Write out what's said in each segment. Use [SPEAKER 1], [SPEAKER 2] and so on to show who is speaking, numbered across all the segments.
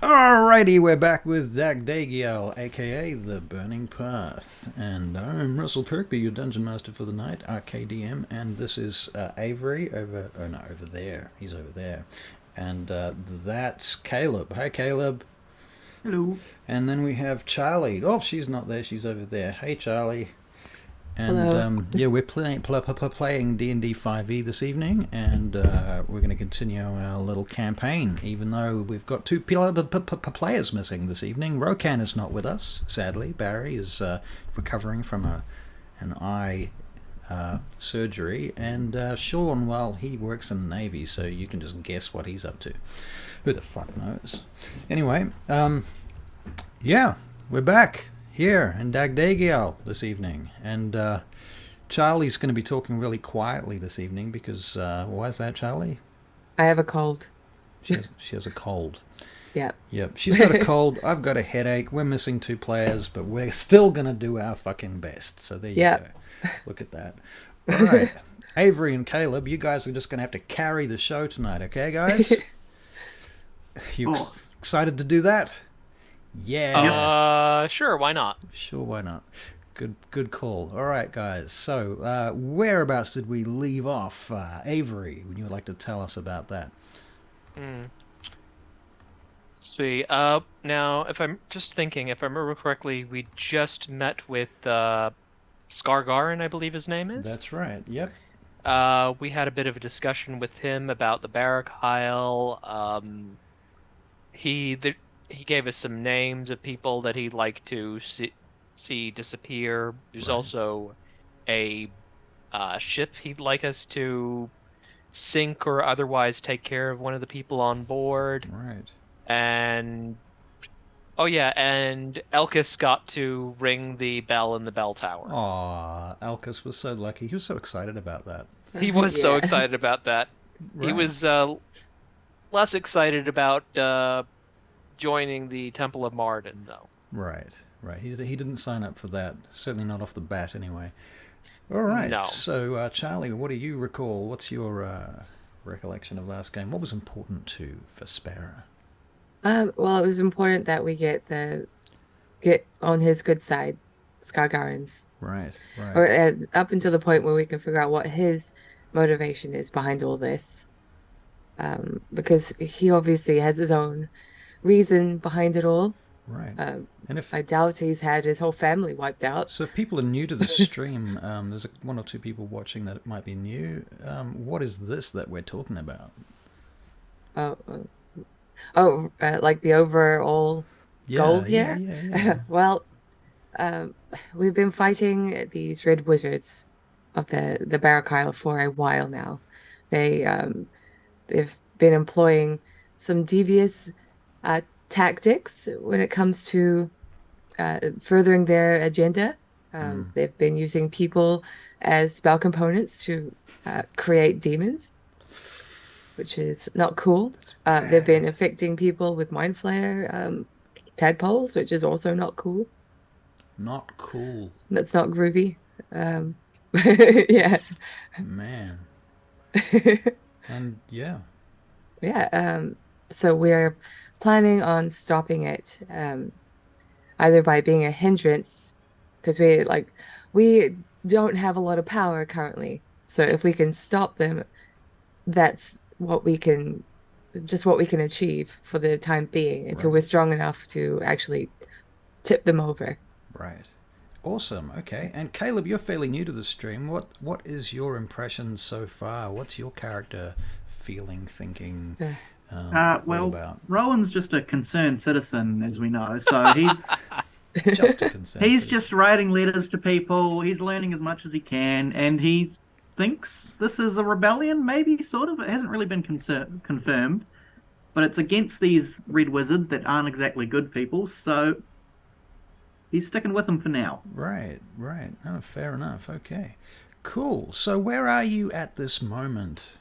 [SPEAKER 1] Alrighty, we're back with Turagial, aka The Burning Path. And I'm Russell KIRKBY, your Dungeon Master for the night, RKDM, and this is Avery over there. He's over there. And that's Caleb. Hi, Caleb.
[SPEAKER 2] Hello.
[SPEAKER 1] And then we have Charlie. Oh, she's not there, she's over there. Hey, Charlie. And
[SPEAKER 3] Hello.
[SPEAKER 1] yeah, we're playing DnD5e this evening, and we're going to continue our little campaign. Even though we've got two players missing this evening, Rohan is not with us. Sadly, Barry is recovering from an eye surgery, and Sean, well, he works in the Navy, so you can just guess what he's up to. Who the fuck knows? Anyway, yeah, we're back here in Turagial this evening, and Charlie's going to be talking really quietly this evening because why is that, Charlie?
[SPEAKER 3] I have a cold.
[SPEAKER 1] She has a cold.
[SPEAKER 3] Yeah.
[SPEAKER 1] Yep, she's got a cold. I've got a headache. We're missing two players, but we're still going to do our fucking best. So there you go. Look at that. All right, Avery and Caleb, you guys are just going to have to carry the show tonight, okay, guys? You excited to do that? Yeah.
[SPEAKER 4] Sure, why not?
[SPEAKER 1] Sure, why not? Good call. All right, guys. So, whereabouts did we leave off? Avery, would you like to tell us about that?
[SPEAKER 4] Let's see. Now, if I'm just thinking, if I remember correctly, we just met with Skargarin, I believe his name is.
[SPEAKER 1] That's right. Yep.
[SPEAKER 4] We had a bit of a discussion with him about the Barachiel. He gave us some names of people that he'd like to see disappear. There's also a ship he'd like us to sink or otherwise take care of one of the people on board.
[SPEAKER 1] Right.
[SPEAKER 4] And and Elkis got to ring the bell in the bell tower.
[SPEAKER 1] Aw, Elkis was so lucky. He was so excited about that.
[SPEAKER 4] He was so excited about that. Right. He was less excited about joining the Temple of Marden, though.
[SPEAKER 1] Right. He didn't sign up for that. Certainly not off the bat, anyway. All right.
[SPEAKER 4] No.
[SPEAKER 1] So, Charlie, what do you recall? What's your recollection of last game? What was important to Vespera?
[SPEAKER 3] Well, it was important that we get on his good side, Skargarin's.
[SPEAKER 1] Right.
[SPEAKER 3] Or up until the point where we can figure out what his motivation is behind all this. Because he obviously has his own reason behind it all.
[SPEAKER 1] Right.
[SPEAKER 3] And I doubt he's had his whole family wiped out.
[SPEAKER 1] So if people are new to the stream, there's one or two people watching that might be new. What is this that we're talking about?
[SPEAKER 3] Like the overall goal here?
[SPEAKER 1] Yeah.
[SPEAKER 3] Well, we've been fighting these red wizards of the Barachiel for a while now. They've been employing some devious tactics when it comes to furthering their agenda. They've been using people as spell components to create demons, which is not cool. They've been affecting people with mind flare tadpoles, which is also not cool.
[SPEAKER 1] Not cool.
[SPEAKER 3] That's not groovy. Yeah.
[SPEAKER 1] Man. And yeah.
[SPEAKER 3] Yeah. So we're planning on stopping it, either by being a hindrance, because we don't have a lot of power currently. So if we can stop them, that's what we can achieve for the time being until we're strong enough to actually tip them over.
[SPEAKER 1] Right. Awesome. Okay. And Caleb, you're fairly new to the stream. What is your impression so far? What's your character feeling, thinking?
[SPEAKER 2] Well, Rowan's just a concerned citizen, as we know. So he's
[SPEAKER 1] just a concerned
[SPEAKER 2] he's
[SPEAKER 1] citizen.
[SPEAKER 2] just writing letters to people. He's learning as much as he can, and he thinks this is a rebellion, maybe, sort of. It hasn't really been confirmed, but it's against these red wizards that aren't exactly good people. So he's sticking with them for now.
[SPEAKER 1] Right. Oh, fair enough. Okay. Cool. So where are you at this moment?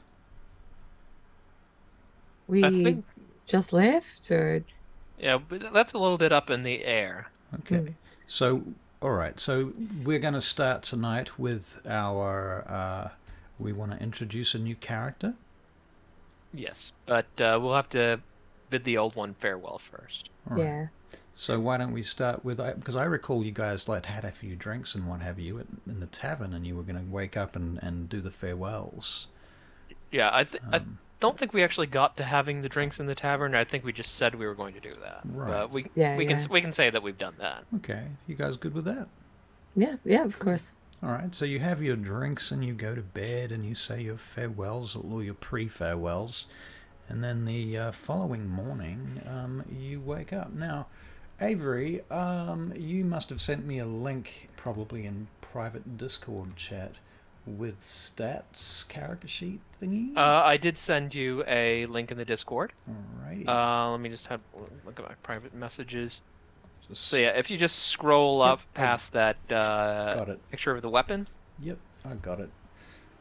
[SPEAKER 3] We just left, or?
[SPEAKER 4] Yeah, but that's a little bit up in the air.
[SPEAKER 1] Okay. So, all right. So we're going to start tonight with our... we want to introduce a new character?
[SPEAKER 4] Yes, but we'll have to bid the old one farewell first.
[SPEAKER 1] All right.
[SPEAKER 3] Yeah.
[SPEAKER 1] So why don't we start with, because I recall you guys had a few drinks and what have you in the tavern, and you were going to wake up and do the farewells.
[SPEAKER 4] Yeah, I don't think we actually got to having the drinks in the tavern. I think we just said we were going to do that.
[SPEAKER 1] Right.
[SPEAKER 4] But we
[SPEAKER 3] Yeah.
[SPEAKER 4] can say that we've done that.
[SPEAKER 1] Okay, you guys good with that?
[SPEAKER 3] Yeah, of course.
[SPEAKER 1] All right, so you have your drinks and you go to bed and you say your farewells or your pre-farewells, and then the following morning you wake up. Now, Avery, you must have sent me a link, probably in private Discord chat, with stats character sheet thingy.
[SPEAKER 4] I did send you a link in the Discord.
[SPEAKER 1] Alrighty.
[SPEAKER 4] Let me just have a look at my private messages.
[SPEAKER 1] Just-
[SPEAKER 4] So yeah, if you just scroll up past that
[SPEAKER 1] got it.
[SPEAKER 4] picture of the weapon.
[SPEAKER 1] Yep, I got it.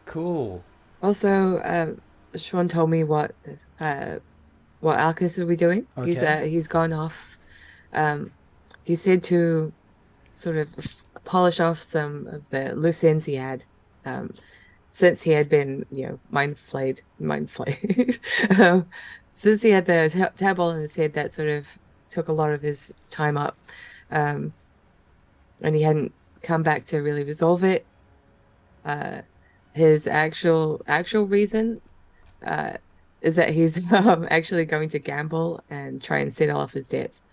[SPEAKER 1] Cool.
[SPEAKER 3] Also, Sean told me what Alcus will be doing.
[SPEAKER 1] Okay.
[SPEAKER 3] He's gone off. He said to sort of polish off some of the loose ends he had, since he had been, mind flayed. Since he had the tab ball in his head, that sort of took a lot of his time up, and he hadn't come back to really resolve it. His actual reason is that he's actually going to gamble and try and settle off his debts,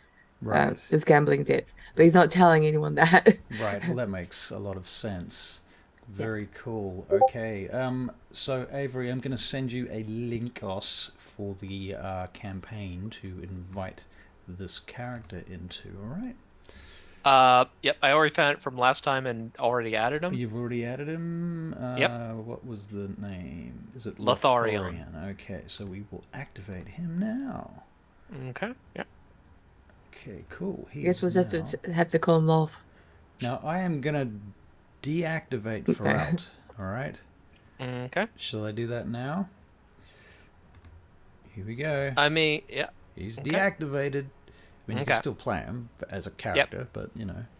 [SPEAKER 1] Right.
[SPEAKER 3] his gambling debts, but he's not telling anyone that.
[SPEAKER 1] Right. Well, that makes a lot of sense. Very cool. Okay. So Avery, I'm going to send you a linkos for the campaign to invite this character into. All right.
[SPEAKER 4] Yep, I already found it from last time and already added him.
[SPEAKER 1] You've already added him.
[SPEAKER 4] Yep.
[SPEAKER 1] What was the name? Is it
[SPEAKER 4] Lotharion?
[SPEAKER 1] Okay, so we will activate him now.
[SPEAKER 4] Okay. Yep.
[SPEAKER 1] Okay, cool.
[SPEAKER 3] I guess we'll just have to call him Lolf.
[SPEAKER 1] Now I am gonna deactivate Feralt. All right.
[SPEAKER 4] Okay.
[SPEAKER 1] Shall I do that now? Here we go.
[SPEAKER 4] I mean, yeah.
[SPEAKER 1] He's
[SPEAKER 4] Okay.
[SPEAKER 1] deactivated. I mean, you can
[SPEAKER 4] Okay.
[SPEAKER 1] still play him as a character, but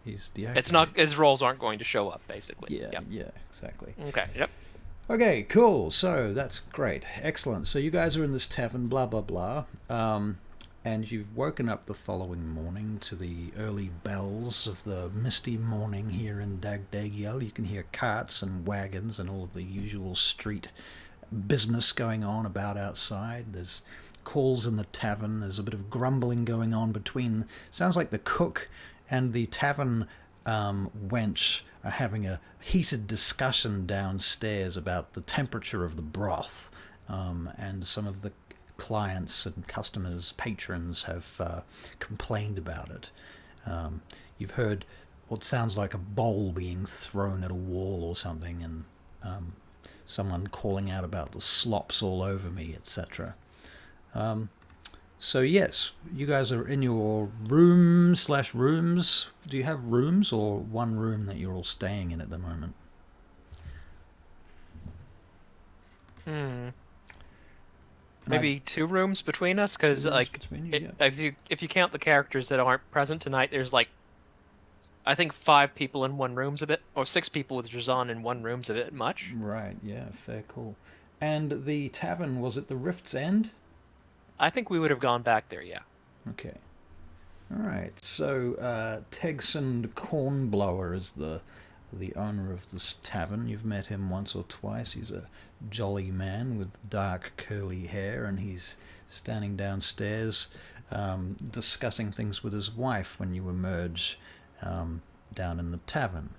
[SPEAKER 1] he's deactivated.
[SPEAKER 4] It's not, his rolls aren't going to show up, basically.
[SPEAKER 1] Yeah,
[SPEAKER 4] Yep.
[SPEAKER 1] yeah, exactly.
[SPEAKER 4] Okay. Yep.
[SPEAKER 1] Okay, cool. So that's great, excellent. So you guys are in this tavern, blah blah blah, and you've woken up the following morning to the early bells of the misty morning here in Dagdagiel. You can hear carts and wagons and all of the usual street business going on about outside. There's calls in the tavern. There's a bit of grumbling going on between, sounds like the cook and the tavern wench are having a heated discussion downstairs about the temperature of the broth, and some of the clients and customers, patrons have complained about it. You've heard what sounds like a bowl being thrown at a wall or something, and someone calling out about the slops all over me, etc. So yes, you guys are in your rooms. Do you have rooms or one room that you're all staying in at the moment?
[SPEAKER 4] Maybe two rooms between us, because
[SPEAKER 1] Two rooms
[SPEAKER 4] like
[SPEAKER 1] between you,
[SPEAKER 4] if you count the characters that aren't present tonight, there's like I think 5 people in one room's a bit, or 6 people with Drazan in one room's a bit much.
[SPEAKER 1] Right, yeah, fair call. And the tavern, was it the Rift's End?
[SPEAKER 4] I think we would have gone back there, yeah.
[SPEAKER 1] Okay. Alright, so Tegsund Cornblower is the owner of this tavern. You've met him once or twice. He's a jolly man with dark curly hair, and he's standing downstairs discussing things with his wife when you emerge down in the tavern.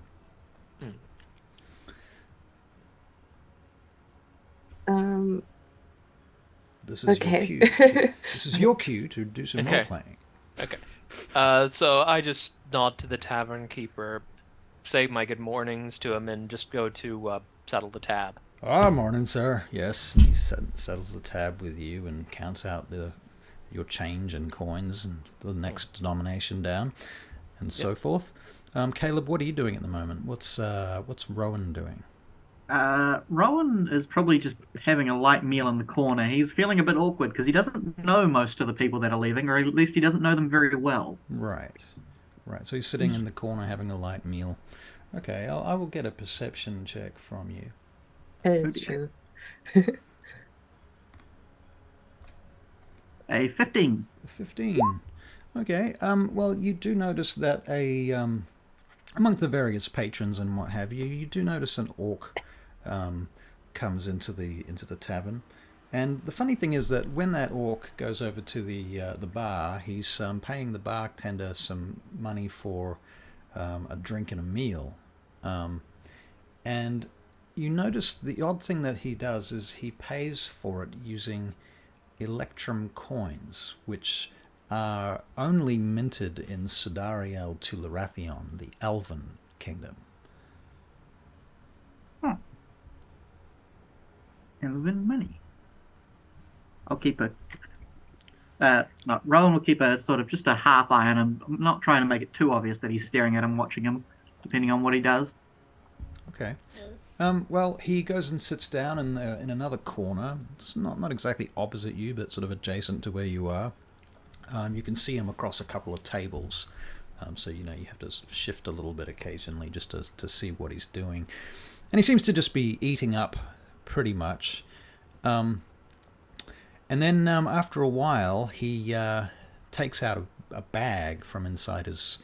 [SPEAKER 1] This is
[SPEAKER 3] Okay.
[SPEAKER 1] your cue. This is your cue to do some
[SPEAKER 4] Okay.
[SPEAKER 1] role-playing.
[SPEAKER 4] Okay. So I just nod to the tavern keeper, say my good mornings to him, and just go to settle the tab.
[SPEAKER 1] Ah, morning, sir. Yes, he settles the tab with you and counts out your change and coins and the next denomination down, and so forth. Caleb, what are you doing at the moment? What's Rowan doing?
[SPEAKER 2] Rowan is probably just having a light meal in the corner. He's feeling a bit awkward because he doesn't know most of the people that are leaving, or at least he doesn't know them very well.
[SPEAKER 1] Right. So he's sitting in the corner having a light meal. Okay, I will get a perception check from you.
[SPEAKER 3] It is true.
[SPEAKER 2] A 15.
[SPEAKER 1] 15. Okay. Well, you do notice that among the various patrons and what have you, you do notice an orc comes into the tavern. And the funny thing is that when that orc goes over to the bar, he's paying the bartender some money for a drink and a meal. And you notice the odd thing that he does is he pays for it using electrum coins, which are only minted in Turagial to Lotharion, the Elven kingdom.
[SPEAKER 2] Elven money. I'll keep a. No, Rowan will keep a sort of just a half eye on him. I'm not trying to make it too obvious that he's staring at him, watching him, depending on what he does.
[SPEAKER 1] Okay. Well, he goes and sits down in another corner. It's not exactly opposite you, but sort of adjacent to where you are. You can see him across a couple of tables. So, you have to shift a little bit occasionally just to see what he's doing. And he seems to just be eating up pretty much. And then after a while, he takes out a bag from inside his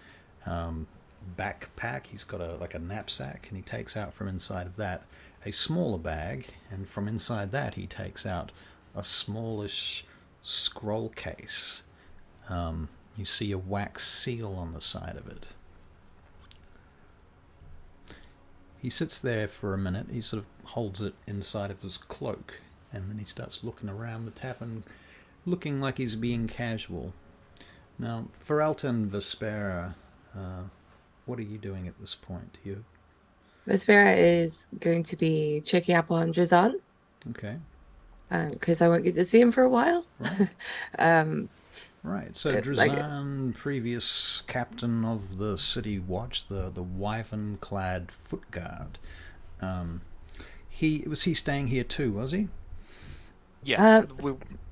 [SPEAKER 1] backpack. He's got a knapsack, and he takes out from inside of that a smaller bag, and from inside that he takes out a smallish scroll case. You see a wax seal on the side of it. He sits there for a minute. He sort of holds it inside of his cloak, and then he starts looking around the tavern, looking like he's being casual. Now, Feralt and Vespera, what are you doing at this point?
[SPEAKER 3] Vespera is going to be checking up on Drazan.
[SPEAKER 1] Okay.
[SPEAKER 3] Because I won't get to see him for a while.
[SPEAKER 1] Right. Right. So Drazan,
[SPEAKER 3] like
[SPEAKER 1] previous captain of the city watch, the wyvern-clad foot guard. He staying here too, was he?
[SPEAKER 4] Yeah.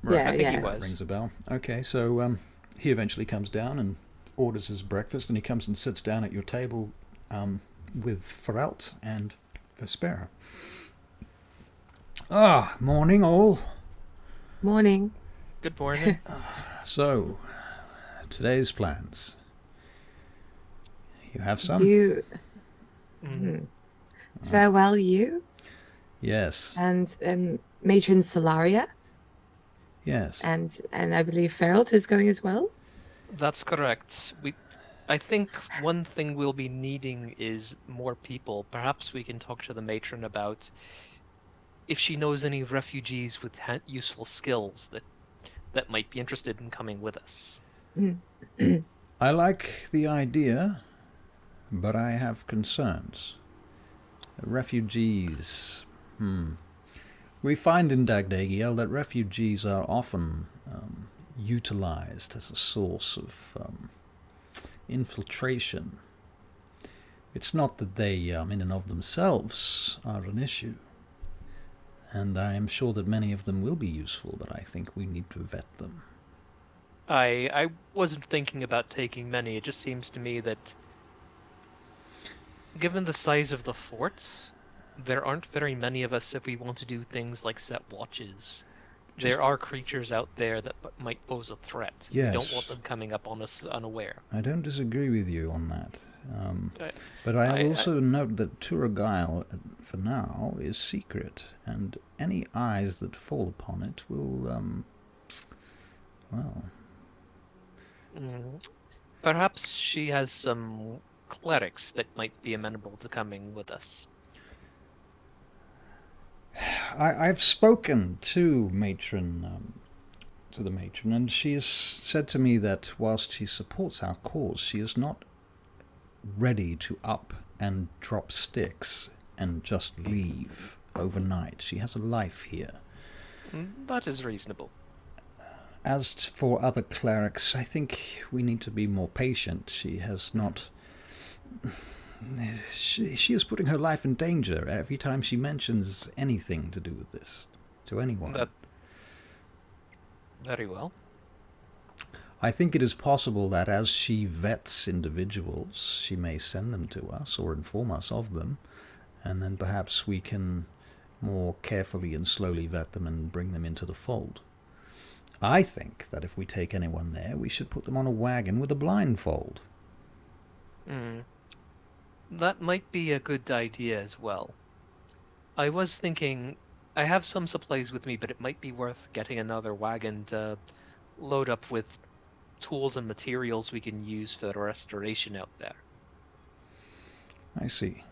[SPEAKER 1] Right.
[SPEAKER 4] I think he was.
[SPEAKER 1] Rings a bell. Okay, so he eventually comes down and orders his breakfast, and he comes and sits down at your table with Feralt and Vespera. Morning all.
[SPEAKER 3] Morning.
[SPEAKER 4] Good morning.
[SPEAKER 1] So, today's plans. You have some?
[SPEAKER 3] You. Farewell, you.
[SPEAKER 1] Yes.
[SPEAKER 3] And Matron Solaria.
[SPEAKER 1] Yes.
[SPEAKER 3] And I believe Feralt is going as well.
[SPEAKER 4] That's correct. I think one thing we'll be needing is more people. Perhaps we can talk to the matron about if she knows any refugees with useful skills that might be interested in coming with us.
[SPEAKER 1] I like the idea, but I have concerns. Refugees. We find in Dagdagiel that refugees are often utilized as a source of infiltration. It's not that they, in and of themselves, are an issue. And I am sure that many of them will be useful, but I think we need to vet them.
[SPEAKER 4] I wasn't thinking about taking many. It just seems to me that, given the size of the fort, there aren't very many of us if we want to do things like set watches. There are creatures out there that might pose a threat.
[SPEAKER 1] Yes.
[SPEAKER 4] We don't want them coming up on us unaware.
[SPEAKER 1] I don't disagree with you on that. But I also note that Turagial, for now, is secret, and any eyes that fall upon it will,
[SPEAKER 4] Perhaps she has some clerics that might be amenable to coming with us.
[SPEAKER 1] I've spoken to the matron, and she has said to me that whilst she supports our cause, she is not ready to up and drop sticks and just leave overnight. She has a life here.
[SPEAKER 4] That is reasonable.
[SPEAKER 1] As for other clerics, I think we need to be more patient. She has not... She is putting her life in danger every time she mentions anything to do with this to anyone.
[SPEAKER 4] Very well.
[SPEAKER 1] I think it is possible that as she vets individuals, she may send them to us or inform us of them, and then perhaps we can more carefully and slowly vet them and bring them into the fold. I think that if we take anyone there, we should put them on a wagon with a blindfold.
[SPEAKER 4] That might be a good idea as well. I was thinking, I have some supplies with me, but it might be worth getting another wagon to load up with tools and materials we can use for the restoration out there.
[SPEAKER 1] I see.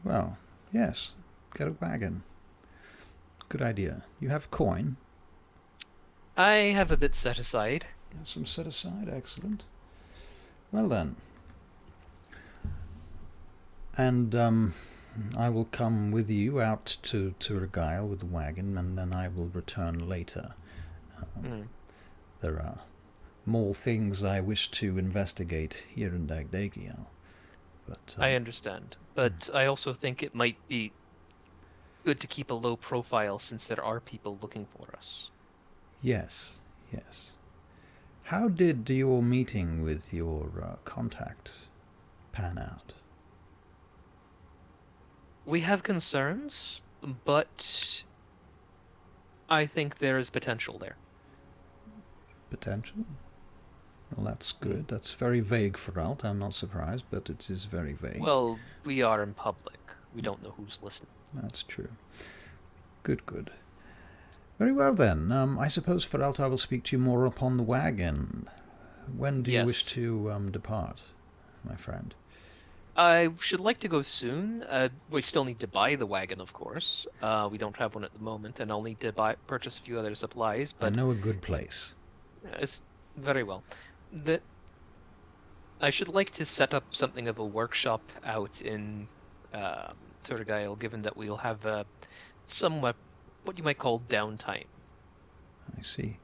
[SPEAKER 1] Well, yes, get a wagon. Good idea. You have coin?
[SPEAKER 4] I have a bit set aside.
[SPEAKER 1] Got some set aside, excellent. Well then. And I will come with you out to Turagial with the wagon, and then I will return later. There are more things I wish to investigate here in Dagdagiel. But
[SPEAKER 4] I understand, but I also think it might be good to keep a low profile since there are people looking for us.
[SPEAKER 1] Yes, yes. How did your meeting with your contact pan out?
[SPEAKER 4] We have concerns, but I think there is potential there.
[SPEAKER 1] Potential? Well, that's good. That's very vague for Alt. I'm not surprised, but it is very vague.
[SPEAKER 4] Well, we are in public. We don't know who's listening.
[SPEAKER 1] That's true. Good, good. Very well then. I suppose for Alt I will speak to you more upon the wagon. When do you wish to depart, my friend?
[SPEAKER 4] I should like to go soon. We still need to buy the wagon, of course. We don't have one at the moment, and I'll need to purchase a few other supplies. But
[SPEAKER 1] I know a good place.
[SPEAKER 4] It's very well. I should like to set up something of a workshop out in Turagial, given that we'll have somewhat what you might call downtime.
[SPEAKER 1] I see.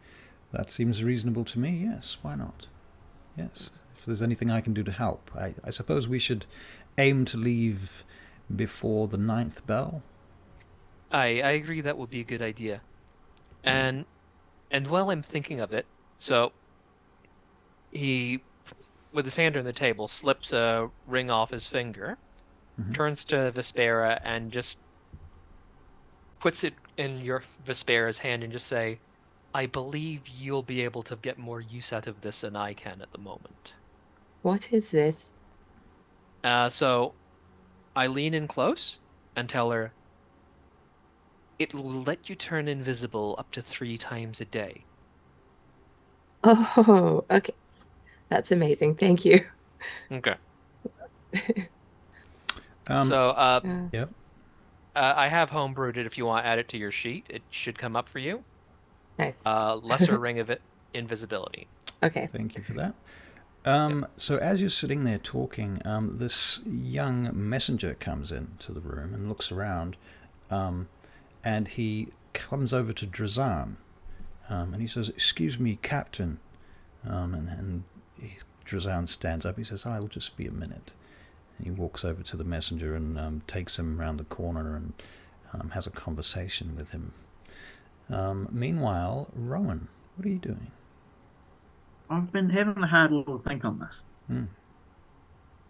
[SPEAKER 1] That seems reasonable to me. Yes, why not? Yes. If there's anything I can do to help. I suppose we should aim to leave before the 9th bell?
[SPEAKER 4] I agree that would be a good idea. And while I'm thinking of it, so he, with his hand on the table, slips a ring off his finger, turns to Vespera and just puts it in your Vespera's hand and just say, I believe you'll be able to get more use out of this than I can at the moment.
[SPEAKER 3] What is this?
[SPEAKER 4] So I lean in close and tell her, it will let you turn invisible up to 3 times a day.
[SPEAKER 3] Oh, okay. That's amazing. Thank you.
[SPEAKER 4] Okay.
[SPEAKER 1] Yep.
[SPEAKER 4] I have homebrewed it if you want to add it to your sheet. It should come up for you.
[SPEAKER 3] Nice.
[SPEAKER 4] Lesser ring of invisibility.
[SPEAKER 3] Okay.
[SPEAKER 1] Thank you for that. So as you're sitting there talking, this young messenger comes into the room and looks around, and he comes over to Drazan, and he says, "Excuse me, Captain." And Drazan stands up. He says, "I'll just be a minute." And he walks over to the messenger and takes him around the corner and has a conversation with him. Meanwhile, Rowan, what are you doing?
[SPEAKER 2] I've been having a hard little think on this.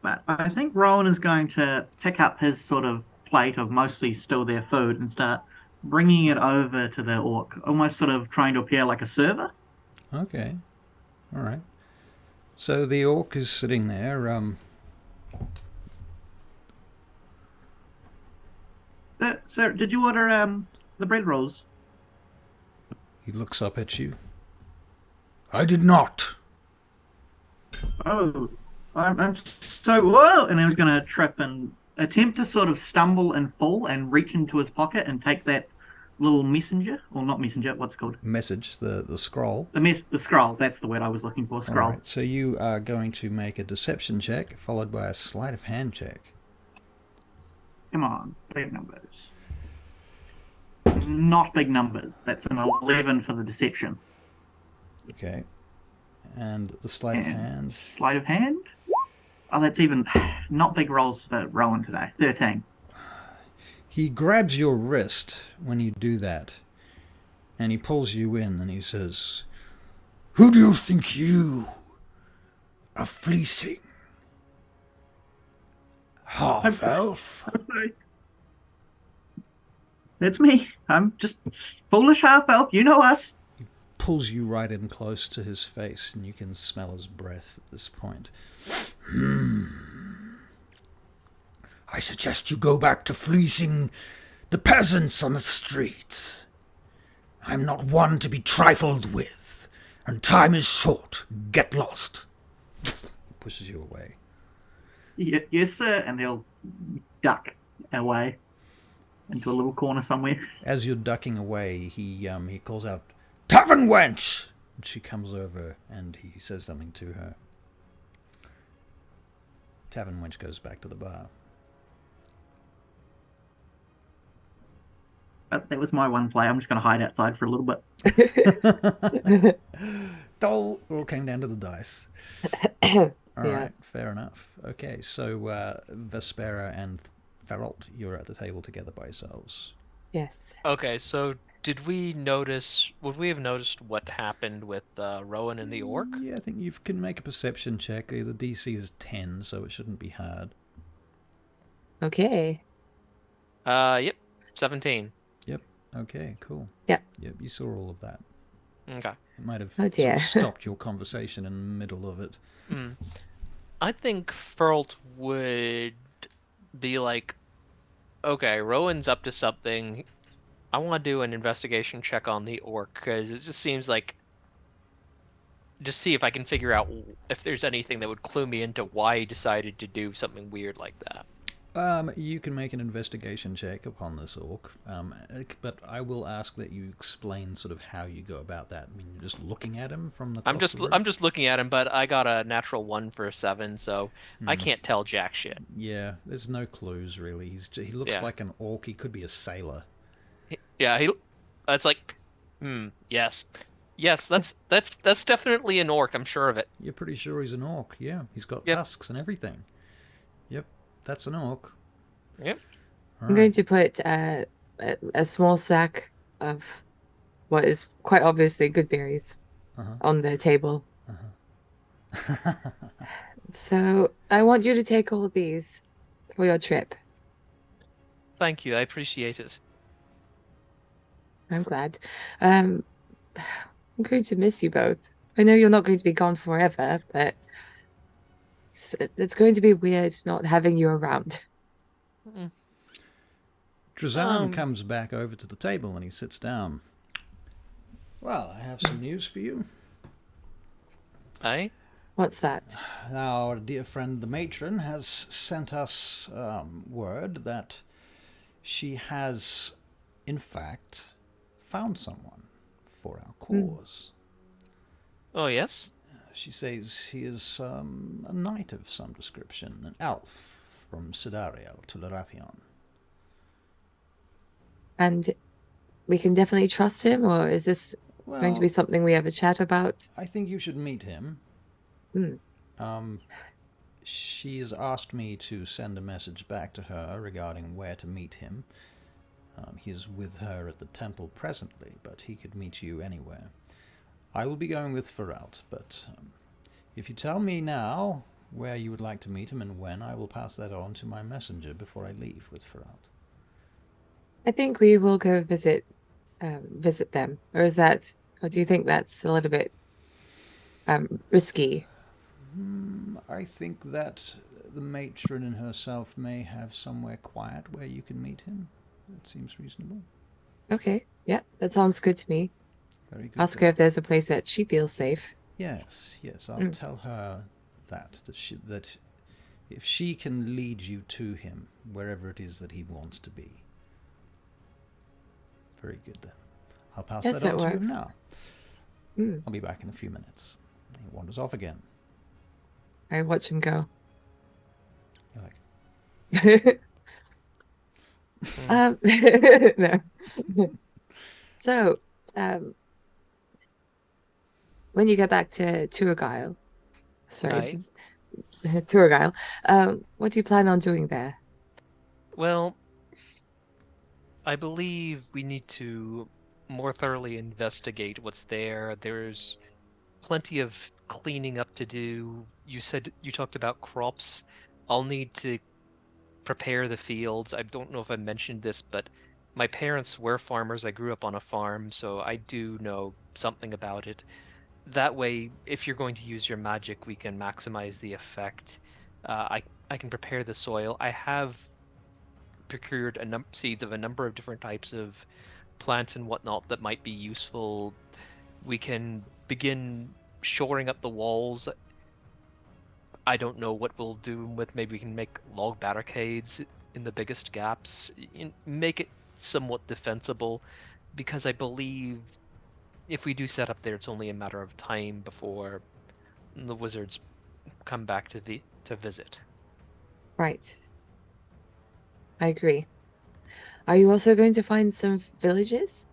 [SPEAKER 2] But I think Rowan is going to pick up his sort of plate of mostly still their food and start bringing it over to the orc, almost sort of trying to appear like a server.
[SPEAKER 1] Okay. All right. So the orc is sitting there.
[SPEAKER 2] Sir, did you order the bread rolls?
[SPEAKER 1] He looks up at you. I did not.
[SPEAKER 2] Oh, I'm so whoa! And I was going to trip and attempt to sort of stumble and fall and reach into his pocket and take that little messenger, or not messenger, what's it called?
[SPEAKER 1] Message, the scroll.
[SPEAKER 2] The scroll, that's the word I was looking for, scroll.
[SPEAKER 1] All right, so you are going to make a deception check, followed by a sleight of hand check.
[SPEAKER 2] Come on, big numbers. Not big numbers. That's an 11 for the deception.
[SPEAKER 1] Okay. And the sleight of hand?
[SPEAKER 2] Sleight of hand? Oh, that's even not big rolls for Rowan today. 13.
[SPEAKER 1] He grabs your wrist when you do that, and he pulls you in, and he says, "Who do you think you are fleecing? Half-elf?"
[SPEAKER 2] That's me. I'm just foolish half-elf. You know us.
[SPEAKER 1] pulls you right in close to his face, and you can smell his breath at this point. I suggest you go back to fleecing the peasants on the streets. I'm not one to be trifled with, and time is short. Get lost. Pushes you away.
[SPEAKER 2] Yes, sir, and he'll duck away into a little corner somewhere.
[SPEAKER 1] As you're ducking away, he calls out, "Tavern wench!" And she comes over and he says something to her. Tavern wench goes back to the bar.
[SPEAKER 2] But that was my one play. I'm just going to hide outside for a little bit.
[SPEAKER 1] Dole all came down to the dice. All
[SPEAKER 3] Yeah.
[SPEAKER 1] right, fair enough. Okay, so Vespera and Feralt, you're at the table together by yourselves.
[SPEAKER 3] Yes.
[SPEAKER 4] Okay, so would we have noticed what happened with Rowan and the orc?
[SPEAKER 1] Yeah, I think you can make a perception check. The DC is 10, so it shouldn't be hard.
[SPEAKER 3] Okay.
[SPEAKER 4] Yep, 17.
[SPEAKER 1] Okay, cool.
[SPEAKER 3] Yep.
[SPEAKER 1] Yep, you saw all of that.
[SPEAKER 4] Okay.
[SPEAKER 1] It might have
[SPEAKER 3] Oh, dear.
[SPEAKER 1] stopped your conversation in the middle of it.
[SPEAKER 4] I think Ferlt would be like, okay, Rowan's up to something. I want to do an investigation check on the orc, because it just seems like... Just see if I can figure out if there's anything that would clue me into why he decided to do something weird like that.
[SPEAKER 1] You can make an investigation check upon this orc, but I will ask that you explain sort of how you go about that. I mean, you're just looking at him from the.
[SPEAKER 4] I'm just looking at him, but I got a natural 1 for a 7, so I can't tell jack shit.
[SPEAKER 1] Yeah, there's no clues really. He looks like an orc. He could be a sailor.
[SPEAKER 4] That's like, yes, that's definitely an orc. I'm sure of it.
[SPEAKER 1] You're pretty sure he's an orc. Yeah, he's got tusks and everything. Yep, that's an orc.
[SPEAKER 4] Yep.
[SPEAKER 3] I'm going to put a small sack of what is quite obviously good berries on the table. So I want you to take all of these for your trip.
[SPEAKER 4] Thank you. I appreciate it.
[SPEAKER 3] I'm glad. I'm going to miss you both. I know you're not going to be gone forever, but it's going to be weird not having you around.
[SPEAKER 1] Drazan comes back over to the table and he sits down. Well, I have some news for you.
[SPEAKER 4] Aye?
[SPEAKER 3] What's that?
[SPEAKER 1] Our dear friend the matron has sent us word that she has, in fact, found someone for our cause.
[SPEAKER 4] Oh, yes?
[SPEAKER 1] She says he is a knight of some description, an elf from Turagial to Lotharion.
[SPEAKER 3] And we can definitely trust him, or is this going to be something we have a chat about?
[SPEAKER 1] I think you should meet him. She has asked me to send a message back to her regarding where to meet him. He is with her at the temple presently, but he could meet you anywhere. I will be going with Feralt, but if you tell me now where you would like to meet him and when, I will pass that on to my messenger before I leave with Feralt.
[SPEAKER 3] I think we will go visit them, or do you think that's a little bit risky?
[SPEAKER 1] I think that the matron and herself may have somewhere quiet where you can meet him. That seems reasonable.
[SPEAKER 3] Okay, yeah, that sounds good to me.
[SPEAKER 1] Very good.
[SPEAKER 3] Ask her if there's a place that she feels safe.
[SPEAKER 1] Yes, I'll tell her that if she can lead you to him, wherever it is that he wants to be. Very good then. I'll pass that on to him now. I'll be back in a few minutes. He wanders off again.
[SPEAKER 3] I watch him go.
[SPEAKER 1] You're like,
[SPEAKER 3] No. So, when you get back to Turagial, what do you plan on doing there?
[SPEAKER 4] Well, I believe we need to more thoroughly investigate what's there. There's plenty of cleaning up to do. You talked about crops. I'll need to prepare the fields. I don't know if I mentioned this, but my parents were farmers. I grew up on a farm, so I do know something about it. That way, if you're going to use your magic, we can maximize the effect. I can prepare the soil. I have procured seeds of a number of different types of plants and whatnot that might be useful. We can begin shoring up the walls. I don't know what we'll do with. Maybe we can make log barricades in the biggest gaps, make it somewhat defensible, because I believe if we do set up there, it's only a matter of time before the wizards come back to visit.
[SPEAKER 3] Right. I agree. Are you also going to find some villages?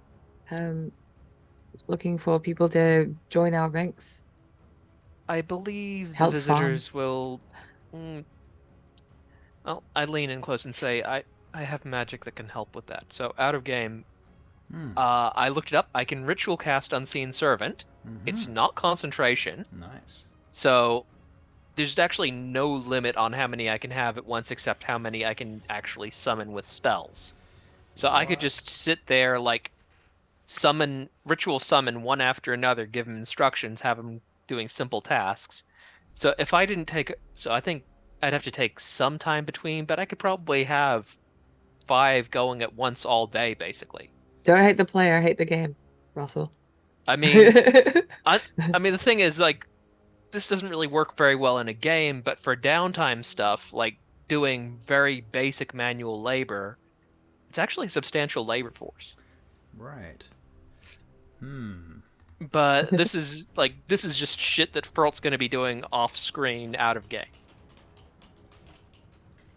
[SPEAKER 3] Looking for people to join our ranks?
[SPEAKER 4] I believe the
[SPEAKER 3] Help
[SPEAKER 4] visitors will. Well, I lean in close and say I have magic that can help with that. So out of game, I looked it up. I can ritual cast Unseen Servant. It's not concentration.
[SPEAKER 1] Nice.
[SPEAKER 4] So there's actually no limit on how many I can have at once, except how many I can actually summon with spells. So I could just sit there, like, ritual summon one after another, give them instructions, have them doing simple tasks. So if I didn't so I think I'd have to take some time between, but I could probably have 5 going at once all day, basically.
[SPEAKER 3] Don't hate the player, hate the game, Russell.
[SPEAKER 4] I mean, I mean, the thing is, like, this doesn't really work very well in a game, but for downtime stuff, like doing very basic manual labor, it's actually a substantial labor force.
[SPEAKER 1] Right.
[SPEAKER 4] But this is just shit that Fert's going to be doing off screen out of game.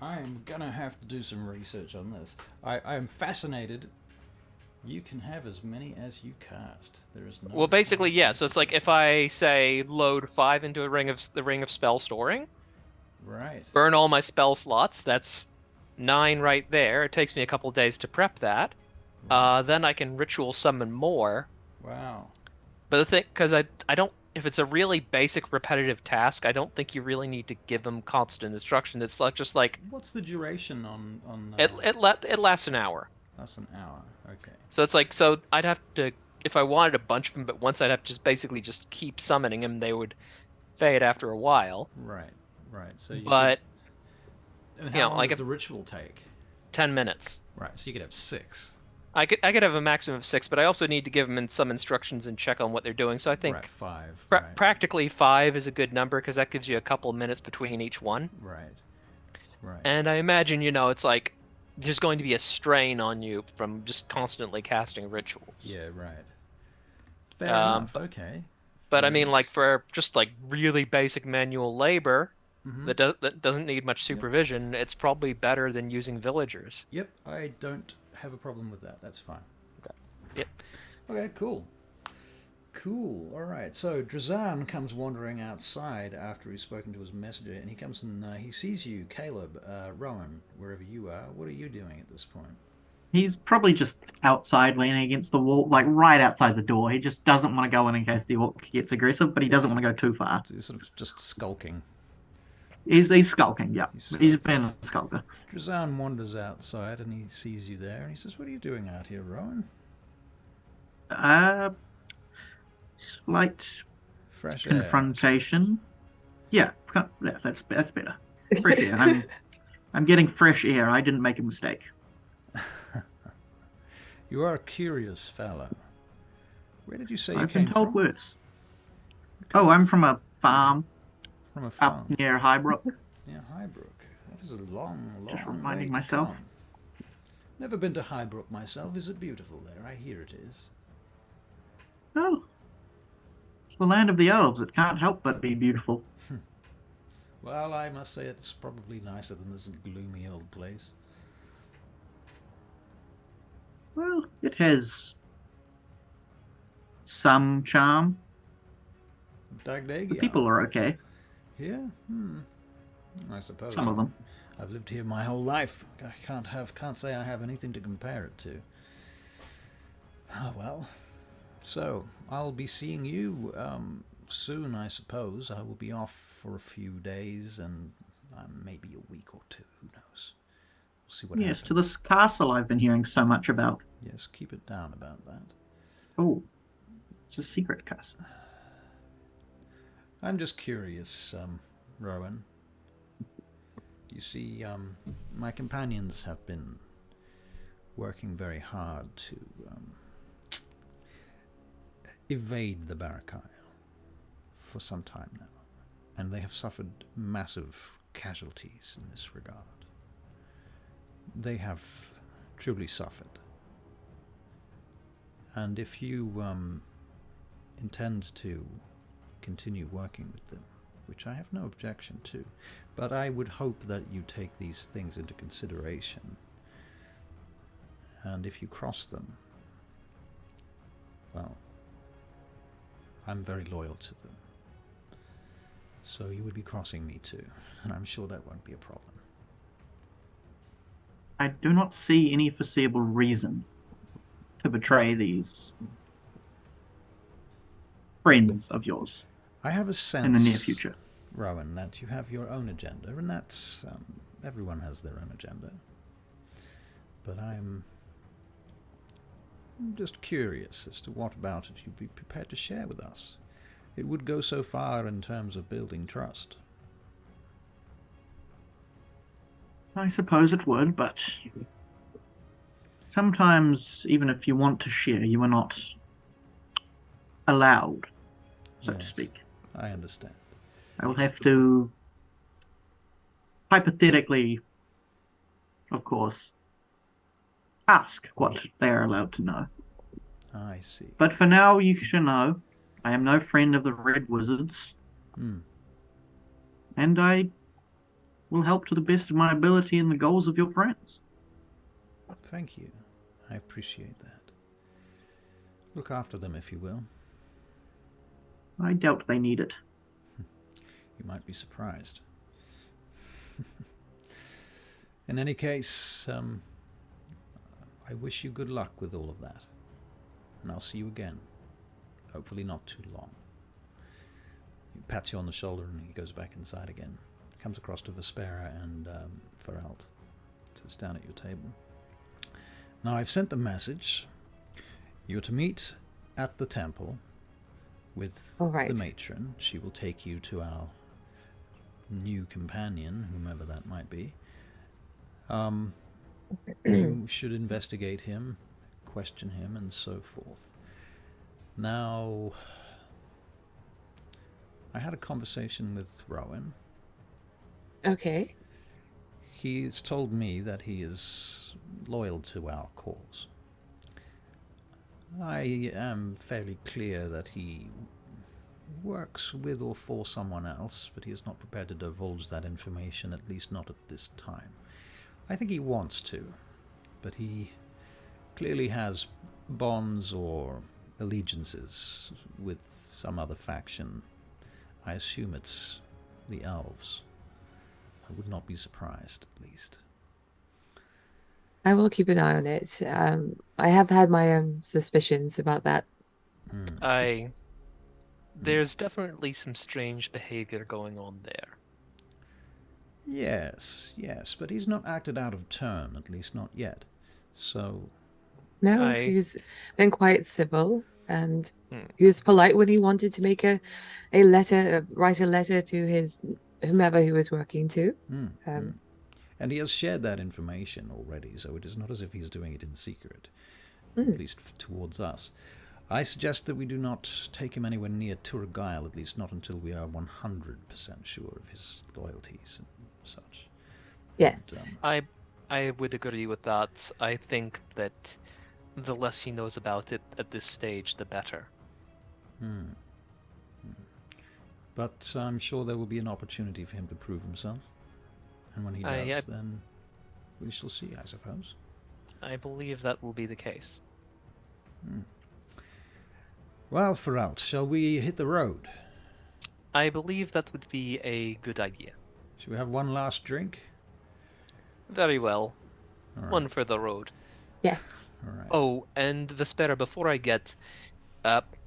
[SPEAKER 1] I'm gonna have to do some research on this. I'm fascinated. You can have as many as you cast. There is no.
[SPEAKER 4] Well, basically, yeah. So it's like if I say load 5 into the ring of spell storing.
[SPEAKER 1] Right.
[SPEAKER 4] Burn all my spell slots. That's 9 right there. It takes me a couple days to prep that.
[SPEAKER 1] Right.
[SPEAKER 4] Then I can ritual summon more.
[SPEAKER 1] Wow.
[SPEAKER 4] But the thing, because I don't, if it's a really basic repetitive task, I don't think you really need to give them constant instruction. It's just like.
[SPEAKER 1] What's the duration on?
[SPEAKER 4] It lasts an hour.
[SPEAKER 1] That's an hour. Okay.
[SPEAKER 4] So it's like, so I'd have to, if I wanted a bunch of them, but once I'd have to just basically just keep summoning them, they would fade after a while.
[SPEAKER 1] Right. So you.
[SPEAKER 4] But.
[SPEAKER 1] And how long does the ritual take?
[SPEAKER 4] 10 minutes.
[SPEAKER 1] Right. So you could have 6.
[SPEAKER 4] I could have a maximum of 6, but I also need to give them some instructions and check on what they're doing. So I think
[SPEAKER 1] 5.
[SPEAKER 4] Practically 5 is a good number because that gives you a couple minutes between each one.
[SPEAKER 1] Right.
[SPEAKER 4] And I imagine, it's like there's going to be a strain on you from just constantly casting rituals.
[SPEAKER 1] Yeah, right. Fair enough. Okay.
[SPEAKER 4] But I mean, like for just like really basic manual labor that doesn't need much supervision, it's probably better than using villagers.
[SPEAKER 1] Yep, I don't have a problem with that. That's fine.
[SPEAKER 4] Okay. Yep.
[SPEAKER 1] Okay, cool. All right. So Drazan comes wandering outside after he's spoken to his messenger, and he comes and he sees you, Caleb, Rohan, wherever you are. What are you doing at this point?
[SPEAKER 2] He's probably just outside, leaning against the wall, like right outside the door. He just doesn't want to go in case the orc gets aggressive, but he doesn't want to go too far.
[SPEAKER 1] So he's sort of just skulking.
[SPEAKER 2] He's skulking, yeah. He's been a skulker.
[SPEAKER 1] Drazan wanders outside and he sees you there and he says, "What are you doing out here, Rohan?"
[SPEAKER 2] Slight
[SPEAKER 1] fresh
[SPEAKER 2] confrontation. Air. Yeah, that's better. Fresh air. I'm getting fresh air. I didn't make a mistake.
[SPEAKER 1] You are a curious fellow. Where did you say you came from?
[SPEAKER 2] I've been told worse. Oh, I'm from a farm.
[SPEAKER 1] From a farm?
[SPEAKER 2] Up near Highbrook.
[SPEAKER 1] Near Highbrook. That is a long
[SPEAKER 2] Just
[SPEAKER 1] way
[SPEAKER 2] reminding
[SPEAKER 1] to
[SPEAKER 2] myself.
[SPEAKER 1] come. Never been to Highbrook myself. Is it beautiful there? I hear it is.
[SPEAKER 2] Oh. It's the land of the elves. It can't help but be beautiful.
[SPEAKER 1] Well, I must say it's probably nicer than this gloomy old place.
[SPEAKER 2] Well, it has some charm. The people are okay.
[SPEAKER 1] Here? I suppose.
[SPEAKER 2] Some of them.
[SPEAKER 1] I've lived here my whole life. I can't say I have anything to compare it to. Ah, well. So, I'll be seeing you soon, I suppose. I will be off for a few days and maybe a week or two. Who knows? We'll see what happens.
[SPEAKER 2] Yes, to this castle I've been hearing so much about.
[SPEAKER 1] Yes, keep it down about that.
[SPEAKER 2] Oh. It's a secret curse.
[SPEAKER 1] I'm just curious, Rowan. You see, my companions have been working very hard to evade the Barachiel for some time now, and they have suffered massive casualties in this regard. They have truly suffered. And if you intend to continue working with them, which I have no objection to, but I would hope that you take these things into consideration. And if you cross them, well, I'm very loyal to them. So you would be crossing me too, and I'm sure that won't be a problem.
[SPEAKER 2] I do not see any foreseeable reason to betray these friends of yours
[SPEAKER 1] I have a sense,
[SPEAKER 2] in the near future.
[SPEAKER 1] Rowan, that you have your own agenda, and that's everyone has their own agenda. But I'm just curious as to what about it you'd be prepared to share with us. It would go so far in terms of building trust.
[SPEAKER 2] I suppose it would, but sometimes, even if you want to share, you are not allowed, so to
[SPEAKER 1] Yes,
[SPEAKER 2] speak.
[SPEAKER 1] I understand.
[SPEAKER 2] I will have to, hypothetically, of course, ask what they are allowed to know.
[SPEAKER 1] I see.
[SPEAKER 2] But for now, you should know, I am no friend of the Red Wizards, and I will help to the best of my ability in the goals of your friends.
[SPEAKER 1] Thank you. I appreciate that. Look after them, if you will.
[SPEAKER 2] I doubt they need it.
[SPEAKER 1] You might be surprised. In any case, I wish you good luck with all of that. And I'll see you again. Hopefully not too long. He pats you on the shoulder and he goes back inside again. Comes across to Vespera and Feralt. Sits down at your table. Now I've sent the message. You're to meet at the temple with the matron. She will take you to our new companion, whomever that might be. You should investigate him, question him, and so forth. Now, I had a conversation with Rowan.
[SPEAKER 3] Okay.
[SPEAKER 1] He's told me that he is loyal to our cause. I am fairly clear that he works with or for someone else, but he is not prepared to divulge that information, at least not at this time. I think he wants to, but he clearly has bonds or allegiances with some other faction. I assume it's the elves. I would not be surprised, at least.
[SPEAKER 3] I will keep an eye on it. I have had my own suspicions about that.
[SPEAKER 4] There's definitely some strange behavior going on there.
[SPEAKER 1] Yes, but he's not acted out of turn, at least not yet. So...
[SPEAKER 3] No, he's been quite civil, and he was polite when he wanted to make a letter, write a letter to his whomever he was working to.
[SPEAKER 1] And he has shared that information already, so it is not as if he's doing it in secret, at least towards us. I suggest that we do not take him anywhere near Turagial, at least not until we are 100% sure of his loyalties and such.
[SPEAKER 3] Yes.
[SPEAKER 1] And,
[SPEAKER 4] I would agree with that. I think that the less he knows about it at this stage, the better.
[SPEAKER 1] But I'm sure there will be an opportunity for him to prove himself. And when he does, then we shall see, I suppose.
[SPEAKER 4] I believe that will be the case.
[SPEAKER 1] Well, Feralt, shall we hit the road?
[SPEAKER 4] I believe that would be a good idea.
[SPEAKER 1] Shall we have one last drink?
[SPEAKER 4] Very well.
[SPEAKER 1] All right.
[SPEAKER 4] One for the road.
[SPEAKER 3] Yes.
[SPEAKER 1] All right.
[SPEAKER 4] Oh, and Vespera, before I get...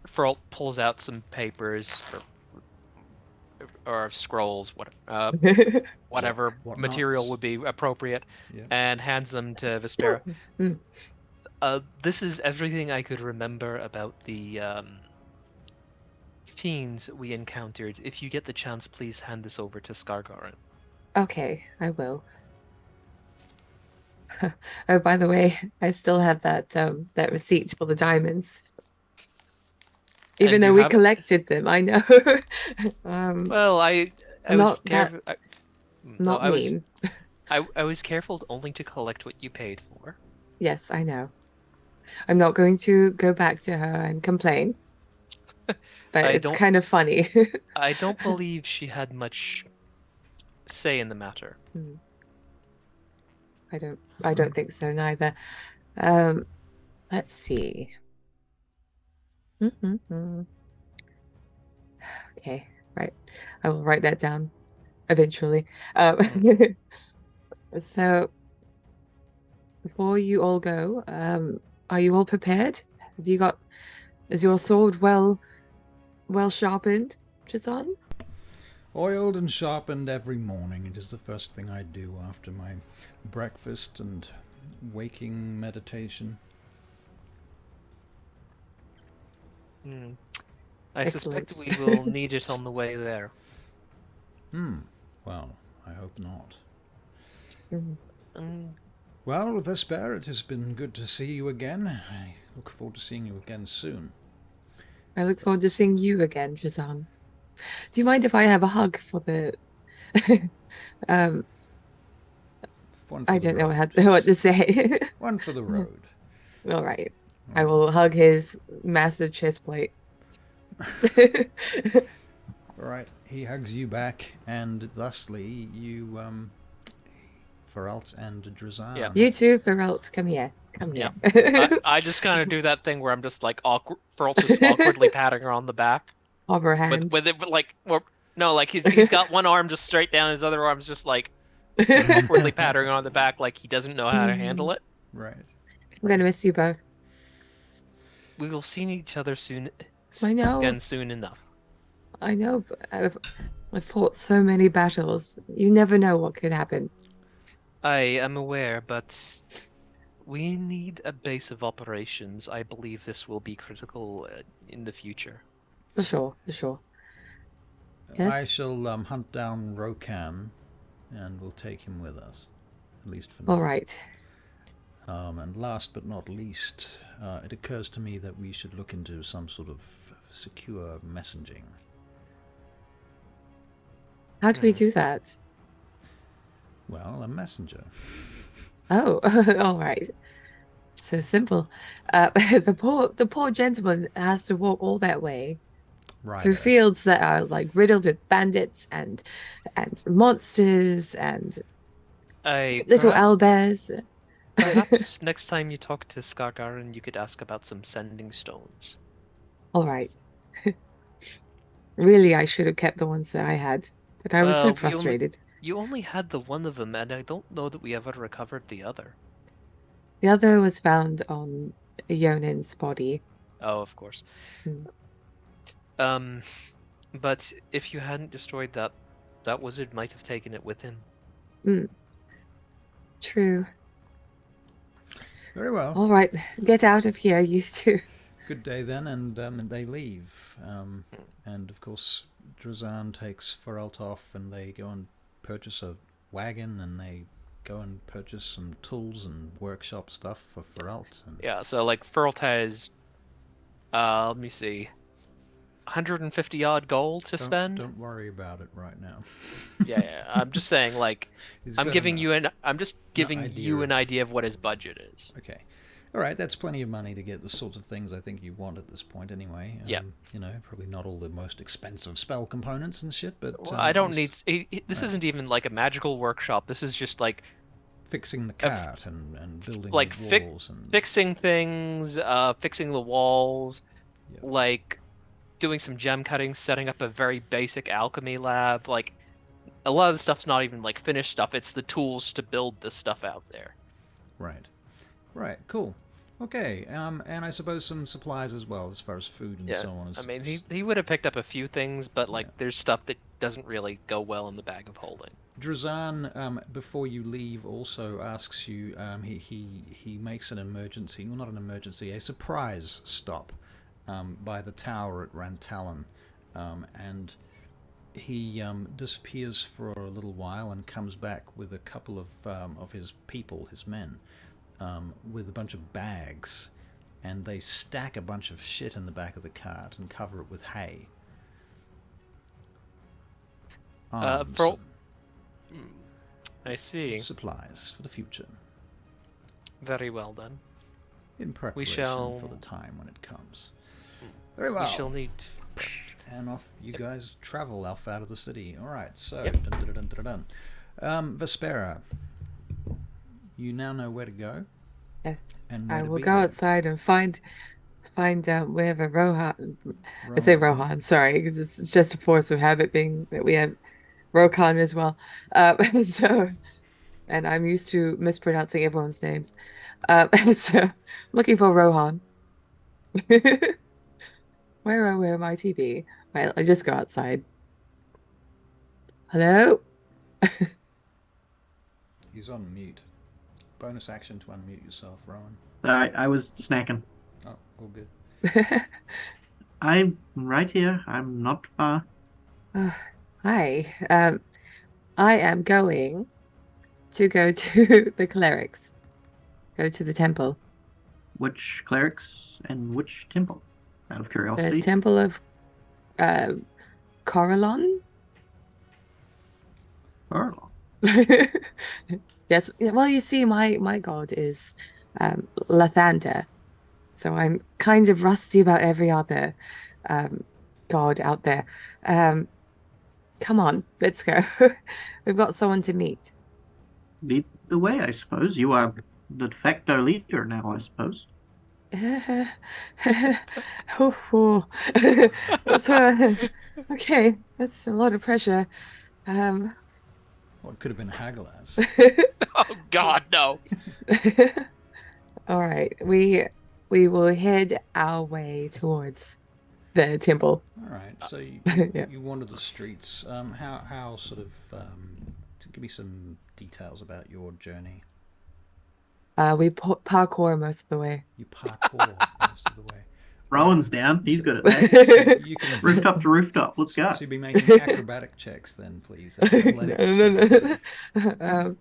[SPEAKER 4] Feralt pulls out some papers, or scrolls, whatever material would be appropriate, and hands them to Vespera. This is everything I could remember about the fiends we encountered. If you get the chance, please hand this over to Skargaran.
[SPEAKER 3] Okay, I will. Oh, by the way, I still have that receipt for the diamonds. Even
[SPEAKER 4] And
[SPEAKER 3] though
[SPEAKER 4] you
[SPEAKER 3] we
[SPEAKER 4] have it?
[SPEAKER 3] collected them, I know.
[SPEAKER 4] Well, I was
[SPEAKER 3] not that,
[SPEAKER 4] careful. No,
[SPEAKER 3] not mean.
[SPEAKER 4] I was careful only to collect what you paid for.
[SPEAKER 3] Yes, I know. I'm not going to go back to her and complain, but
[SPEAKER 4] I
[SPEAKER 3] it's
[SPEAKER 4] don't
[SPEAKER 3] kind of funny.
[SPEAKER 4] I don't believe she had much say in the matter.
[SPEAKER 3] Hmm. I don't think so neither. Um, let's see. Okay, right. I will write that down eventually. So before you all go, are you all prepared? Is your sword well sharpened, Chazan?
[SPEAKER 1] Oiled and sharpened every morning. It is the first thing I do after my breakfast and waking meditation.
[SPEAKER 4] I
[SPEAKER 3] Excellent.
[SPEAKER 4] suspect we will need it on the way there.
[SPEAKER 1] Well, I hope not.
[SPEAKER 3] Mm.
[SPEAKER 1] Well, Vesper, it has been good to see you again. I look forward to seeing you again soon.
[SPEAKER 3] I look forward to seeing you again, Chazan. Do you mind if I have a hug for the
[SPEAKER 1] One for
[SPEAKER 3] I
[SPEAKER 1] the
[SPEAKER 3] don't know
[SPEAKER 1] road.
[SPEAKER 3] what to say.
[SPEAKER 1] One for the road.
[SPEAKER 3] All right. I will hug his massive chest plate.
[SPEAKER 1] All right. He hugs you back, and thusly you, Feralt and Drazan.
[SPEAKER 4] Yeah.
[SPEAKER 3] You too, Feralt. Come here. Come here.
[SPEAKER 4] I just kind of do that thing where I'm just like awkward. Feral's just awkwardly patting her on the back.
[SPEAKER 3] Hover hand.
[SPEAKER 4] With it, like, or no, like he's got one arm just straight down, his other arm's just like awkwardly patting her on the back, like he doesn't know how to handle it.
[SPEAKER 1] Right.
[SPEAKER 3] I'm gonna miss you both.
[SPEAKER 4] We will see each other soon.
[SPEAKER 3] I know.
[SPEAKER 4] Again soon enough.
[SPEAKER 3] I know, but I've fought so many battles. You never know what could happen.
[SPEAKER 4] I am aware, but we need a base of operations. I believe this will be critical in the future.
[SPEAKER 3] For sure, for sure. Yes?
[SPEAKER 1] I shall hunt down Rokan, and we'll take him with us, at least for now.
[SPEAKER 3] All right.
[SPEAKER 1] And last but not least, it occurs to me that we should look into some sort of secure messaging.
[SPEAKER 3] How do we do that?
[SPEAKER 1] Well, a messenger.
[SPEAKER 3] Oh, all right. So simple. The poor gentleman has to walk all that way through fields that are like riddled with bandits and monsters and little owlbears.
[SPEAKER 4] Perhaps next time you talk to Skargaran, you could ask about some sending stones.
[SPEAKER 3] All right. Really, I should have kept the ones that I had, but I was so frustrated.
[SPEAKER 4] You only had the one of them, and I don't know that we ever recovered the other.
[SPEAKER 3] The other was found on Yonin's body.
[SPEAKER 4] Oh, of course. But if you hadn't destroyed that wizard might have taken it with him.
[SPEAKER 3] True.
[SPEAKER 1] Very well.
[SPEAKER 3] All right, get out of here, you two.
[SPEAKER 1] Good day then, and they leave. And of course, Drazan takes Feralt off, and they go and purchase a wagon, and they go and purchase some tools and workshop stuff for Feralt.
[SPEAKER 4] Yeah, so like Feralt has, let me see, 150 odd gold to spend.
[SPEAKER 1] Don't worry about it right now.
[SPEAKER 4] yeah, I'm just saying, like, I'm giving you an idea of what his budget is.
[SPEAKER 1] Okay. All right, that's plenty of money to get the sorts of things I think you want at this point anyway.
[SPEAKER 4] Yeah.
[SPEAKER 1] You know, probably not all the most expensive spell components and shit, but...
[SPEAKER 4] Well, I don't need... This isn't even like a magical workshop. This is just like...
[SPEAKER 1] Fixing the cart and building
[SPEAKER 4] like
[SPEAKER 1] the walls.
[SPEAKER 4] Fixing things, fixing the walls, like doing some gem cutting, setting up a very basic alchemy lab. Like, a lot of the stuff's not even like finished stuff. It's the tools to build this stuff out there.
[SPEAKER 1] Right. Right, cool. Okay, and I suppose some supplies as well, as far as food and so on.
[SPEAKER 4] I mean, he would have picked up a few things, but like there's stuff that doesn't really go well in the bag of holding.
[SPEAKER 1] Drazan, before you leave, also asks you. He makes an emergency, well, not an emergency, a surprise stop by the tower at Rantalon, and he disappears for a little while and comes back with a couple of his people, his men, with a bunch of bags, and they stack a bunch of shit in the back of the cart and cover it with hay. Arms
[SPEAKER 4] for-
[SPEAKER 1] and
[SPEAKER 4] I see.
[SPEAKER 1] supplies for the future,
[SPEAKER 4] Very well done.
[SPEAKER 1] in preparation
[SPEAKER 4] shall-
[SPEAKER 1] for the time when it comes. Very well.
[SPEAKER 4] We shall need.
[SPEAKER 1] And off you guys travel off out of the city. All right, so
[SPEAKER 4] Yep.
[SPEAKER 1] dun, dun, dun, dun, dun, dun. Vespera, you now know where to go.
[SPEAKER 3] Yes,
[SPEAKER 1] And where
[SPEAKER 3] I
[SPEAKER 1] to
[SPEAKER 3] will
[SPEAKER 1] be
[SPEAKER 3] go
[SPEAKER 1] then.
[SPEAKER 3] outside and find wherever Rohan. I say
[SPEAKER 1] Rohan.
[SPEAKER 3] Rohan, sorry, 'cause it's just a force of habit being that we have Rokan as well. So, and I'm used to mispronouncing everyone's names. So looking for Rohan. Where might he be? Right, I just go outside. Hello?
[SPEAKER 1] He's on mute. Bonus action to unmute yourself, Rowan.
[SPEAKER 2] I was snacking.
[SPEAKER 1] Oh, all good.
[SPEAKER 2] I'm right here. I'm not far.
[SPEAKER 3] Hi. I am going to go to the clerics. Go to the temple.
[SPEAKER 2] Which clerics and which temple? Out of
[SPEAKER 3] The
[SPEAKER 2] curiosity.
[SPEAKER 3] temple of Corallon?
[SPEAKER 2] Oh,
[SPEAKER 3] Yes. Well, you see, my god is Lathander, so I'm kind of rusty about every other god out there. Come on, let's go. We've got someone to meet.
[SPEAKER 2] lead the way, I suppose. You are the de facto leader now, I suppose.
[SPEAKER 3] Oh. Okay, that's a lot of pressure.
[SPEAKER 1] Well, it could have been Hagalaz.
[SPEAKER 4] Oh God, no.
[SPEAKER 3] All right, we will head our way towards the temple.
[SPEAKER 1] All right, so you,
[SPEAKER 3] Yeah.
[SPEAKER 1] you wander the streets. How sort of to give me some details about your journey.
[SPEAKER 3] We parkour most of the way.
[SPEAKER 1] You parkour most of the way.
[SPEAKER 2] Rowan's down. He's good at that.
[SPEAKER 1] So you can
[SPEAKER 2] Rooftop to rooftop. Let's go.
[SPEAKER 1] So you'll be making acrobatic checks then, please. Athletics checks.
[SPEAKER 3] No.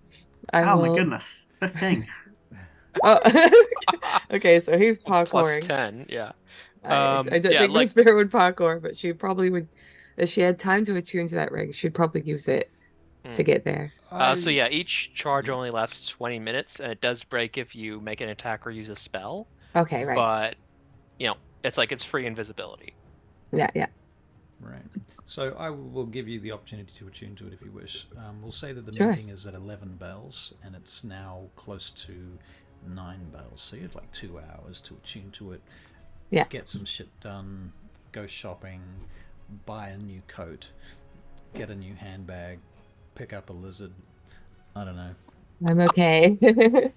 [SPEAKER 3] I
[SPEAKER 2] Oh
[SPEAKER 3] will...
[SPEAKER 2] my goodness. 15.
[SPEAKER 3] Oh. Okay, so he's
[SPEAKER 4] Plus
[SPEAKER 3] parkouring.
[SPEAKER 4] 10, yeah.
[SPEAKER 3] I don't
[SPEAKER 4] yeah,
[SPEAKER 3] think
[SPEAKER 4] like-
[SPEAKER 3] Vespera would parkour, but she probably would. If she had time to attune to that ring, she'd probably use it to get there.
[SPEAKER 4] So yeah, each charge only lasts 20 minutes, and it does break if you make an attack or use a spell.
[SPEAKER 3] Okay, right.
[SPEAKER 4] But, it's free invisibility.
[SPEAKER 3] Yeah.
[SPEAKER 1] Right. So I will give you the opportunity to attune to it if you wish. We'll say that the
[SPEAKER 3] Sure.
[SPEAKER 1] meeting is at 11 bells, and it's now close to 9 bells. So you have like 2 hours to attune to it.
[SPEAKER 3] Yeah.
[SPEAKER 1] Get some shit done. Go shopping. Buy a new coat. Get a new handbag. Pick up a lizard. I don't know.
[SPEAKER 3] I'm okay. The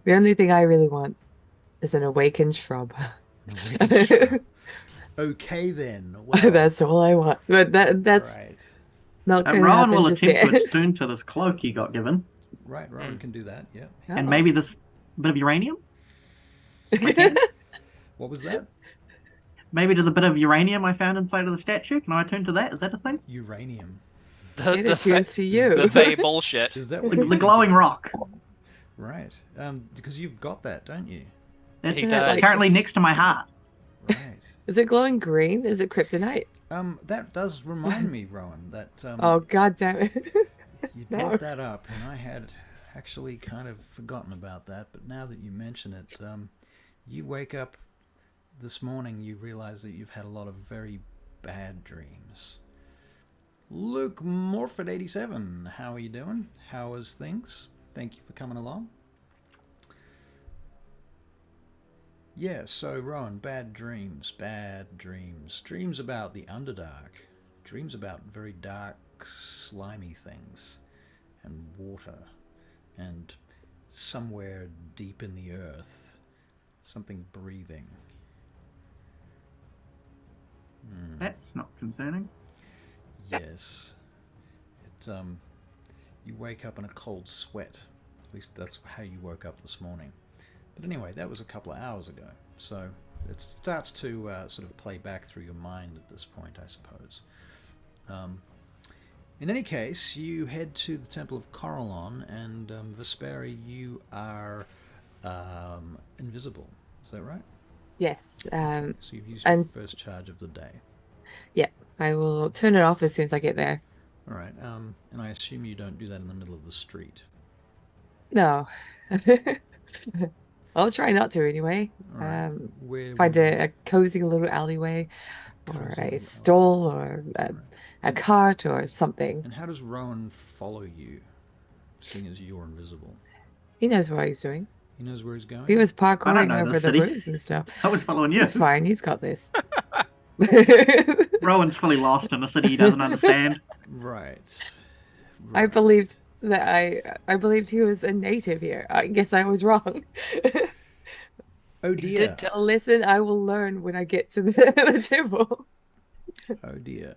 [SPEAKER 3] only thing I really want is an awakened shrub.
[SPEAKER 1] Okay then. Well,
[SPEAKER 3] That's all I want. But that's
[SPEAKER 1] right.
[SPEAKER 3] not going to
[SPEAKER 2] Rowan
[SPEAKER 3] happen
[SPEAKER 2] will
[SPEAKER 3] just
[SPEAKER 2] attempt to
[SPEAKER 3] yet.
[SPEAKER 2] attune to this cloak he got given.
[SPEAKER 1] Right, Rowan can do that. Yeah.
[SPEAKER 2] And
[SPEAKER 3] Oh.
[SPEAKER 2] maybe this bit of uranium?
[SPEAKER 1] What was that?
[SPEAKER 2] Maybe there's a bit of uranium I found inside of the statue. Can I attune to that? Is that a thing?
[SPEAKER 1] Uranium.
[SPEAKER 3] It attunes to you.
[SPEAKER 4] The Fae bullshit.
[SPEAKER 1] Is that
[SPEAKER 2] The,
[SPEAKER 1] what you
[SPEAKER 2] the
[SPEAKER 1] think
[SPEAKER 2] glowing
[SPEAKER 1] it is?
[SPEAKER 2] rock.
[SPEAKER 1] Right. Because you've got that, don't you?
[SPEAKER 2] It's
[SPEAKER 4] He does.
[SPEAKER 2] currently next to my heart.
[SPEAKER 1] Right.
[SPEAKER 3] Is it glowing green? Is it kryptonite?
[SPEAKER 1] That does remind me, Rowan, that
[SPEAKER 3] Oh, god damn it.
[SPEAKER 1] you
[SPEAKER 3] no.
[SPEAKER 1] brought that up, and I had actually kind of forgotten about that. But now that you mention it, you wake up this morning, you realize that you've had a lot of very bad dreams. Luke Morford 87, how are you doing? How is things? Thank you for coming along. Yeah, so Rowan, bad dreams. Dreams about the Underdark. Dreams about very dark, slimy things. And water. And somewhere deep in the earth. Something breathing.
[SPEAKER 2] That's not concerning.
[SPEAKER 1] Yes. You wake up in a cold sweat. At least that's how you woke up this morning. But anyway, that was a couple of hours ago. So it starts to sort of play back through your mind at this point, I suppose. In any case, you head to the Temple of Corellon, and Vespera, you are invisible. Is that right?
[SPEAKER 3] Yes.
[SPEAKER 1] Okay, so you've used your
[SPEAKER 3] And
[SPEAKER 1] first charge of the day.
[SPEAKER 3] yeah, I will turn it off as soon as I get there.
[SPEAKER 1] All right, and I assume you don't do that in the middle of the street.
[SPEAKER 3] No. I'll try not to anyway.
[SPEAKER 1] All right. Where
[SPEAKER 3] Find
[SPEAKER 1] would you-
[SPEAKER 3] a cozy little alleyway or
[SPEAKER 1] Cozy
[SPEAKER 3] a
[SPEAKER 1] little
[SPEAKER 3] stall or
[SPEAKER 1] Right.
[SPEAKER 3] a cart or something.
[SPEAKER 1] And how does Rohan follow you, seeing as you're invisible?
[SPEAKER 3] He knows what he's doing.
[SPEAKER 1] He knows where he's going?
[SPEAKER 3] He was
[SPEAKER 2] I don't
[SPEAKER 3] parkouring
[SPEAKER 2] know
[SPEAKER 3] over
[SPEAKER 2] this
[SPEAKER 3] the
[SPEAKER 2] city.
[SPEAKER 3] roofs and stuff.
[SPEAKER 2] I was following you.
[SPEAKER 3] He's fine. He's got this.
[SPEAKER 2] Rowan's fully lost in a city he doesn't understand.
[SPEAKER 1] Right.
[SPEAKER 3] I believed that I believed he was a native here. I guess I was wrong.
[SPEAKER 1] Oh
[SPEAKER 4] You
[SPEAKER 1] dear.
[SPEAKER 4] did tell
[SPEAKER 3] Listen, I will learn when I get to the temple.
[SPEAKER 1] Oh dear.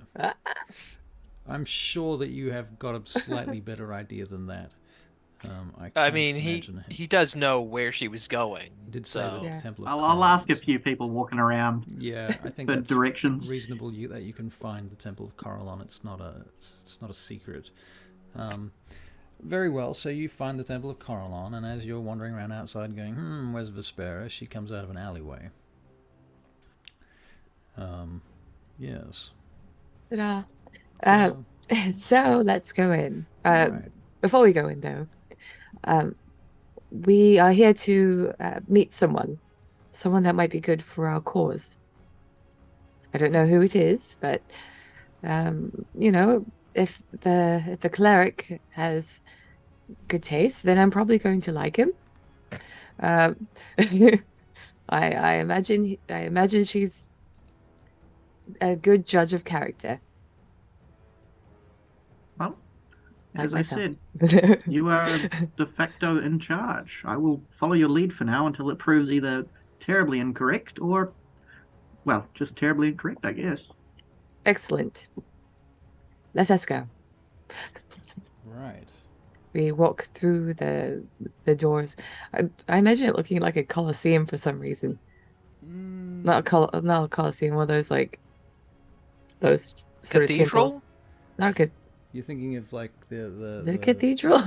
[SPEAKER 1] I'm sure that you have got a slightly better idea than that.
[SPEAKER 4] I
[SPEAKER 1] can't
[SPEAKER 4] mean,
[SPEAKER 1] imagine him.
[SPEAKER 4] he does know where she was going.
[SPEAKER 1] He did say
[SPEAKER 4] so-
[SPEAKER 1] that the
[SPEAKER 3] Yeah.
[SPEAKER 1] Temple of
[SPEAKER 2] I'll ask a
[SPEAKER 1] Corellon.
[SPEAKER 2] few people walking around
[SPEAKER 1] Yeah, I think
[SPEAKER 2] for
[SPEAKER 1] that's
[SPEAKER 2] directions.
[SPEAKER 1] reasonable. That you can find the Temple of Corellon. It's not a secret. Very well. So you find the Temple of Corellon, and as you're wandering around outside, going, where's Vespera? She comes out of an alleyway. Yes.
[SPEAKER 3] Ta-da.
[SPEAKER 1] So,
[SPEAKER 3] So let's go in.
[SPEAKER 1] right.
[SPEAKER 3] Before we go in, though, we are here to meet someone that might be good for our cause. I don't know who it is, but if the cleric has good taste, then I'm probably going to like him. I imagine she's a good judge of character,
[SPEAKER 2] Well,
[SPEAKER 3] like
[SPEAKER 2] as I
[SPEAKER 3] myself.
[SPEAKER 2] said, you are de facto in charge. I will follow your lead for now until it proves either terribly incorrect or, well, just terribly incorrect, I guess.
[SPEAKER 3] Excellent. Let us go.
[SPEAKER 1] Right.
[SPEAKER 3] We walk through the doors. I imagine it looking like a coliseum for some reason. Not a coliseum, one of those like those sort
[SPEAKER 4] Cathedral?
[SPEAKER 3] of temples. Not a
[SPEAKER 1] You're thinking of like the
[SPEAKER 3] is it a cathedral?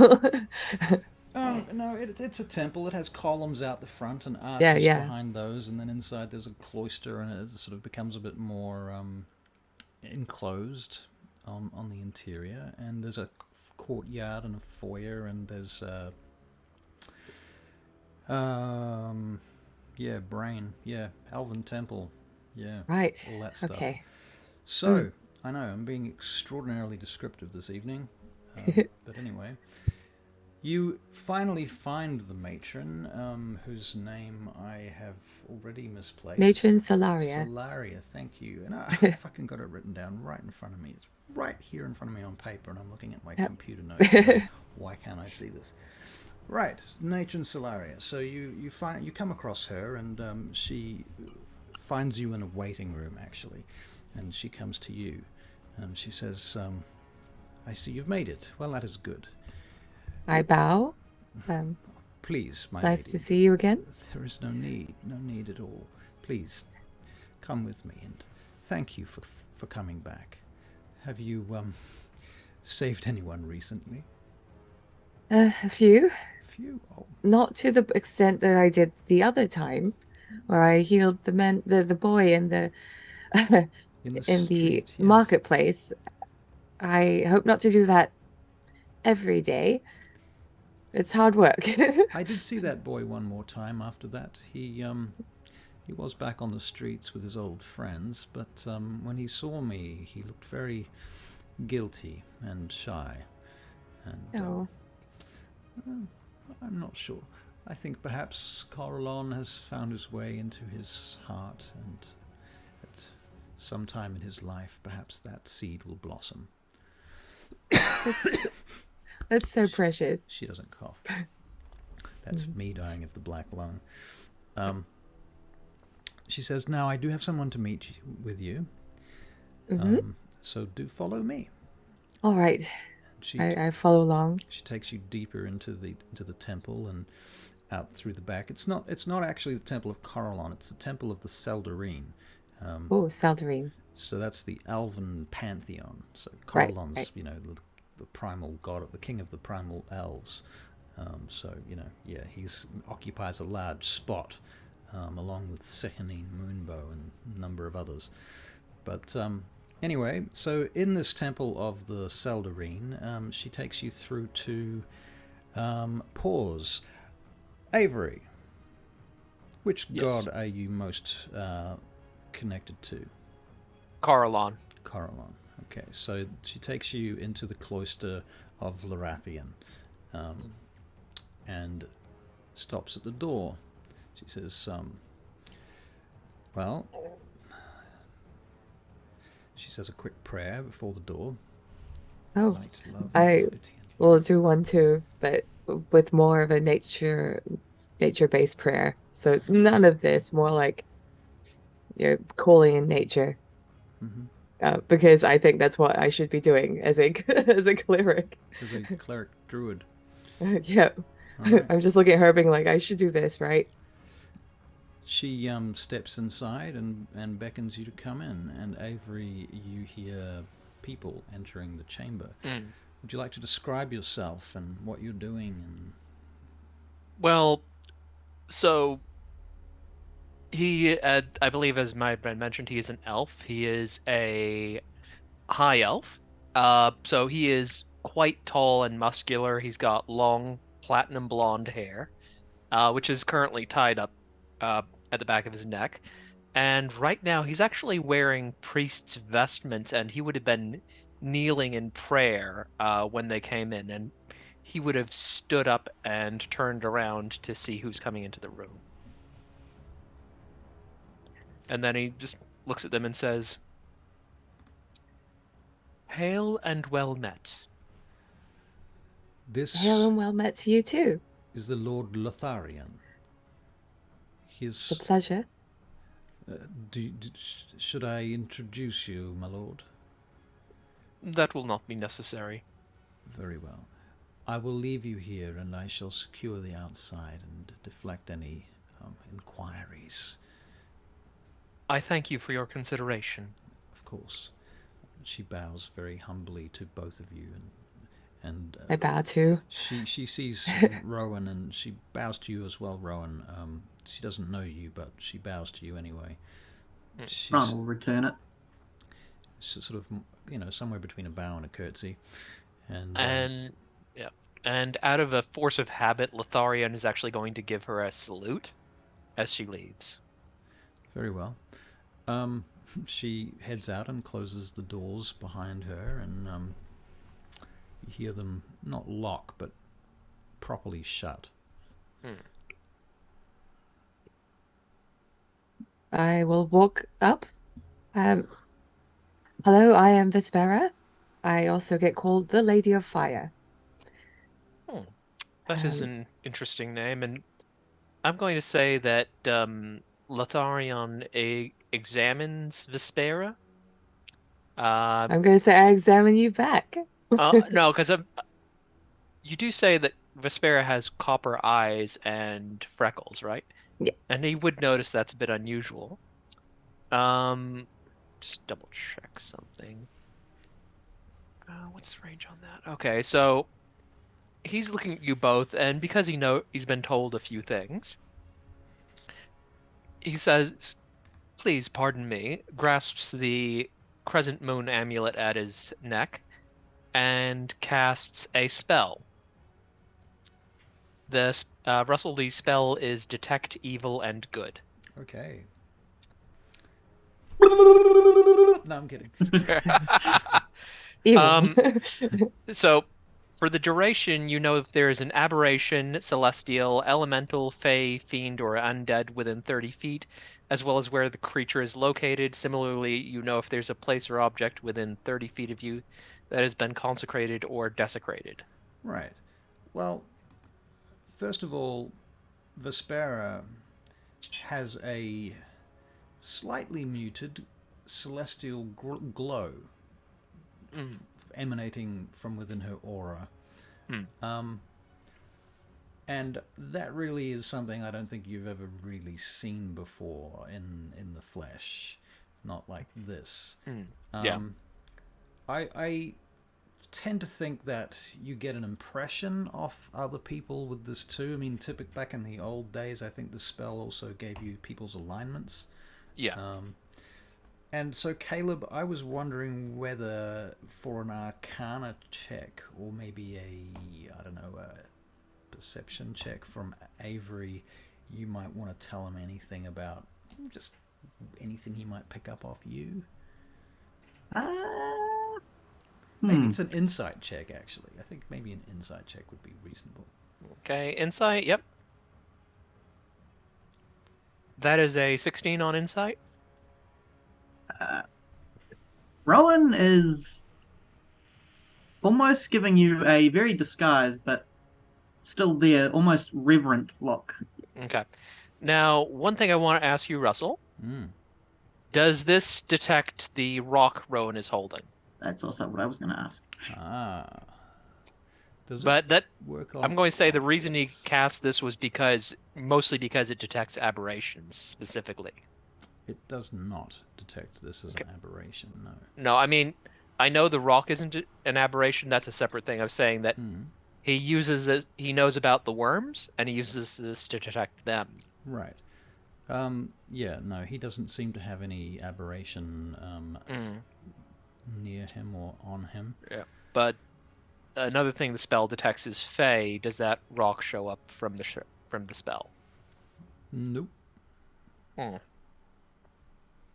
[SPEAKER 1] No, it's a temple. It has columns out the front and arches
[SPEAKER 3] Yeah.
[SPEAKER 1] behind those, and then inside there's a cloister, and it sort of becomes a bit more enclosed on the interior. And there's a courtyard and a foyer, and there's Elven Temple,
[SPEAKER 3] Right.
[SPEAKER 1] all that stuff.
[SPEAKER 3] Okay.
[SPEAKER 1] So, I know, I'm being extraordinarily descriptive this evening. But anyway, you finally find the matron, whose name I have already misplaced.
[SPEAKER 3] Matron Solaria.
[SPEAKER 1] Solaria, thank you. And I fucking got it written down right in front of me. It's right here in front of me on paper, and I'm looking at my computer notes. Going, why can't I see this? Right, Matron Solaria. So you come across her, and she finds you in a waiting room, actually. And she comes to you. She says, I see you've made it. Well, that is good.
[SPEAKER 3] I bow.
[SPEAKER 1] Please, my
[SPEAKER 3] It's nice
[SPEAKER 1] lady.
[SPEAKER 3] to see you again.
[SPEAKER 1] There is no need at all. Please, come with me, and thank you for coming back. Have you, saved anyone recently?
[SPEAKER 3] A few.
[SPEAKER 1] Few? Oh,
[SPEAKER 3] Not to the extent that I did the other time, where I healed the boy in the
[SPEAKER 1] in the
[SPEAKER 3] in the
[SPEAKER 1] street, yes.
[SPEAKER 3] marketplace. I hope not to do that every day. It's hard work.
[SPEAKER 1] I did see that boy one more time after that. He was back on the streets with his old friends, but when he saw me, he looked very guilty and shy. And
[SPEAKER 3] Oh,
[SPEAKER 1] I'm not sure. I think perhaps Corellon has found his way into his heart, and at some time in his life, perhaps that seed will blossom.
[SPEAKER 3] that's so precious.
[SPEAKER 1] She doesn't cough. That's me dying of the black lung. She says, now I do have someone to meet with you.
[SPEAKER 3] Mhm.
[SPEAKER 1] So do follow me.
[SPEAKER 3] All right. I follow along.
[SPEAKER 1] She takes you deeper into the temple and out through the back. It's not actually the temple of Corellon. It's the temple of the Seldarine.
[SPEAKER 3] Oh, Saldarine.
[SPEAKER 1] So that's the Elven pantheon. So
[SPEAKER 3] Right,
[SPEAKER 1] Corellon's,
[SPEAKER 3] right.
[SPEAKER 1] the primal god, the king of the primal elves. So he occupies a large spot, along with Sehanine Moonbow and a number of others. But anyway, so in this temple of the Seldarine, she takes you through to Pause. Avery, which god are you most connected to?
[SPEAKER 4] Corellon.
[SPEAKER 1] Corellon. Okay, so she takes you into the cloister of Lotharion, and stops at the door. She says, well, she says a quick prayer before the door.
[SPEAKER 3] Oh,
[SPEAKER 1] Light, love,
[SPEAKER 3] I
[SPEAKER 1] liberty, and
[SPEAKER 3] will do one too, but with more of a nature-based prayer. So none of this, more like calling in nature. Because I think that's what I should be doing as a as a cleric.
[SPEAKER 1] as a cleric druid.
[SPEAKER 3] Yeah.
[SPEAKER 1] All right.
[SPEAKER 3] I'm just looking at her being like, I should do this, right?
[SPEAKER 1] She steps inside and beckons you to come in, and Avery, you hear people entering the chamber. Would you like to describe yourself and what you're doing? And
[SPEAKER 4] Well, so he, I believe, as my friend mentioned, he is an elf. He is a high elf. So he is quite tall and muscular. He's got long platinum blonde hair, which is currently tied up at the back of his neck. And right now, he's actually wearing priest's vestments, and he would have been kneeling in prayer when they came in, and he would have stood up and turned around to see who's coming into the room. And then he just looks at them and says, "Hail and well met."
[SPEAKER 1] this
[SPEAKER 3] Hail and well met to you too.
[SPEAKER 1] is the Lord Lotharion.
[SPEAKER 3] It's a pleasure.
[SPEAKER 1] Should I introduce you, my lord?
[SPEAKER 4] That will not be necessary.
[SPEAKER 1] Very well. I will leave you here, and I shall secure the outside and deflect any inquiries.
[SPEAKER 4] I thank you for your consideration.
[SPEAKER 1] Of course. She bows very humbly to both of you, and
[SPEAKER 3] I bow too.
[SPEAKER 1] she sees Rowan, and she bows to you as well, Rowan. She doesn't know you, but she bows to you anyway.
[SPEAKER 2] Ron will return it.
[SPEAKER 1] Sort of, somewhere between a bow and a curtsy.
[SPEAKER 4] And out of a force of habit, Lotharion is actually going to give her a salute as she leaves.
[SPEAKER 1] Very well. She heads out and closes the doors behind her, and you hear them not lock, but properly shut.
[SPEAKER 3] I will walk up. Hello, I am Vespera. I also get called the Lady of Fire.
[SPEAKER 4] That is an interesting name, and I'm going to say that Lotharion examines Vespera.
[SPEAKER 3] I'm going to say I examine you back.
[SPEAKER 4] No, because you do say that Vespera has copper eyes and freckles, right?
[SPEAKER 3] Yeah.
[SPEAKER 4] And he would notice that's a bit unusual. Just double check something. What's the range on that? Okay, so he's looking at you both, and because he's been told a few things, he says, "Please pardon me," grasps the crescent moon amulet at his neck, and casts a spell. Russell, the spell is Detect Evil and Good.
[SPEAKER 1] Okay. No, I'm kidding.
[SPEAKER 4] So, for the duration, you know if there is an aberration, celestial, elemental, fey, fiend, or undead within 30 feet, as well as where the creature is located. Similarly, you know if there's a place or object within 30 feet of you that has been consecrated or desecrated.
[SPEAKER 1] Right. Well, first of all, Vespera has a slightly muted celestial glow emanating from within her aura. And that really is something I don't think you've ever really seen before in the flesh. Not like this.
[SPEAKER 4] Yeah.
[SPEAKER 1] I tend to think that you get an impression of other people with this too. I mean, back in the old days, I think the spell also gave you people's alignments.
[SPEAKER 4] Yeah.
[SPEAKER 1] And so, Caleb, I was wondering whether for an Arcana check or maybe a perception check from Avery, you might want to tell him anything about just anything he might pick up off you. Maybe it's an insight check, actually. I think maybe an insight check would be reasonable.
[SPEAKER 4] Okay, insight, yep. That is a 16 on insight.
[SPEAKER 2] Rowan is almost giving you a very disguised, but still there, almost reverent look.
[SPEAKER 4] Okay. Now, one thing I want to ask you, Russell. Does this detect the rock Rowan is holding?
[SPEAKER 2] That's also what I was going to ask.
[SPEAKER 1] Does it work on
[SPEAKER 4] I'm going to say the reason he
[SPEAKER 1] objects?
[SPEAKER 4] cast this was mostly because it detects aberrations specifically.
[SPEAKER 1] It does not detect this as an aberration, no.
[SPEAKER 4] No, I mean, I know the rock isn't an aberration. That's a separate thing. I was saying that he uses it. He knows about the worms, and he uses this to detect them.
[SPEAKER 1] Right. Yeah, no, he doesn't seem to have any aberration near him or on him.
[SPEAKER 4] Yeah, but another thing the spell detects is Fey. Does that rock show up from the spell?
[SPEAKER 1] Nope.
[SPEAKER 4] Okay.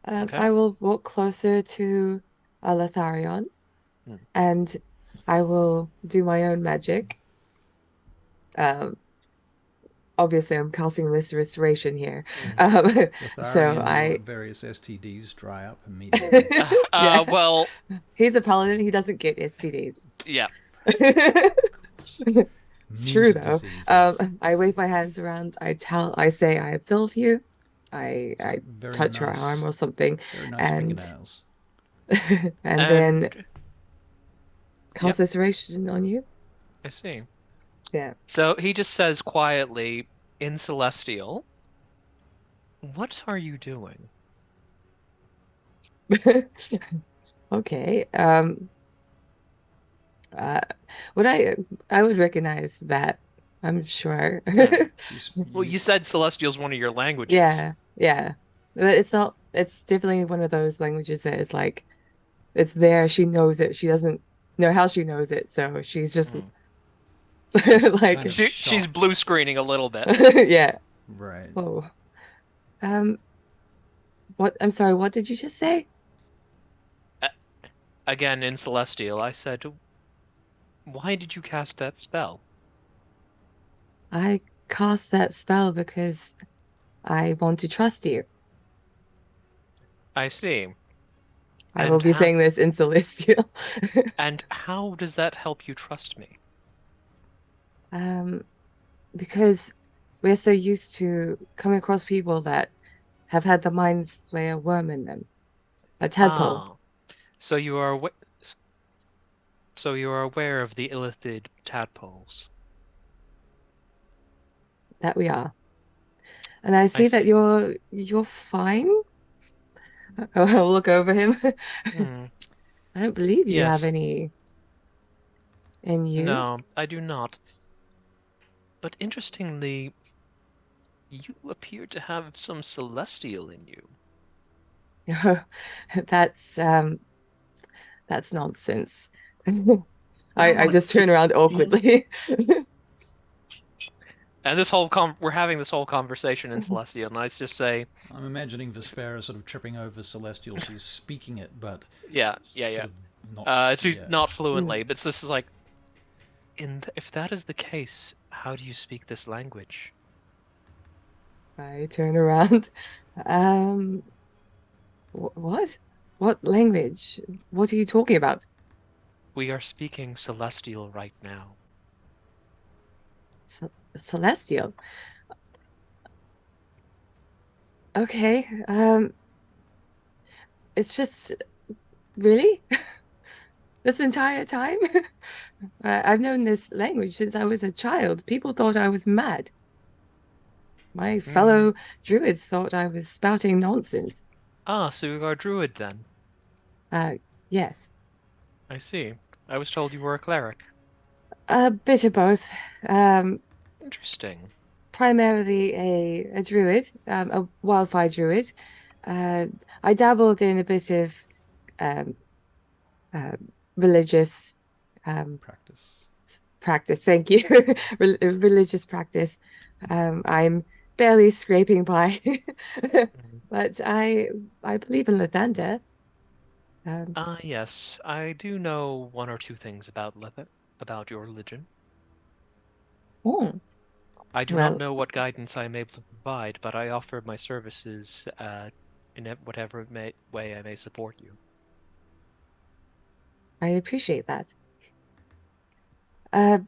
[SPEAKER 3] I will walk closer to Lotharion, and I will do my own magic. Obviously, I'm casting this restoration here. So
[SPEAKER 1] your various STDs dry up immediately.
[SPEAKER 3] Yeah.
[SPEAKER 4] Well,
[SPEAKER 3] he's a paladin. He doesn't get STDs.
[SPEAKER 4] yeah.
[SPEAKER 3] It's true though.
[SPEAKER 1] Diseases.
[SPEAKER 3] I wave my hands around. I say, I absolve you. I touch her arm or something,
[SPEAKER 1] Very nice
[SPEAKER 3] and
[SPEAKER 1] fingernails.
[SPEAKER 3] and then cast restoration on you.
[SPEAKER 4] I see.
[SPEAKER 3] Yeah.
[SPEAKER 4] So he just says quietly in Celestial, "What are you doing?"
[SPEAKER 3] Okay. Would I would recognize that, I'm sure.
[SPEAKER 4] Well, you said Celestial's one of your languages.
[SPEAKER 3] Yeah. But it's definitely one of those languages that is like, it's there, she knows it. She doesn't know how she knows it, so she's just like
[SPEAKER 1] kind of
[SPEAKER 4] she's
[SPEAKER 1] shocked.
[SPEAKER 4] blue screening a little bit.
[SPEAKER 3] Yeah.
[SPEAKER 1] Right.
[SPEAKER 3] Oh. I'm sorry, what did you just say?
[SPEAKER 4] Again, in Celestial, I said, "Why did you cast that spell?"
[SPEAKER 3] I cast that spell because I want to trust you.
[SPEAKER 4] I see.
[SPEAKER 3] I will be saying this in Celestial.
[SPEAKER 4] And how does that help you trust me?
[SPEAKER 3] Because we're so used to coming across people that have had the Mind Flayer worm in them. A tadpole.
[SPEAKER 4] So you are aware of the illithid tadpoles.
[SPEAKER 3] That we are. And I see that you're fine. I'll look over him. I don't believe you have any in you.
[SPEAKER 4] No, I do not. But interestingly, you appear to have some celestial in you.
[SPEAKER 3] That's nonsense. I just turn around awkwardly.
[SPEAKER 4] And we're having this whole conversation in Celestial, and I just say,
[SPEAKER 1] I'm imagining Vespera sort of tripping over Celestial. She's speaking it, but
[SPEAKER 4] not fluently. But this is like, if that is the case, how do you speak this language?
[SPEAKER 3] I turn around. What? What language? What are you talking about?
[SPEAKER 4] We are speaking Celestial right now.
[SPEAKER 3] Celestial. Okay. It's just really. This entire time? I've known this language since I was a child. People thought I was mad. My fellow druids thought I was spouting nonsense.
[SPEAKER 4] Ah, so you are a druid then.
[SPEAKER 3] Yes.
[SPEAKER 4] I see. I was told you were a cleric.
[SPEAKER 3] A bit of both. Um,
[SPEAKER 4] Interesting.
[SPEAKER 3] Primarily a druid, a wildfire druid. I dabbled in a bit of um, uh, religious
[SPEAKER 1] Practice.
[SPEAKER 3] practice. Thank you. Religious practice. I'm barely scraping by, but I believe in Lathander.
[SPEAKER 4] Yes. I do know one or two things about your religion.
[SPEAKER 3] Oh,
[SPEAKER 4] I do not
[SPEAKER 3] well,
[SPEAKER 4] know what guidance I am able to provide, but I offer my services in whatever way I may support you.
[SPEAKER 3] I appreciate that.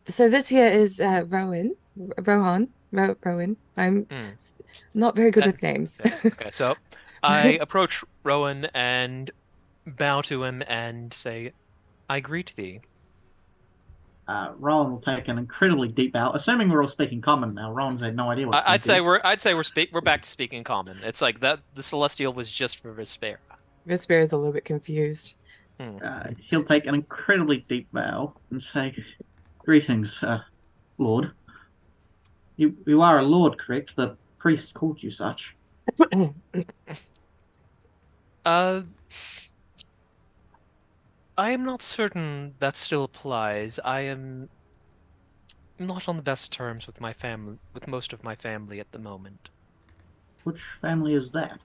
[SPEAKER 3] So this here is Rowan. Rowan. I'm
[SPEAKER 4] Hmm.
[SPEAKER 3] not very good
[SPEAKER 4] And
[SPEAKER 3] with names.
[SPEAKER 4] yes, okay, so I approach Rowan and bow to him and say, "I greet thee."
[SPEAKER 2] Rowan will take an incredibly deep bow, assuming we're all speaking common now. Rowan's had no idea what's
[SPEAKER 4] I'd say
[SPEAKER 2] said.
[SPEAKER 4] we're back to speaking common. It's like that the celestial was just for Vespera.
[SPEAKER 3] Vespera is a little bit confused.
[SPEAKER 4] Hmm.
[SPEAKER 2] He'll take an incredibly deep bow and say, "Greetings, Lord. You are a lord, correct? The priest called you such."
[SPEAKER 4] Uh, I am not certain that still applies. I am not on the best terms with most of my family at the moment.
[SPEAKER 2] Which family is that?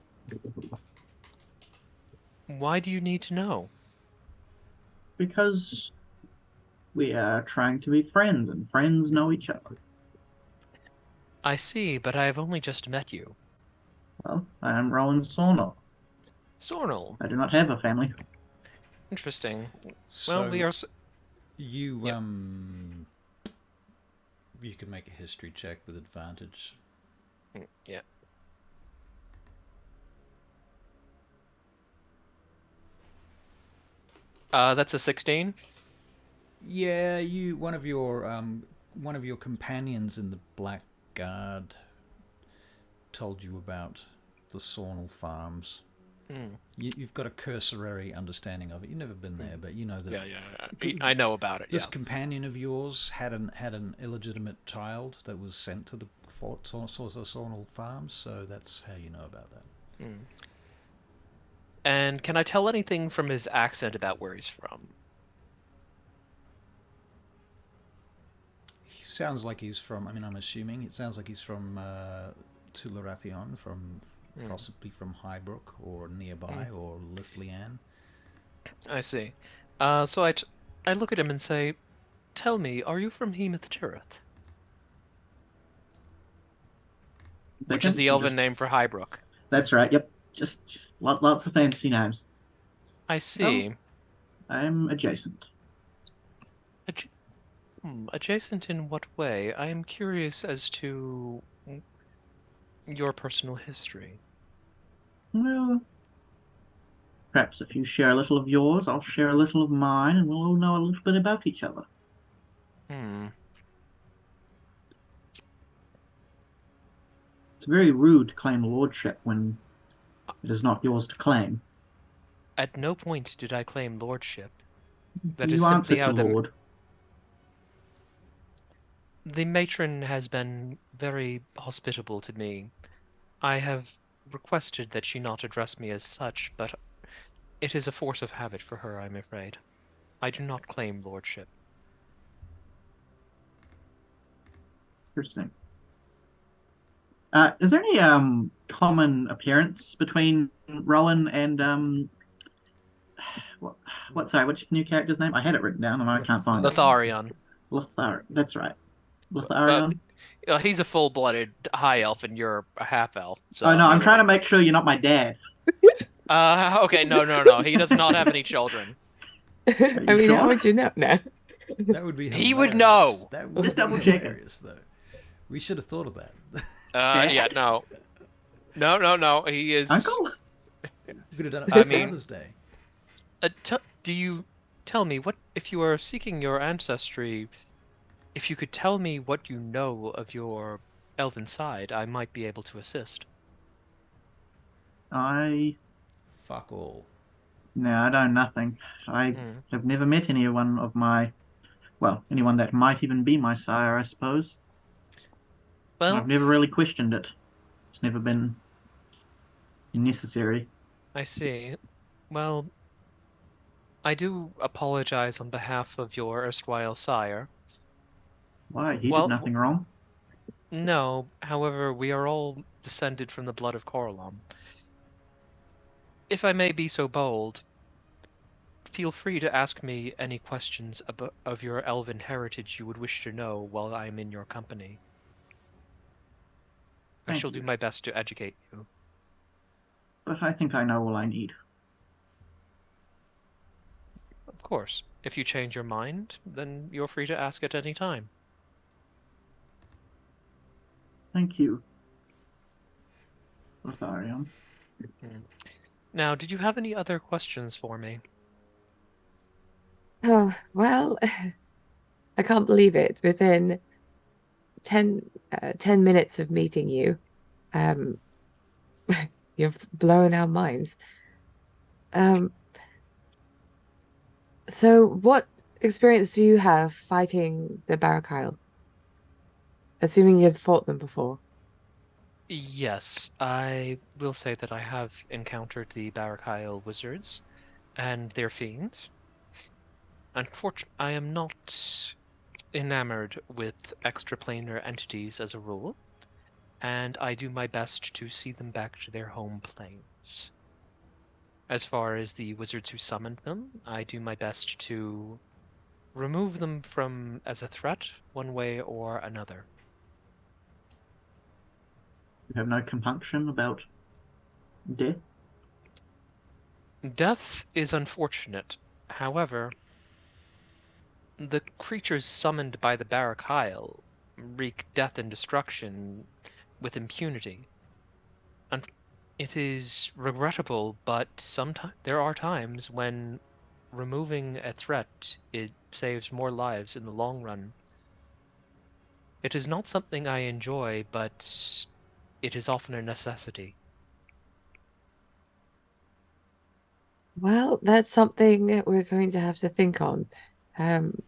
[SPEAKER 4] Why do you need to know?
[SPEAKER 2] Because we are trying to be friends, and friends know each other.
[SPEAKER 4] I see, but I have only just met you.
[SPEAKER 2] Well, I am Rowan Sornell.
[SPEAKER 4] Sornel.
[SPEAKER 2] I do not have a family.
[SPEAKER 4] Interesting.
[SPEAKER 1] So
[SPEAKER 4] Well, we are.
[SPEAKER 1] you
[SPEAKER 4] Yep.
[SPEAKER 1] you can make a history check with advantage.
[SPEAKER 4] Yeah. That's a 16.
[SPEAKER 1] Yeah, one of your companions in the Black Guard told you about the Sawnel Farms. You've got a cursory understanding of it. You've never been there, but you know that.
[SPEAKER 4] Yeah. I know about it.
[SPEAKER 1] This
[SPEAKER 4] Yeah.
[SPEAKER 1] companion of yours had an illegitimate child that was sent to the Sawnel Farms, so that's how you know about that.
[SPEAKER 4] And can I tell anything from his accent about where he's from?
[SPEAKER 1] He sounds like he's from. I mean, I'm assuming it sounds like he's from Turagial, from possibly from Highbrook or nearby or Lithlian.
[SPEAKER 4] I see. So I look at him and say, "Tell me, are you from Hemeth Tirith?" Which is the elven name for Highbrook.
[SPEAKER 2] That's right. Yep. Just lots of fancy names.
[SPEAKER 4] I see.
[SPEAKER 2] I'm adjacent.
[SPEAKER 4] Adjacent in what way? I am curious as to your personal history.
[SPEAKER 2] Well, perhaps if you share a little of yours, I'll share a little of mine, and we'll all know a little bit about each other. It's very rude to claim lordship when it is not yours to claim.
[SPEAKER 4] At no point did I claim lordship. That
[SPEAKER 2] You
[SPEAKER 4] is simply
[SPEAKER 2] answer
[SPEAKER 4] how
[SPEAKER 2] to Lord.
[SPEAKER 4] the matron has been very hospitable to me. I have requested that she not address me as such, but it is a force of habit for her, I'm afraid. I do not claim lordship.
[SPEAKER 2] Interesting. Is there any common appearance between Rowan and what's your new character's name? I had it written down and I can't find it.
[SPEAKER 4] Lotharion.
[SPEAKER 2] Lotharion. That's right.
[SPEAKER 4] But
[SPEAKER 2] Lotharion.
[SPEAKER 4] he's a full-blooded high elf and you're a half elf. So
[SPEAKER 2] Oh no,
[SPEAKER 4] I
[SPEAKER 2] I'm
[SPEAKER 4] mean,
[SPEAKER 2] trying to make sure you're not my dad.
[SPEAKER 4] Okay, no. He does not have any children.
[SPEAKER 3] I mean,
[SPEAKER 2] sure?
[SPEAKER 3] how would you know? No.
[SPEAKER 1] That would be hilarious.
[SPEAKER 4] He would know.
[SPEAKER 1] That would
[SPEAKER 2] Just
[SPEAKER 1] be
[SPEAKER 2] double checking.
[SPEAKER 1] hilarious, though. We should have thought of that.
[SPEAKER 4] Yeah, no. No. He is.
[SPEAKER 2] Uncle?
[SPEAKER 1] We could have done it
[SPEAKER 4] I
[SPEAKER 1] for
[SPEAKER 4] mean-
[SPEAKER 1] Father's Day.
[SPEAKER 4] Do you tell me, what if you are seeking your ancestry, if you could tell me what you know of your elven side, I might be able to assist.
[SPEAKER 2] I
[SPEAKER 1] Fuck all.
[SPEAKER 2] No, I know nothing. I
[SPEAKER 4] Hmm.
[SPEAKER 2] have never met anyone of my, well, anyone that might even be my sire, I suppose. I've
[SPEAKER 4] Well,
[SPEAKER 2] never really questioned it. It's never been necessary.
[SPEAKER 4] I see. Well, I do apologize on behalf of your erstwhile sire.
[SPEAKER 2] Why? He did
[SPEAKER 4] Well,
[SPEAKER 2] nothing wrong.
[SPEAKER 4] no, however, we are all descended from the blood of Corellon. If I may be so bold, feel free to ask me any questions of your elven heritage you would wish to know while I am in your company. I
[SPEAKER 2] Thank
[SPEAKER 4] shall do
[SPEAKER 2] you.
[SPEAKER 4] my best to educate you.
[SPEAKER 2] But I think I know all I need.
[SPEAKER 4] Of course, if you change your mind, then you're free to ask at any time.
[SPEAKER 2] Thank you, Lotharion.
[SPEAKER 4] Hmm. Now, did you have any other questions for me?
[SPEAKER 3] Oh, well, I can't believe it. Within 10 minutes of meeting you, um, you've blown our minds. Um, so what experience do you have fighting the Barachiel? Assuming you'd fought them before.
[SPEAKER 4] Yes, I will say that I have encountered the Barachiel Wizards and their fiends. Unfortunately, I am not enamored with extraplanar entities as a rule, and I do my best to see them back to their home planes. As far as the wizards who summoned them, I do my best to remove them from as a threat, one way or another.
[SPEAKER 2] You have no compunction about death?
[SPEAKER 4] Death is unfortunate. However, the creatures summoned by the Barachiel wreak death and destruction with impunity. And it is regrettable, but sometimes there are times when removing a threat it saves more lives in the long run. It is not something I enjoy, but it is often a necessity.
[SPEAKER 3] Well, that's something that we're going to have to think on. Um,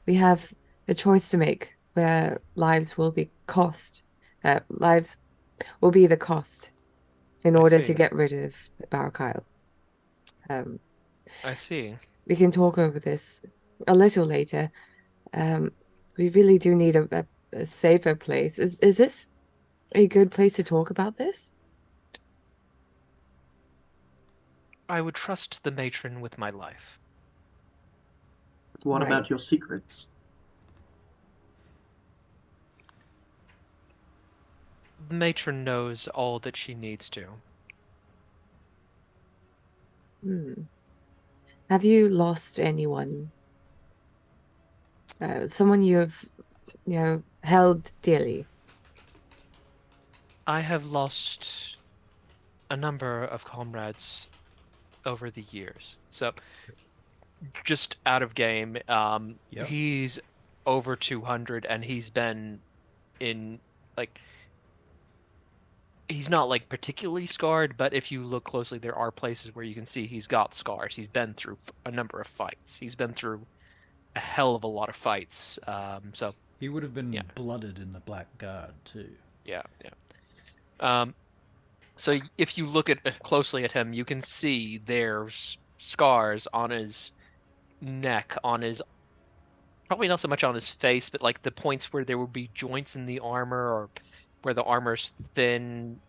[SPEAKER 3] we have a choice to make where lives will be the cost in
[SPEAKER 4] I
[SPEAKER 3] order to
[SPEAKER 4] see.
[SPEAKER 3] get rid of the Barachiel. Um,
[SPEAKER 4] I see.
[SPEAKER 3] we can talk over this a little later. Um, we really do need a safer place. Is this a good place to talk about this?
[SPEAKER 4] I would trust the matron with my life.
[SPEAKER 2] What about
[SPEAKER 3] Right.
[SPEAKER 2] your secrets?
[SPEAKER 4] The matron knows all that she needs to.
[SPEAKER 3] Hmm. Have you lost anyone? Someone you have held dearly?
[SPEAKER 4] I have lost a number of comrades over the years. So, just out of game,
[SPEAKER 1] Yep.
[SPEAKER 4] he's over 200 and he's been in, like, he's not like particularly scarred, but if you look closely, there are places where you can see he's got scars. He's been through a number of fights. He's been through a hell of a lot of fights. So
[SPEAKER 1] He would have been
[SPEAKER 4] yeah,
[SPEAKER 1] blooded in the Blackguard too.
[SPEAKER 4] yeah, yeah. Um, so if you look at closely at him, you can see there's scars on his neck, on his, probably not so much on his face, but like the points where there would be joints in the armor or where the armor's thin.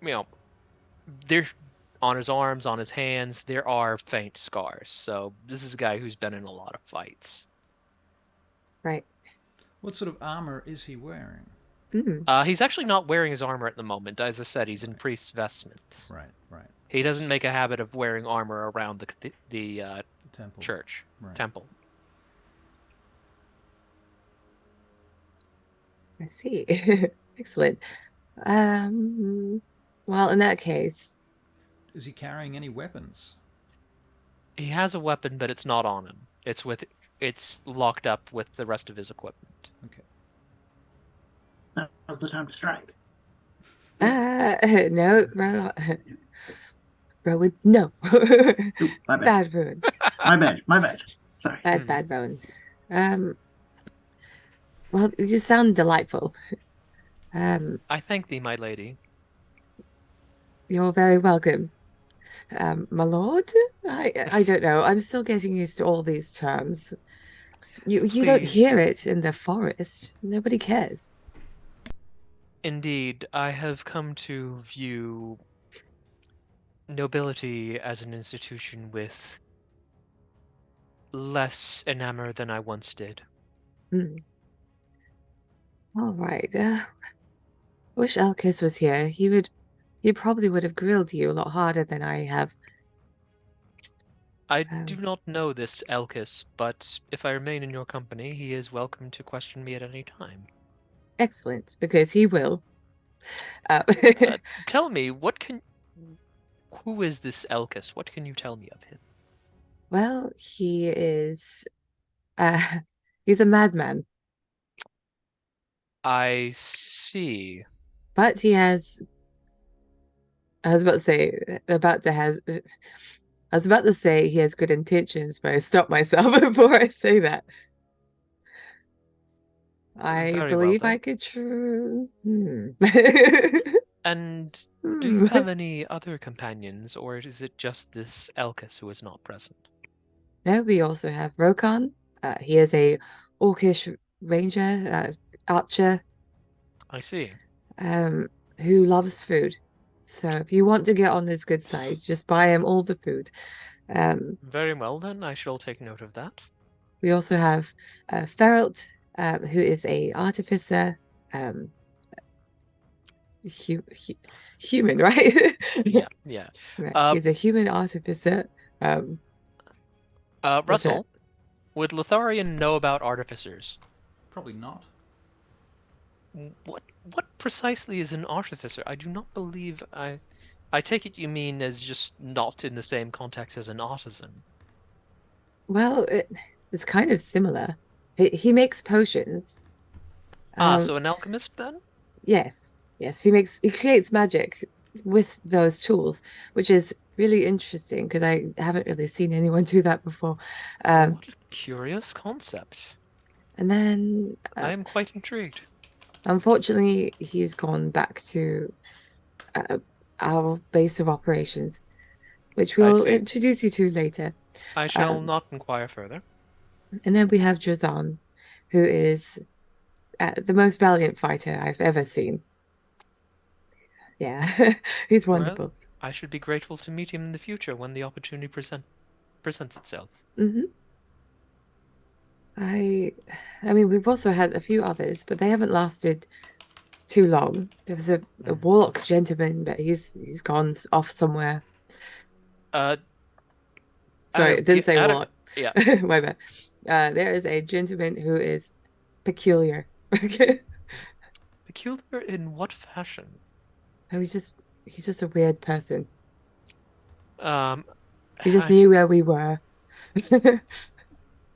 [SPEAKER 4] You know, there on his arms, on his hands, there are faint scars. So this is a guy who's been in a lot of fights.
[SPEAKER 3] Right.
[SPEAKER 1] What sort of armor is he wearing?
[SPEAKER 3] Hmm.
[SPEAKER 4] He's actually not wearing his armor at the moment. As I said, he's in priest's vestment.
[SPEAKER 1] Right, right.
[SPEAKER 4] He doesn't make a habit of wearing armor around the
[SPEAKER 1] Temple.
[SPEAKER 4] church
[SPEAKER 1] Right.
[SPEAKER 4] temple.
[SPEAKER 3] I see. Excellent. Um, well, in that case,
[SPEAKER 1] Is he carrying any weapons?
[SPEAKER 4] He has a weapon, but it's not on him. It's locked up with the rest of his equipment.
[SPEAKER 1] Okay.
[SPEAKER 2] Now's the time to strike.
[SPEAKER 3] No, Rowan, no.
[SPEAKER 2] Ooh, my bad.
[SPEAKER 3] Bad Rowan.
[SPEAKER 2] My bad. Sorry.
[SPEAKER 3] Bad Rowan. Well, you sound delightful.
[SPEAKER 4] I thank thee, my lady.
[SPEAKER 3] You're very welcome. My lord? I don't know. I'm still getting used to all these terms. You don't
[SPEAKER 4] Please.
[SPEAKER 3] hear it in the forest. Nobody cares.
[SPEAKER 4] Indeed, I have come to view nobility as an institution with less enamor than I once did.
[SPEAKER 3] Hmm. All right. Wish Elkis was here. He probably would have grilled you a lot harder than I have.
[SPEAKER 4] I do not know this Elkis, but if I remain in your company, he is welcome to question me at any time.
[SPEAKER 3] Excellent, because he will.
[SPEAKER 4] Tell me, who is this Elkis? What can you tell me of him?
[SPEAKER 3] Well, he is he's a madman.
[SPEAKER 4] I see.
[SPEAKER 3] But he has I was about to say he has good intentions, but I stopped myself before I say that. I
[SPEAKER 4] Very well,
[SPEAKER 3] believe
[SPEAKER 4] then.
[SPEAKER 3] I could true.
[SPEAKER 4] And do you have any other companions, or is it just this Elkis who is not present?
[SPEAKER 3] No, we also have Rokan. He is a orcish ranger, archer,
[SPEAKER 4] I see.
[SPEAKER 3] who loves food. So if you want to get on his good side, just buy him all the food.
[SPEAKER 4] Very well, then. I shall take note of that.
[SPEAKER 3] We also have Feralt, who is a artificer, human, right?
[SPEAKER 4] Yeah.
[SPEAKER 3] Right. He's a human artificer.
[SPEAKER 4] Russell, would Lotharion know about artificers?
[SPEAKER 1] Probably not.
[SPEAKER 4] What precisely is an artificer? I do not believe I take it you mean as just not in the same context as an artisan.
[SPEAKER 3] Well, it's kind of similar. He makes potions.
[SPEAKER 4] So an alchemist then?
[SPEAKER 3] Yes. He creates magic with those tools, which is really interesting because I haven't really seen anyone do that before.
[SPEAKER 4] What a curious concept.
[SPEAKER 3] And then
[SPEAKER 4] I am quite intrigued.
[SPEAKER 3] Unfortunately, he's gone back to our base of operations, which we'll introduce you to later.
[SPEAKER 4] I shall not inquire further.
[SPEAKER 3] And then we have Drazan, who is the most valiant fighter I've ever seen. Yeah, he's wonderful.
[SPEAKER 4] Well, I should be grateful to meet him in the future when the opportunity presents itself.
[SPEAKER 3] I mean, we've also had a few others, but they haven't lasted too long. There was a warlock gentleman, but he's gone off somewhere. Sorry, it didn't say warlock.
[SPEAKER 4] Yeah.
[SPEAKER 3] My bad. There is a gentleman who is peculiar.
[SPEAKER 4] Peculiar in what fashion?
[SPEAKER 3] Oh, he's just a weird person. He just
[SPEAKER 4] I
[SPEAKER 3] knew where we were.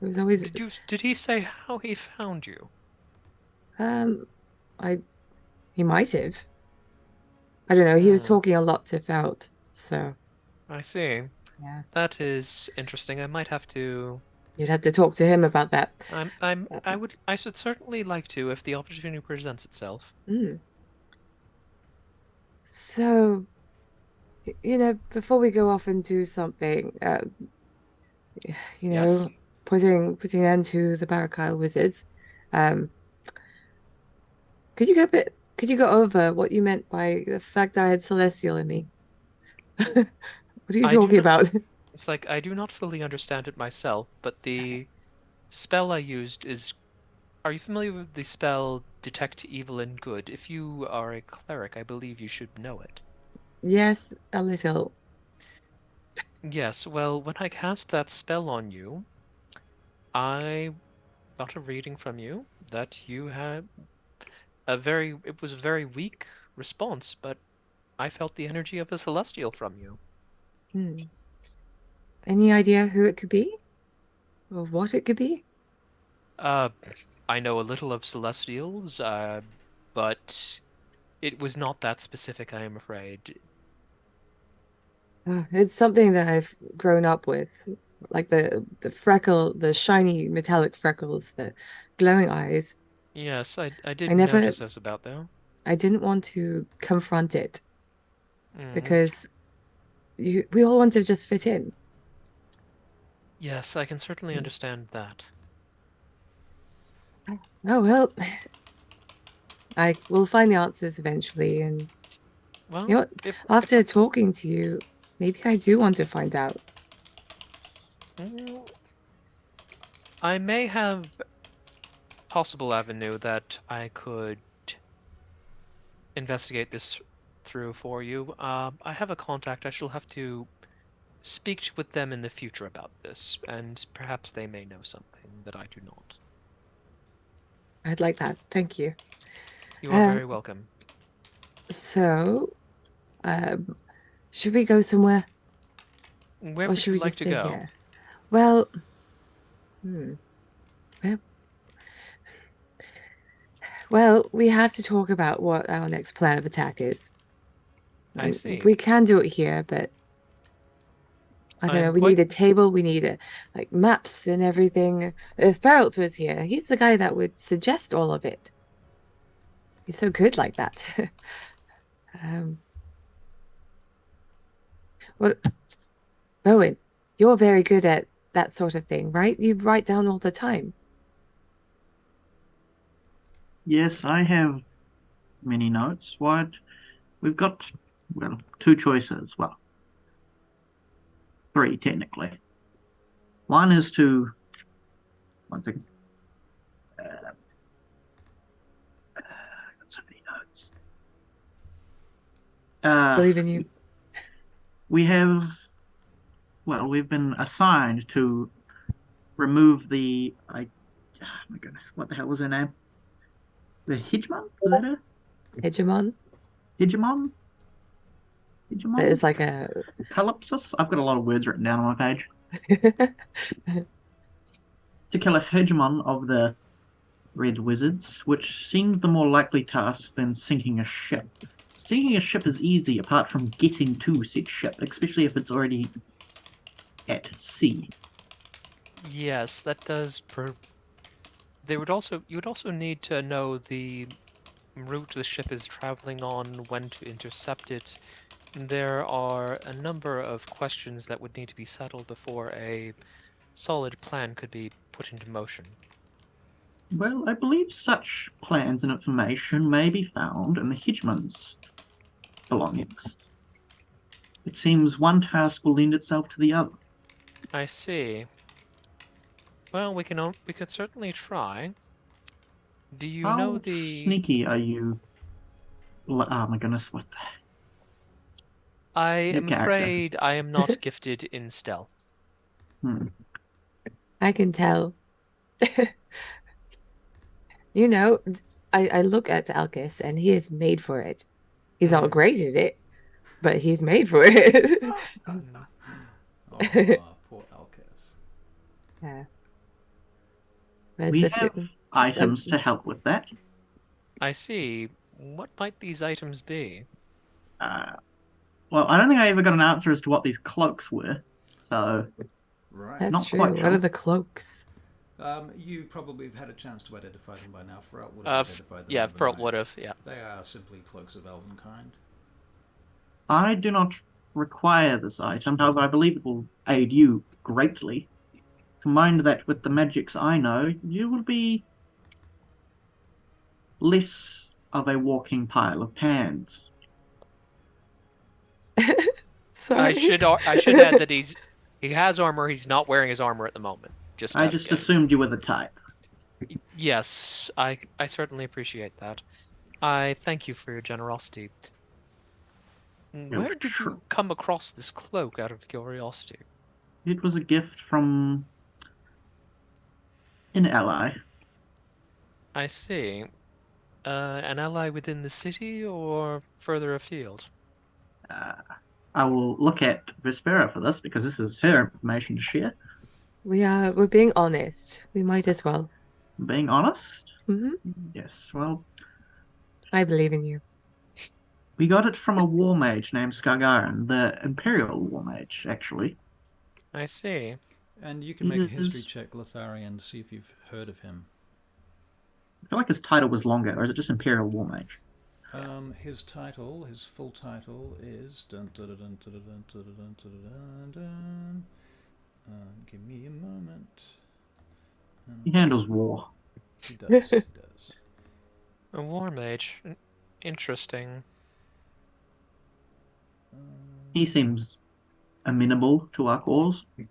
[SPEAKER 3] It was always.
[SPEAKER 4] Did he say how he found you?
[SPEAKER 3] He might have. I don't know. He was talking a lot to Felt, so.
[SPEAKER 4] I see.
[SPEAKER 3] Yeah.
[SPEAKER 4] That is interesting. I might have to.
[SPEAKER 3] You'd have to talk to him about that.
[SPEAKER 4] I should certainly like to if the opportunity presents itself.
[SPEAKER 3] So, before we go off and do something,
[SPEAKER 4] Yes.
[SPEAKER 3] putting an end to the Barachiel Wizards, could you go over what you meant by the fact I had Celestial in me? What are you talking about?
[SPEAKER 4] It's like I do not fully understand it myself, but the spell I used is. Are you familiar with the spell Detect Evil and Good? If you are a cleric, I believe you should know it.
[SPEAKER 3] Yes, a little.
[SPEAKER 4] Yes, well, when I cast that spell on you, I got a reading from you that you had it was a very weak response, but I felt the energy of a celestial from you.
[SPEAKER 3] Any idea who it could be? Or what it could be?
[SPEAKER 4] I know a little of Celestials, but it was not that specific, I am afraid.
[SPEAKER 3] It's something that I've grown up with. Like the shiny metallic freckles, the glowing eyes.
[SPEAKER 4] Yes, I
[SPEAKER 3] I
[SPEAKER 4] did
[SPEAKER 3] never,
[SPEAKER 4] notice this about them.
[SPEAKER 3] I didn't want to confront it
[SPEAKER 4] Hmm.
[SPEAKER 3] because we all want to just fit in.
[SPEAKER 4] Yes, I can certainly understand that.
[SPEAKER 3] Oh well, I will find the answers eventually. And you know
[SPEAKER 4] Well,
[SPEAKER 3] what?
[SPEAKER 4] if
[SPEAKER 3] After talking to you, maybe I do want to find out.
[SPEAKER 4] mm, I may have possible avenue that I could investigate this through for you. I have a contact. I shall have to speak with them in the future about this, and perhaps they may know something that I do not.
[SPEAKER 3] I'd like that. Thank you.
[SPEAKER 4] You are
[SPEAKER 3] Uh,
[SPEAKER 4] very welcome.
[SPEAKER 3] so, um, should we go somewhere,
[SPEAKER 4] Where
[SPEAKER 3] or
[SPEAKER 4] would
[SPEAKER 3] should
[SPEAKER 4] you
[SPEAKER 3] we
[SPEAKER 4] like
[SPEAKER 3] just
[SPEAKER 4] to
[SPEAKER 3] stay
[SPEAKER 4] go?
[SPEAKER 3] here? Well, hmm. Well, well, we have to talk about what our next plan of attack is.
[SPEAKER 4] I see.
[SPEAKER 3] We can do it here, but I don't know.
[SPEAKER 4] I'm
[SPEAKER 3] We
[SPEAKER 4] quite
[SPEAKER 3] need a table. We need like maps and everything. If Feralt was here, he's the guy that would suggest all of it. He's so good like that. Um, what, Owen, you're very good at that sort of thing, right? You write down all the time.
[SPEAKER 2] Yes, I have many notes. What we've got, well, two choices. Well, three technically. One is to one second. Got so many notes.
[SPEAKER 3] Believe in you.
[SPEAKER 2] We have, well, we've been assigned to remove oh my goodness, what the hell was her name? The Hegemon? Was that her?
[SPEAKER 3] Hegemon.
[SPEAKER 2] Hegemon? Hegemon?
[SPEAKER 3] It's like a
[SPEAKER 2] Calypsis? I've got a lot of words written down on my page. To kill a hegemon of the Red Wizards, which seems the more likely task than sinking a ship. Sinking a ship is easy apart from getting to said ship, especially if it's already at sea.
[SPEAKER 4] yes, that does. You would also need to know the route the ship is traveling on, when to intercept it. There are a number of questions that would need to be settled before a solid plan could be put into motion.
[SPEAKER 2] Well, I believe such plans and information may be found in the hegemon's belongings. It seems one task will lend itself to the other.
[SPEAKER 4] I see. Well, we could certainly try. Do you know
[SPEAKER 2] How
[SPEAKER 4] the?
[SPEAKER 2] sneaky are you? Oh my goodness, what
[SPEAKER 4] I
[SPEAKER 2] your
[SPEAKER 4] am
[SPEAKER 2] character?
[SPEAKER 4] afraid I am not gifted in stealth.
[SPEAKER 2] Hmm.
[SPEAKER 3] I can tell. You know, I look at Alkis and he is made for it. He's not great at it, but he's made for it.
[SPEAKER 1] Oh, poor Alcas.
[SPEAKER 3] Yeah. As
[SPEAKER 2] We
[SPEAKER 3] if
[SPEAKER 2] have items
[SPEAKER 3] um,
[SPEAKER 2] to help with that.
[SPEAKER 4] I see. What might these items be?
[SPEAKER 2] Uh, well, I don't think I ever got an answer as to what these cloaks were, so
[SPEAKER 1] Right.
[SPEAKER 3] that's
[SPEAKER 2] not quite
[SPEAKER 3] true. What are
[SPEAKER 2] sure.
[SPEAKER 3] the cloaks?
[SPEAKER 1] You probably have had a chance to identify them by now. Feralt would have identified them
[SPEAKER 4] Yeah, Pearl
[SPEAKER 1] overnight.
[SPEAKER 4] would have. Yeah.
[SPEAKER 1] They are simply cloaks of elvenkind.
[SPEAKER 2] I do not require this item, however, I believe it will aid you greatly. Combine that with the magics I know, you will be less of a walking pile of pans.
[SPEAKER 3] Sorry.
[SPEAKER 4] I should add that he has armor. He's not wearing his armor at the moment. Just
[SPEAKER 2] I
[SPEAKER 4] out of
[SPEAKER 2] just
[SPEAKER 4] game.
[SPEAKER 2] assumed you were the type.
[SPEAKER 4] Yes, I certainly appreciate that. I thank you for your generosity. Where did
[SPEAKER 2] Sure.
[SPEAKER 4] you come across this cloak, out of curiosity?
[SPEAKER 2] It was a gift from an ally.
[SPEAKER 4] I see. An ally within the city or further afield?
[SPEAKER 2] Uh, I will look at Vespera for this because this is her information to share.
[SPEAKER 3] We're being honest. We might as well.
[SPEAKER 2] Being honest,
[SPEAKER 3] Hmm.
[SPEAKER 2] yes. Well,
[SPEAKER 3] I believe in you.
[SPEAKER 2] we got it from a war mage named Skargaran, the Imperial war mage, actually.
[SPEAKER 4] I see.
[SPEAKER 1] And you can
[SPEAKER 2] He
[SPEAKER 1] make a history
[SPEAKER 2] is-
[SPEAKER 1] check, Lotharion, to see if you've heard of him.
[SPEAKER 2] I feel like his title was longer, or is it just Imperial war mage?
[SPEAKER 1] His title, his full title is. Dun, dun, dun, dun, dun, dun, dun, dun, dun, dun, dun. Give me a moment.
[SPEAKER 2] He handles war.
[SPEAKER 1] He does. He does.
[SPEAKER 4] A war mage. Interesting.
[SPEAKER 2] He seems amenable to our cause. At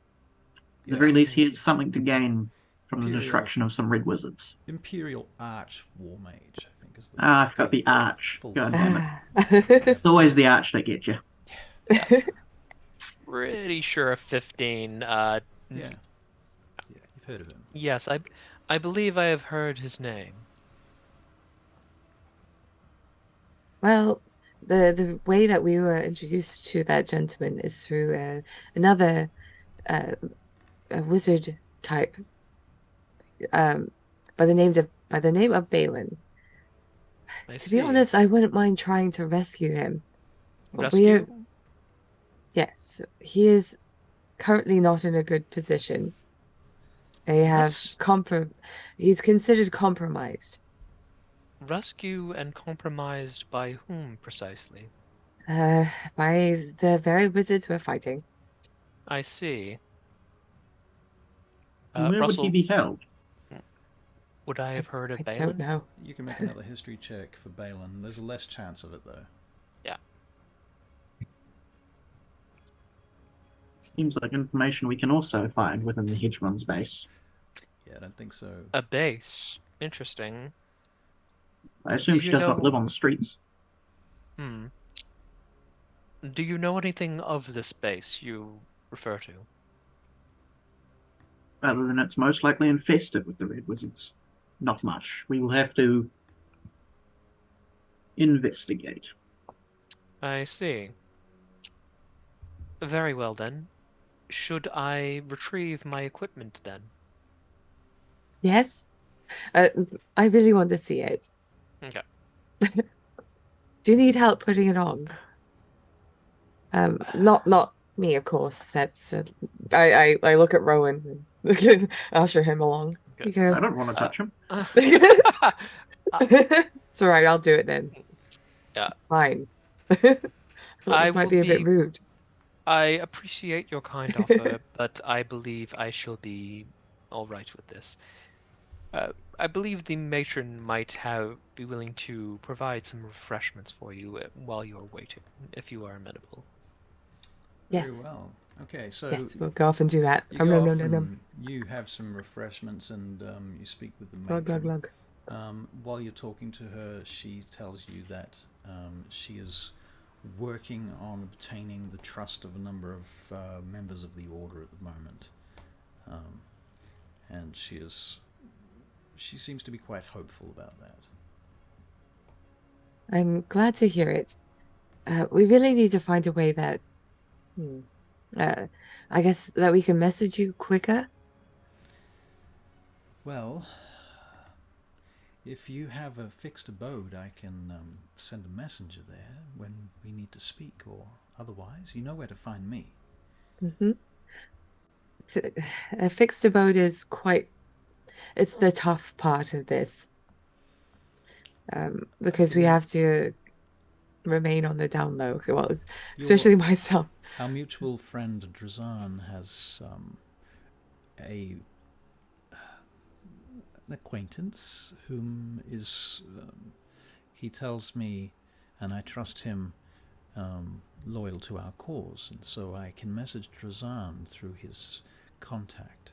[SPEAKER 2] the
[SPEAKER 1] Yeah.
[SPEAKER 2] very least, he has something to gain from the
[SPEAKER 1] Imperial-
[SPEAKER 2] destruction of some red wizards.
[SPEAKER 1] Imperial Arch War Mage, I think, is the.
[SPEAKER 2] I forgot the arch.
[SPEAKER 1] full
[SPEAKER 2] God
[SPEAKER 1] title.
[SPEAKER 2] damn it. It's always the arch that gets you.
[SPEAKER 4] Pretty sure a 15.
[SPEAKER 1] Yeah. Yeah, you've heard of him.
[SPEAKER 4] Yes, I believe I have heard his name.
[SPEAKER 3] Well, the way that we were introduced to that gentleman is through another a wizard type by the name of Balin.
[SPEAKER 4] I
[SPEAKER 3] To
[SPEAKER 4] see.
[SPEAKER 3] be honest, I wouldn't mind trying to rescue him. But
[SPEAKER 4] Rescue?
[SPEAKER 3] yes, he is currently not in a good position. They have
[SPEAKER 4] Yes.
[SPEAKER 3] He's considered compromised.
[SPEAKER 4] Rescue and compromised by whom precisely?
[SPEAKER 3] By the very wizards we're fighting.
[SPEAKER 4] I see.
[SPEAKER 2] Where would he
[SPEAKER 4] Russell,
[SPEAKER 2] be held?
[SPEAKER 4] would I have heard of
[SPEAKER 3] I
[SPEAKER 4] Balin?
[SPEAKER 3] don't know.
[SPEAKER 1] You can make another history check for Balin. There's a less chance of it, though.
[SPEAKER 4] Yeah.
[SPEAKER 2] Seems like information we can also find within the Hedgeman's base.
[SPEAKER 1] Yeah, I don't think so.
[SPEAKER 4] A base. Interesting.
[SPEAKER 2] I assume
[SPEAKER 4] Do
[SPEAKER 2] she
[SPEAKER 4] you
[SPEAKER 2] does not
[SPEAKER 4] know-
[SPEAKER 2] live on the streets.
[SPEAKER 4] Hmm. Do you know anything of this base you refer to?
[SPEAKER 2] Other than it's most likely infested with the red wizards. Not much. We will have to investigate.
[SPEAKER 4] I see. Very well then. Should I retrieve my equipment then?
[SPEAKER 3] Yes? I really want to see it.
[SPEAKER 4] Okay.
[SPEAKER 3] Do you need help putting it on? Not me, of course. That's I look at Rowan and usher him along.
[SPEAKER 4] Good.
[SPEAKER 3] You
[SPEAKER 2] I
[SPEAKER 3] go.
[SPEAKER 2] don't want to touch him.
[SPEAKER 3] It's all right. I'll do it then.
[SPEAKER 4] Yeah.
[SPEAKER 3] Fine. I thought
[SPEAKER 4] I
[SPEAKER 3] this might
[SPEAKER 4] will
[SPEAKER 3] be a bit
[SPEAKER 4] be-
[SPEAKER 3] rude.
[SPEAKER 4] I appreciate your kind offer, but I believe I shall be all right with this. I believe the matron might be willing to provide some refreshments for you while you're waiting, if you are amenable.
[SPEAKER 1] Very
[SPEAKER 3] Yes.
[SPEAKER 1] well. Okay, so
[SPEAKER 3] Yes, we'll go off and do that.
[SPEAKER 1] you
[SPEAKER 3] No,
[SPEAKER 1] go
[SPEAKER 3] no,
[SPEAKER 1] off
[SPEAKER 3] no, no.
[SPEAKER 1] and you have some refreshments, and you speak with the
[SPEAKER 3] Glug, glug,
[SPEAKER 1] matron.
[SPEAKER 3] glug.
[SPEAKER 1] While you're talking to her, she tells you that she is working on obtaining the trust of a number of members of the order at the moment, and she seems to be quite hopeful about that.
[SPEAKER 3] I'm glad to hear it. We really need to find a way that, I guess that we can message you quicker.
[SPEAKER 1] Well, if you have a fixed abode, I can send a messenger there when we need to speak, or otherwise, you know where to find me.
[SPEAKER 3] Mm-hmm. A fixed abode is it's the tough part of this. Because we have to remain on the down low. Well, especially myself.
[SPEAKER 1] Our mutual friend Drazan has an acquaintance whom is, he tells me, and I trust him, loyal to our cause, and so I can message Drazan through his contact.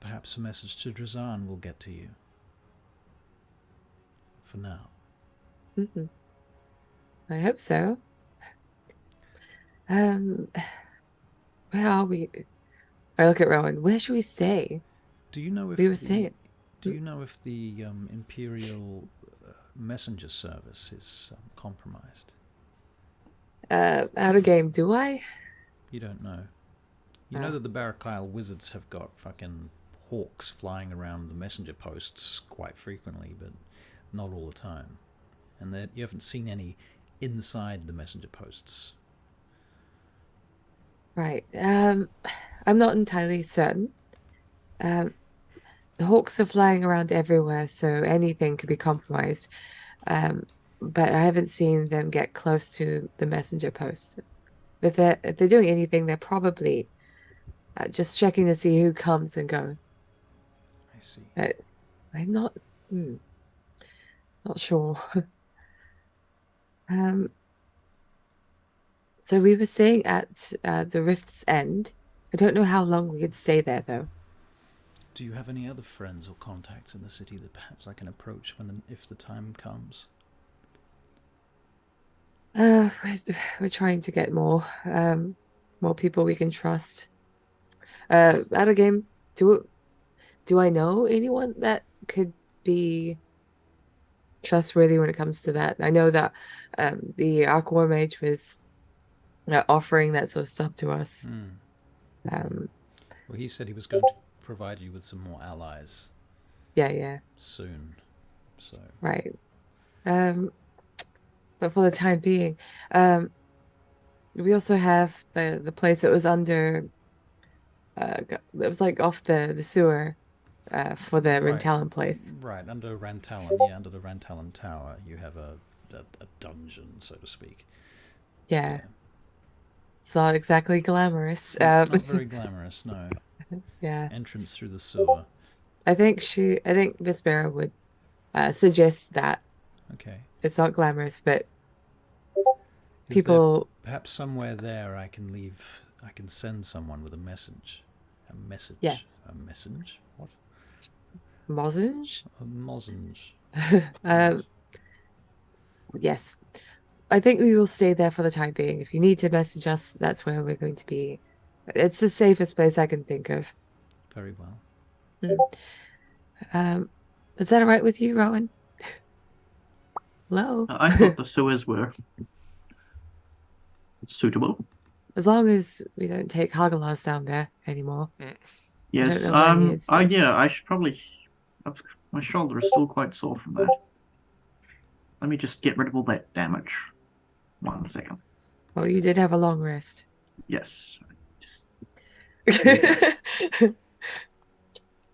[SPEAKER 1] Perhaps a message to Drazan will get to you. For now.
[SPEAKER 3] Mm-hmm. I hope so. Where are we? I look at Rowan. Where should we stay?
[SPEAKER 1] Do you know if
[SPEAKER 3] We were saying.
[SPEAKER 1] Do you know if the Imperial messenger service is compromised?
[SPEAKER 3] Out of game, do I?
[SPEAKER 1] You don't know. You know that the Barachiel Wizards have got fucking hawks flying around the messenger posts quite frequently, but not all the time. And that you haven't seen any inside the messenger posts.
[SPEAKER 3] Right. I'm not entirely certain. Um, the hawks are flying around everywhere, so anything could be compromised. But I haven't seen them get close to the messenger posts. If they're doing anything, they're probably just checking to see who comes and goes.
[SPEAKER 1] I see.
[SPEAKER 3] But I'm not sure. Um, so we were staying at the Rift's End. I don't know how long we could stay there though.
[SPEAKER 1] Do you have any other friends or contacts in the city that perhaps I can approach if the time comes?
[SPEAKER 3] We're trying to get more people we can trust. Out of game, do I know anyone that could be trustworthy when it comes to that? I know that the Arc War Mage was offering that sort of stuff to us.
[SPEAKER 1] Well, he said he was going to provide you with some more allies
[SPEAKER 3] Yeah,
[SPEAKER 1] soon. So
[SPEAKER 3] right. But for the time being, we also have the place that was under that was like off the sewer for the
[SPEAKER 1] right,
[SPEAKER 3] Rintalin place.
[SPEAKER 1] right under Rantalon, yeah, under the Rantalon Tower, you have a dungeon, so to speak.
[SPEAKER 3] Yeah. It's not exactly glamorous.
[SPEAKER 1] Not very glamorous, no.
[SPEAKER 3] Yeah.
[SPEAKER 1] Entrance through the sewer.
[SPEAKER 3] I think Vespera would suggest that.
[SPEAKER 1] Okay.
[SPEAKER 3] It's not glamorous, but
[SPEAKER 1] Is
[SPEAKER 3] people
[SPEAKER 1] there perhaps somewhere there I can send someone with a message? A message?
[SPEAKER 3] Yes.
[SPEAKER 1] A message? What?
[SPEAKER 3] Lozenge?
[SPEAKER 1] A lozenge.
[SPEAKER 3] Yes. I think we will stay there for the time being. If you need to message us, that's where we're going to be. It's the safest place I can think of.
[SPEAKER 1] Very well.
[SPEAKER 3] Is that all right with you, Rowan? Hello?
[SPEAKER 2] I thought the sewers were suitable.
[SPEAKER 3] As long as we don't take Hagalaz down there anymore.
[SPEAKER 2] Yes.
[SPEAKER 3] don't know where he is, but-
[SPEAKER 2] Yeah. I should probably. My shoulder is still quite sore from that. Let me just get rid of all that damage. 1 second.
[SPEAKER 3] Well, you did have a long rest.
[SPEAKER 2] Yes.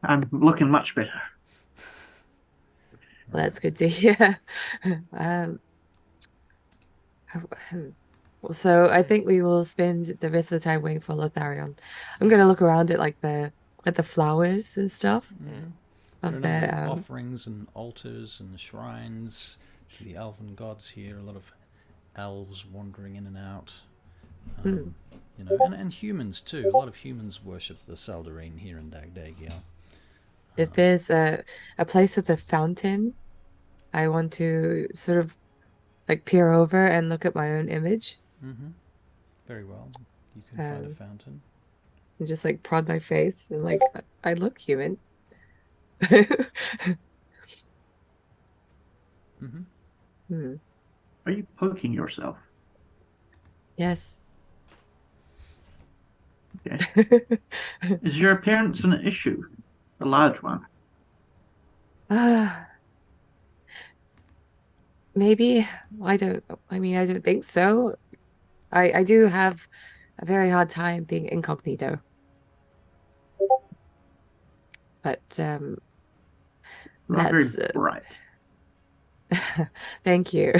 [SPEAKER 2] I'm looking much better.
[SPEAKER 3] Well, that's good to hear. So I think we will spend the rest of the time waiting for Lotharion. I'm gonna look around at the flowers and stuff of
[SPEAKER 1] There are a number
[SPEAKER 3] the
[SPEAKER 1] of offerings and altars and shrines to the elven gods here. A lot of elves wandering in and out. You know, and humans too. A lot of humans worship the Seldarine here in Dagdagiel.
[SPEAKER 3] If there's a place with a fountain, I want to sort of like peer over and look at my own image
[SPEAKER 1] Very well. You can find a fountain.
[SPEAKER 3] and just like prod my face and like I look human.
[SPEAKER 2] Are you poking yourself?
[SPEAKER 3] Yes.
[SPEAKER 2] Okay. Is your appearance an issue? A large one?
[SPEAKER 3] Maybe I don't think so. I do have a very hard time being incognito. But
[SPEAKER 2] Not
[SPEAKER 3] that's
[SPEAKER 2] very bright.
[SPEAKER 3] thank you.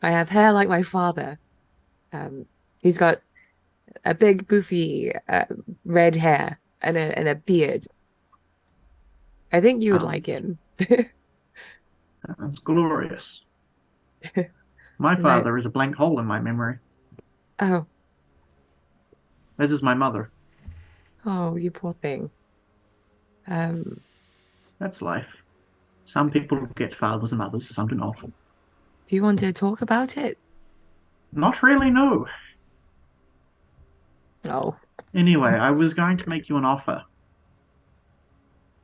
[SPEAKER 3] I have hair like my father. He's got a big boofy red hair and a beard. I think you would like him.
[SPEAKER 2] That's glorious. My father is a blank hole in my memory.
[SPEAKER 3] Oh,
[SPEAKER 2] This is my mother.
[SPEAKER 3] oh, you poor thing.
[SPEAKER 2] That's life. Some people get fathers and others, some do not.
[SPEAKER 3] Do you want to talk about it?
[SPEAKER 2] Not really, no.
[SPEAKER 3] Oh,
[SPEAKER 2] Anyway, I was going to make you an offer.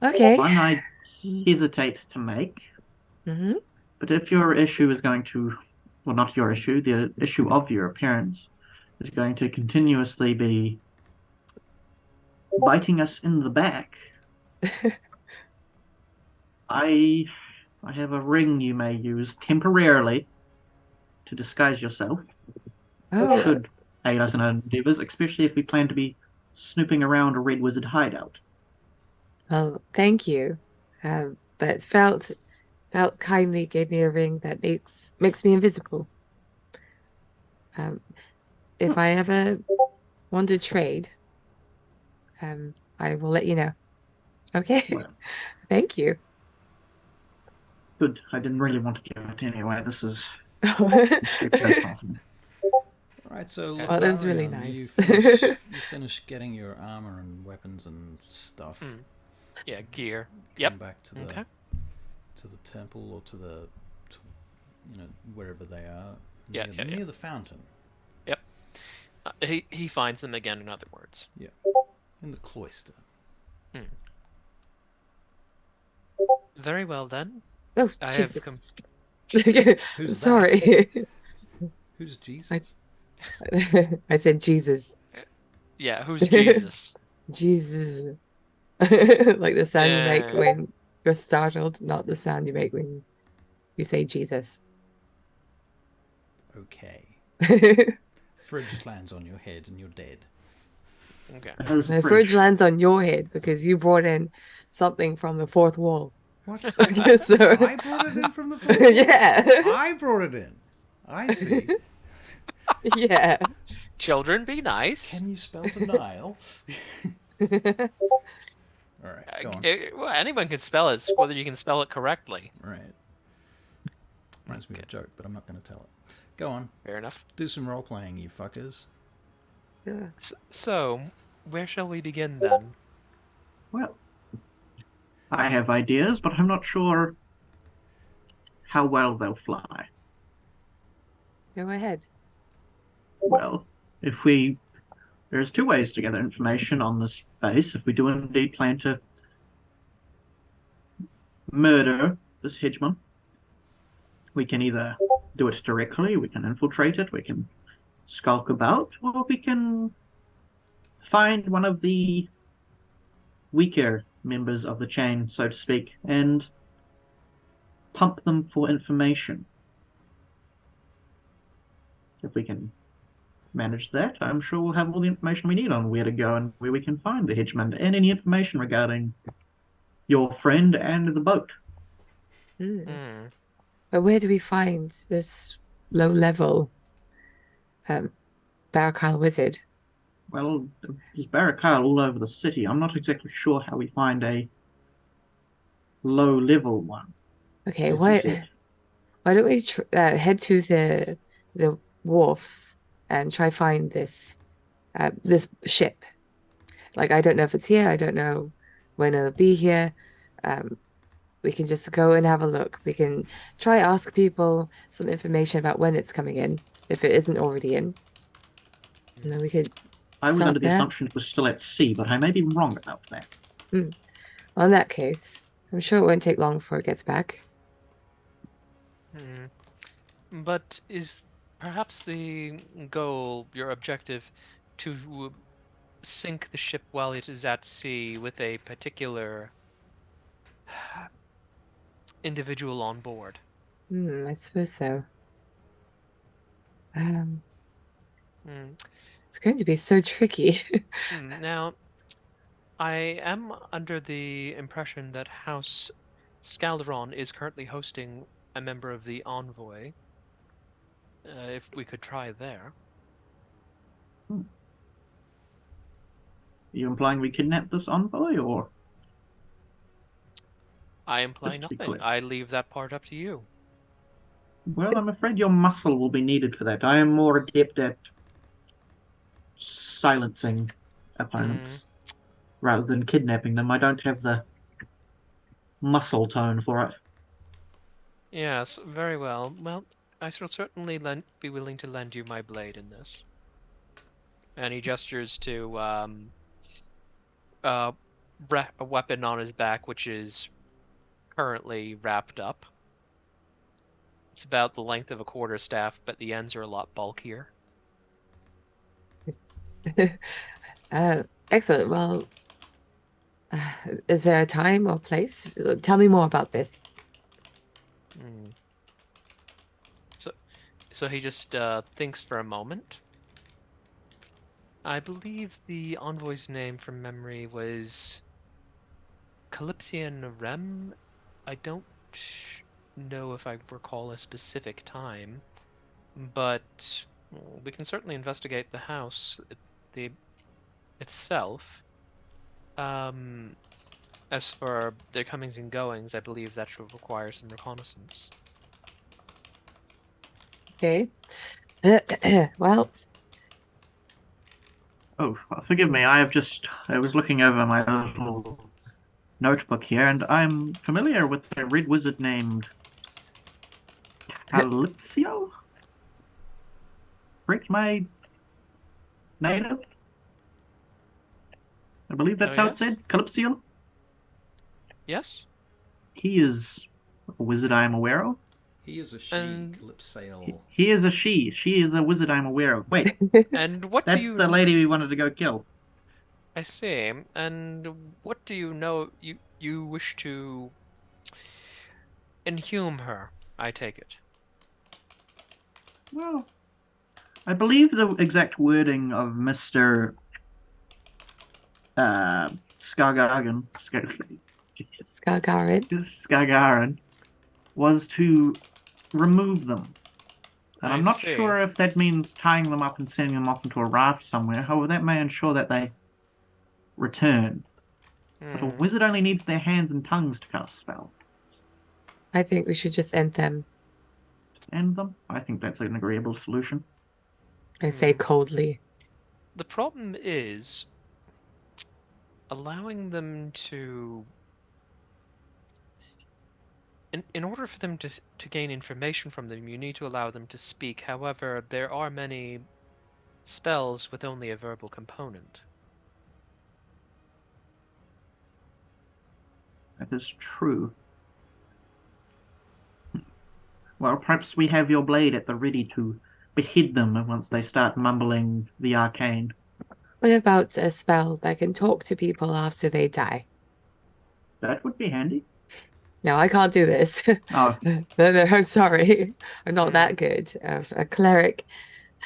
[SPEAKER 3] okay.
[SPEAKER 2] One I hesitate to make,
[SPEAKER 3] Mm-hmm.
[SPEAKER 2] but if your issue is going to well, not your issue, the issue of your appearance is going to continuously be biting us in the back. I have a ring you may use temporarily to disguise yourself.
[SPEAKER 3] Oh,
[SPEAKER 2] Should aid us in our endeavors, especially if we plan to be snooping around a red wizard hideout.
[SPEAKER 3] well, thank you. But felt kindly gave me a ring that makes me invisible. Um, if I ever want to trade, I will let you know. Okay.
[SPEAKER 2] Well,
[SPEAKER 3] Thank you.
[SPEAKER 2] good. I didn't really want to give it anyway. This is
[SPEAKER 3] Well,
[SPEAKER 2] too personal for me.
[SPEAKER 1] All right, so
[SPEAKER 4] Okay.
[SPEAKER 3] that was really
[SPEAKER 1] Lotharion,
[SPEAKER 3] nice.
[SPEAKER 1] you finish getting your armor and weapons and stuff.
[SPEAKER 4] Yeah, gear.
[SPEAKER 1] Come
[SPEAKER 4] Yep.
[SPEAKER 1] back to the
[SPEAKER 4] Okay.
[SPEAKER 1] temple or to wherever they are.
[SPEAKER 4] Yeah,
[SPEAKER 1] Near the fountain.
[SPEAKER 4] Yep. He finds them again, in other words.
[SPEAKER 1] Yeah. In the cloister.
[SPEAKER 4] Very well then.
[SPEAKER 3] Oh,
[SPEAKER 4] I have
[SPEAKER 3] Jesus.
[SPEAKER 4] come.
[SPEAKER 1] Who's
[SPEAKER 3] Sorry.
[SPEAKER 1] Who's Jesus?
[SPEAKER 3] I said Jesus.
[SPEAKER 4] Yeah, who's Jesus?
[SPEAKER 3] Jesus. Like the sound you make
[SPEAKER 4] Yeah.
[SPEAKER 3] when you're startled, not the sound you make when you say Jesus.
[SPEAKER 1] Okay. Fridge lands on your head and you're dead.
[SPEAKER 4] Okay.
[SPEAKER 2] Who's
[SPEAKER 3] The fridge lands on your head because you brought in something from the fourth wall.
[SPEAKER 1] What?
[SPEAKER 3] So,
[SPEAKER 1] I brought it in from the floor.
[SPEAKER 3] yeah.
[SPEAKER 1] I brought it in. I see.
[SPEAKER 3] Yeah.
[SPEAKER 4] Children, be nice.
[SPEAKER 1] Can you spell denial? All right, go on.
[SPEAKER 4] Well, anyone can spell it. It's whether you can spell it correctly.
[SPEAKER 1] Right. Reminds me of a joke, but I'm not going to tell it. Go on.
[SPEAKER 4] Fair enough.
[SPEAKER 1] Do some role playing, you fuckers.
[SPEAKER 3] Yeah.
[SPEAKER 4] So, where shall we begin then?
[SPEAKER 2] Well, I have ideas, but I'm not sure how well they'll fly.
[SPEAKER 3] Go ahead.
[SPEAKER 2] Well, there's two ways to gather information on this base. If we do indeed plan to murder this hegemon, we can either do it directly, we can infiltrate it, we can skulk about, or we can find one of the weaker members of the chain, so to speak, and pump them for information. If we can manage that, I'm sure we'll have all the information we need on where to go and where we can find the hegemon, and any information regarding your friend and the boat.
[SPEAKER 3] But where do we find this low-level Barachiel wizard?
[SPEAKER 2] Well, there's Barachiel all over the city. I'm not exactly sure how we find a low-level one.
[SPEAKER 3] Okay,
[SPEAKER 2] as you
[SPEAKER 3] why
[SPEAKER 2] said.
[SPEAKER 3] don't we head to the wharfs and try find this ship? Like, I don't know if it's here. I don't know when it'll be here. We can just go and have a look. We can try ask people some information about when it's coming in, if it isn't already in. And then we could
[SPEAKER 2] I was
[SPEAKER 3] start
[SPEAKER 2] under the
[SPEAKER 3] there.
[SPEAKER 2] assumption it was still at sea, but I may be wrong about that.
[SPEAKER 3] Well, in that case, I'm sure it won't take long before it gets back.
[SPEAKER 4] But is perhaps the goal, your objective, to sink the ship while it is at sea with a particular individual on board?
[SPEAKER 3] I suppose so. It's going to be so tricky.
[SPEAKER 4] Now, I am under the impression that House Scaleron is currently hosting a member of the Envoy. If we could try there.
[SPEAKER 2] Are you implying we kidnapped this envoy, or?
[SPEAKER 4] I imply
[SPEAKER 2] Just to be
[SPEAKER 4] nothing.
[SPEAKER 2] clear.
[SPEAKER 4] I leave that part up to you.
[SPEAKER 2] Well, I'm afraid your muscle will be needed for that. I am more adept at silencing opponents rather than kidnapping them. I don't have the muscle tone for it.
[SPEAKER 4] Yes, very well. Well, I shall certainly be willing to lend you my blade in this. And he gestures to a weapon on his back, which is currently wrapped up. It's about the length of a quarterstaff, but the ends are a lot bulkier.
[SPEAKER 3] Yes. Excellent. Well, is there a time or place? Tell me more about this.
[SPEAKER 4] Hmm. So he just thinks for a moment. I believe the envoy's name from memory was Calypsian Rem. I don't know if I recall a specific time, but we can certainly investigate the house the itself. As for their comings and goings, I believe that should require some reconnaissance.
[SPEAKER 3] Okay. Well,
[SPEAKER 2] Oh, forgive me. I was looking over my little notebook here, and I'm familiar with a red wizard named Calypsio. Correct my native? I believe
[SPEAKER 4] Oh
[SPEAKER 2] that's how it's
[SPEAKER 4] yes?
[SPEAKER 2] said. Calypsio.
[SPEAKER 4] Yes?
[SPEAKER 2] He is a wizard I am aware of.
[SPEAKER 1] He is a she,
[SPEAKER 4] And
[SPEAKER 1] Calypsail.
[SPEAKER 2] He is a she. She is a wizard I'm aware of. Wait,
[SPEAKER 4] and what do
[SPEAKER 2] that's the
[SPEAKER 4] you
[SPEAKER 2] lady we wanted to go kill.
[SPEAKER 4] I see. And what do you know you wish to inhume her, I take it.
[SPEAKER 2] Well, I believe the exact wording of Mr. Skargargan,
[SPEAKER 3] Skargarin.
[SPEAKER 2] Skargaran was to remove them. And
[SPEAKER 4] I
[SPEAKER 2] I'm not
[SPEAKER 4] see.
[SPEAKER 2] sure if that means tying them up and sending them off into a raft somewhere. However, that may ensure that they return. But a
[SPEAKER 4] Hmm.
[SPEAKER 2] wizard only needs their hands and tongues to cast a spell.
[SPEAKER 3] I think we should just end them.
[SPEAKER 2] End them? I think that's an agreeable solution.
[SPEAKER 3] I say
[SPEAKER 4] Hmm.
[SPEAKER 3] coldly.
[SPEAKER 4] The problem is allowing them to in order for them to gain information from them, you need to allow them to speak. However, there are many spells with only a verbal component.
[SPEAKER 2] That is true. Well, perhaps we have your blade at the ready to behead them once they start mumbling the arcane.
[SPEAKER 3] What about a spell that can talk to people after they die?
[SPEAKER 2] That would be handy.
[SPEAKER 3] No, I can't do this.
[SPEAKER 2] Oh,
[SPEAKER 3] No, no, I'm sorry. I'm not
[SPEAKER 4] Hmm.
[SPEAKER 3] that good. A cleric.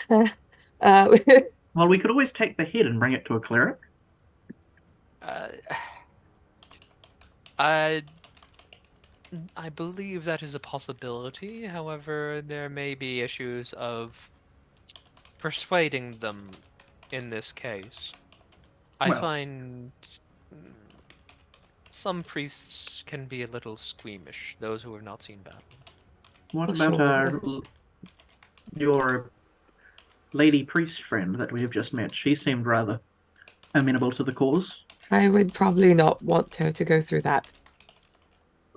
[SPEAKER 2] well, we could always take the head and bring it to a cleric.
[SPEAKER 4] Uh, I I believe that is a possibility. However, there may be issues of persuading them in this case. I
[SPEAKER 2] Well,
[SPEAKER 4] find mm, some priests can be a little squeamish, those who have not seen battle.
[SPEAKER 2] what
[SPEAKER 3] For
[SPEAKER 2] about
[SPEAKER 3] sure.
[SPEAKER 2] your lady priest friend that we have just met? She seemed rather amenable to the cause.
[SPEAKER 3] I would probably not want her to go through that.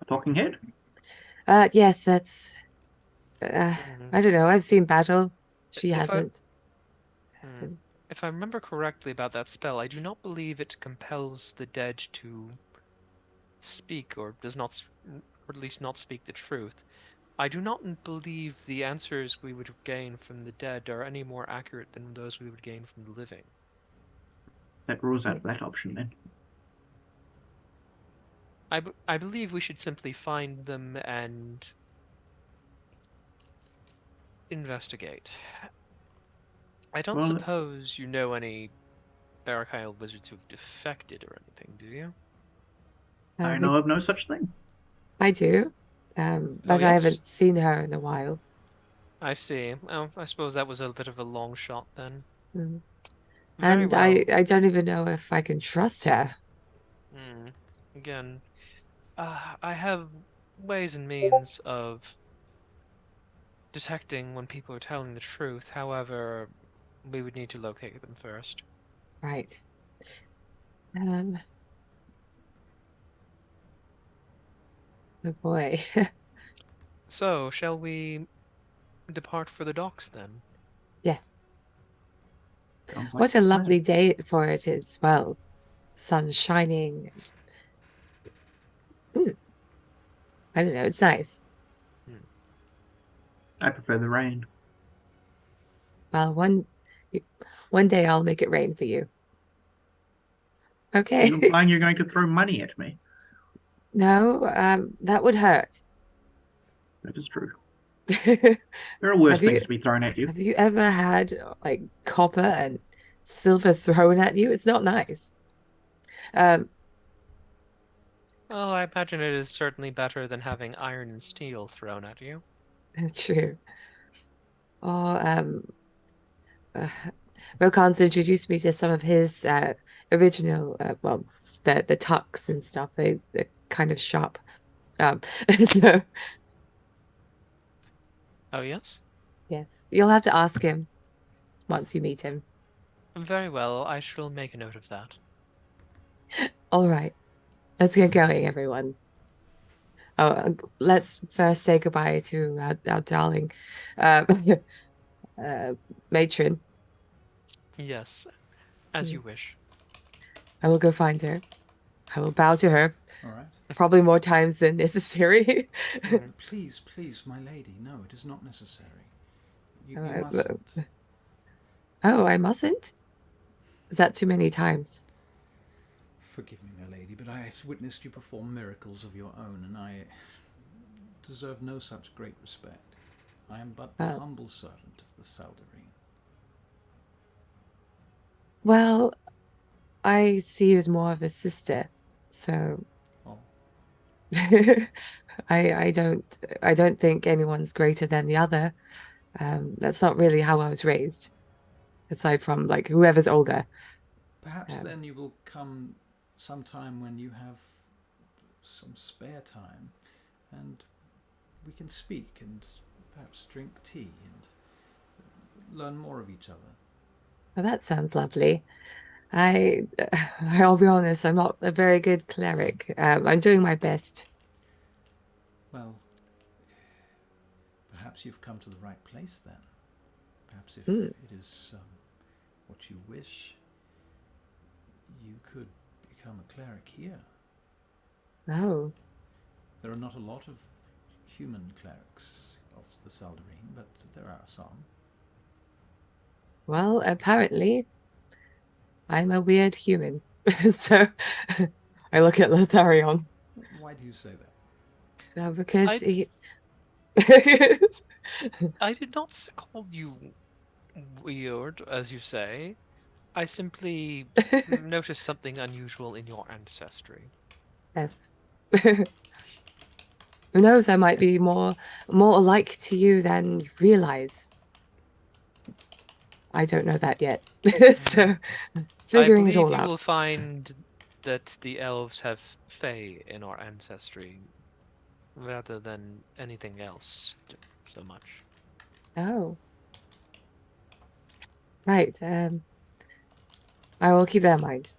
[SPEAKER 2] A talking head?
[SPEAKER 3] Yes, that's.
[SPEAKER 4] Mm.
[SPEAKER 3] I don't know. I've seen battle. She
[SPEAKER 4] If I
[SPEAKER 3] hasn't.
[SPEAKER 4] mm, if I remember correctly about that spell, I do not believe it compels the dead to speak, or does not, or at least not speak the truth. I do not believe the answers we would gain from the dead are any more accurate than those we would gain from the living.
[SPEAKER 2] That rules out that option then.
[SPEAKER 4] I believe we should simply find them and investigate. I don't
[SPEAKER 2] Well,
[SPEAKER 4] suppose you know any Barachiel Wizards who've defected or anything, do you?
[SPEAKER 2] I know of no such thing.
[SPEAKER 3] I do.
[SPEAKER 4] Oh,
[SPEAKER 3] But I
[SPEAKER 4] yes?
[SPEAKER 3] haven't seen her in a while.
[SPEAKER 4] I see. Well, I suppose that was a bit of a long shot then.
[SPEAKER 3] Mm.
[SPEAKER 4] Very
[SPEAKER 3] And
[SPEAKER 4] well.
[SPEAKER 3] I don't even know if I can trust her.
[SPEAKER 4] Hmm. Again, I have ways and means of detecting when people are telling the truth. However, we would need to locate them first.
[SPEAKER 3] Right. Um, oh boy.
[SPEAKER 4] So, shall we depart for the docks then?
[SPEAKER 3] Yes.
[SPEAKER 2] Sounds like
[SPEAKER 3] What a
[SPEAKER 2] a plan.
[SPEAKER 3] lovely day for it as well. Sun shining. Mm, I don't know. It's nice.
[SPEAKER 4] Hmm.
[SPEAKER 2] I prefer the rain.
[SPEAKER 3] Well, one day I'll make it rain for you.
[SPEAKER 2] Are you
[SPEAKER 3] Okay.
[SPEAKER 2] implying you're going to throw money at me?
[SPEAKER 3] No, that would hurt.
[SPEAKER 2] That is true.
[SPEAKER 3] Have
[SPEAKER 2] There are worse
[SPEAKER 3] you
[SPEAKER 2] things to be thrown at you.
[SPEAKER 3] have you ever had like copper and silver thrown at you? It's not nice. Um,
[SPEAKER 4] Well, I imagine it is certainly better than having iron and steel thrown at you.
[SPEAKER 3] true. Or uh, Rokan's introduced me to some of his original, well, the tucks and stuff. They're kind of sharp. Um, so
[SPEAKER 4] Oh, yes?
[SPEAKER 3] yes, you'll have to ask him once you meet him.
[SPEAKER 4] Very well, I shall make a note of that.
[SPEAKER 3] All right, let's get going, everyone. Oh, let's first say goodbye to our darling uh, uh, matron.
[SPEAKER 4] Yes, as
[SPEAKER 3] Hmm.
[SPEAKER 4] you wish.
[SPEAKER 3] I will go find her. I will bow to her,
[SPEAKER 1] All right.
[SPEAKER 3] probably more times than necessary.
[SPEAKER 1] Please, please, my lady, no, it is not necessary. You
[SPEAKER 3] All right,
[SPEAKER 1] mustn't.
[SPEAKER 3] oh, I mustn't? Is that too many times?
[SPEAKER 1] Forgive me, my lady, but I have witnessed you perform miracles of your own, and I deserve no such great respect. I am but the
[SPEAKER 3] Oh.
[SPEAKER 1] humble servant of the Saldarine.
[SPEAKER 3] Well, I see you as more of a sister, so
[SPEAKER 1] Oh,
[SPEAKER 3] I don't think anyone's greater than the other. That's not really how I was raised, aside from like whoever's older.
[SPEAKER 1] perhaps
[SPEAKER 3] Um,
[SPEAKER 1] then you will come sometime when you have some spare time, and we can speak and perhaps drink tea and learn more of each other.
[SPEAKER 3] well, that sounds lovely. I I'll be honest, I'm not a very good cleric. I'm doing my best.
[SPEAKER 1] Well, perhaps you've come to the right place then. Perhaps if
[SPEAKER 3] Mm.
[SPEAKER 1] it is what you wish, you could become a cleric here.
[SPEAKER 3] Oh,
[SPEAKER 1] There are not a lot of human clerics of the Saldarine, but there are some.
[SPEAKER 3] well, apparently I'm a weird human. So I look at Lotharion
[SPEAKER 1] Why do you say that?
[SPEAKER 3] because
[SPEAKER 4] I
[SPEAKER 3] he
[SPEAKER 4] I did not call you weird, as you say. I simply noticed something unusual in your ancestry.
[SPEAKER 3] Yes. Who knows, I might be more alike to you than you realize. I don't know that yet. So
[SPEAKER 4] I
[SPEAKER 3] figuring it
[SPEAKER 4] believe
[SPEAKER 3] all
[SPEAKER 4] you will
[SPEAKER 3] out.
[SPEAKER 4] find that the elves have Fae in our ancestry, rather than anything else so much.
[SPEAKER 3] Oh, right. I will keep that in mind.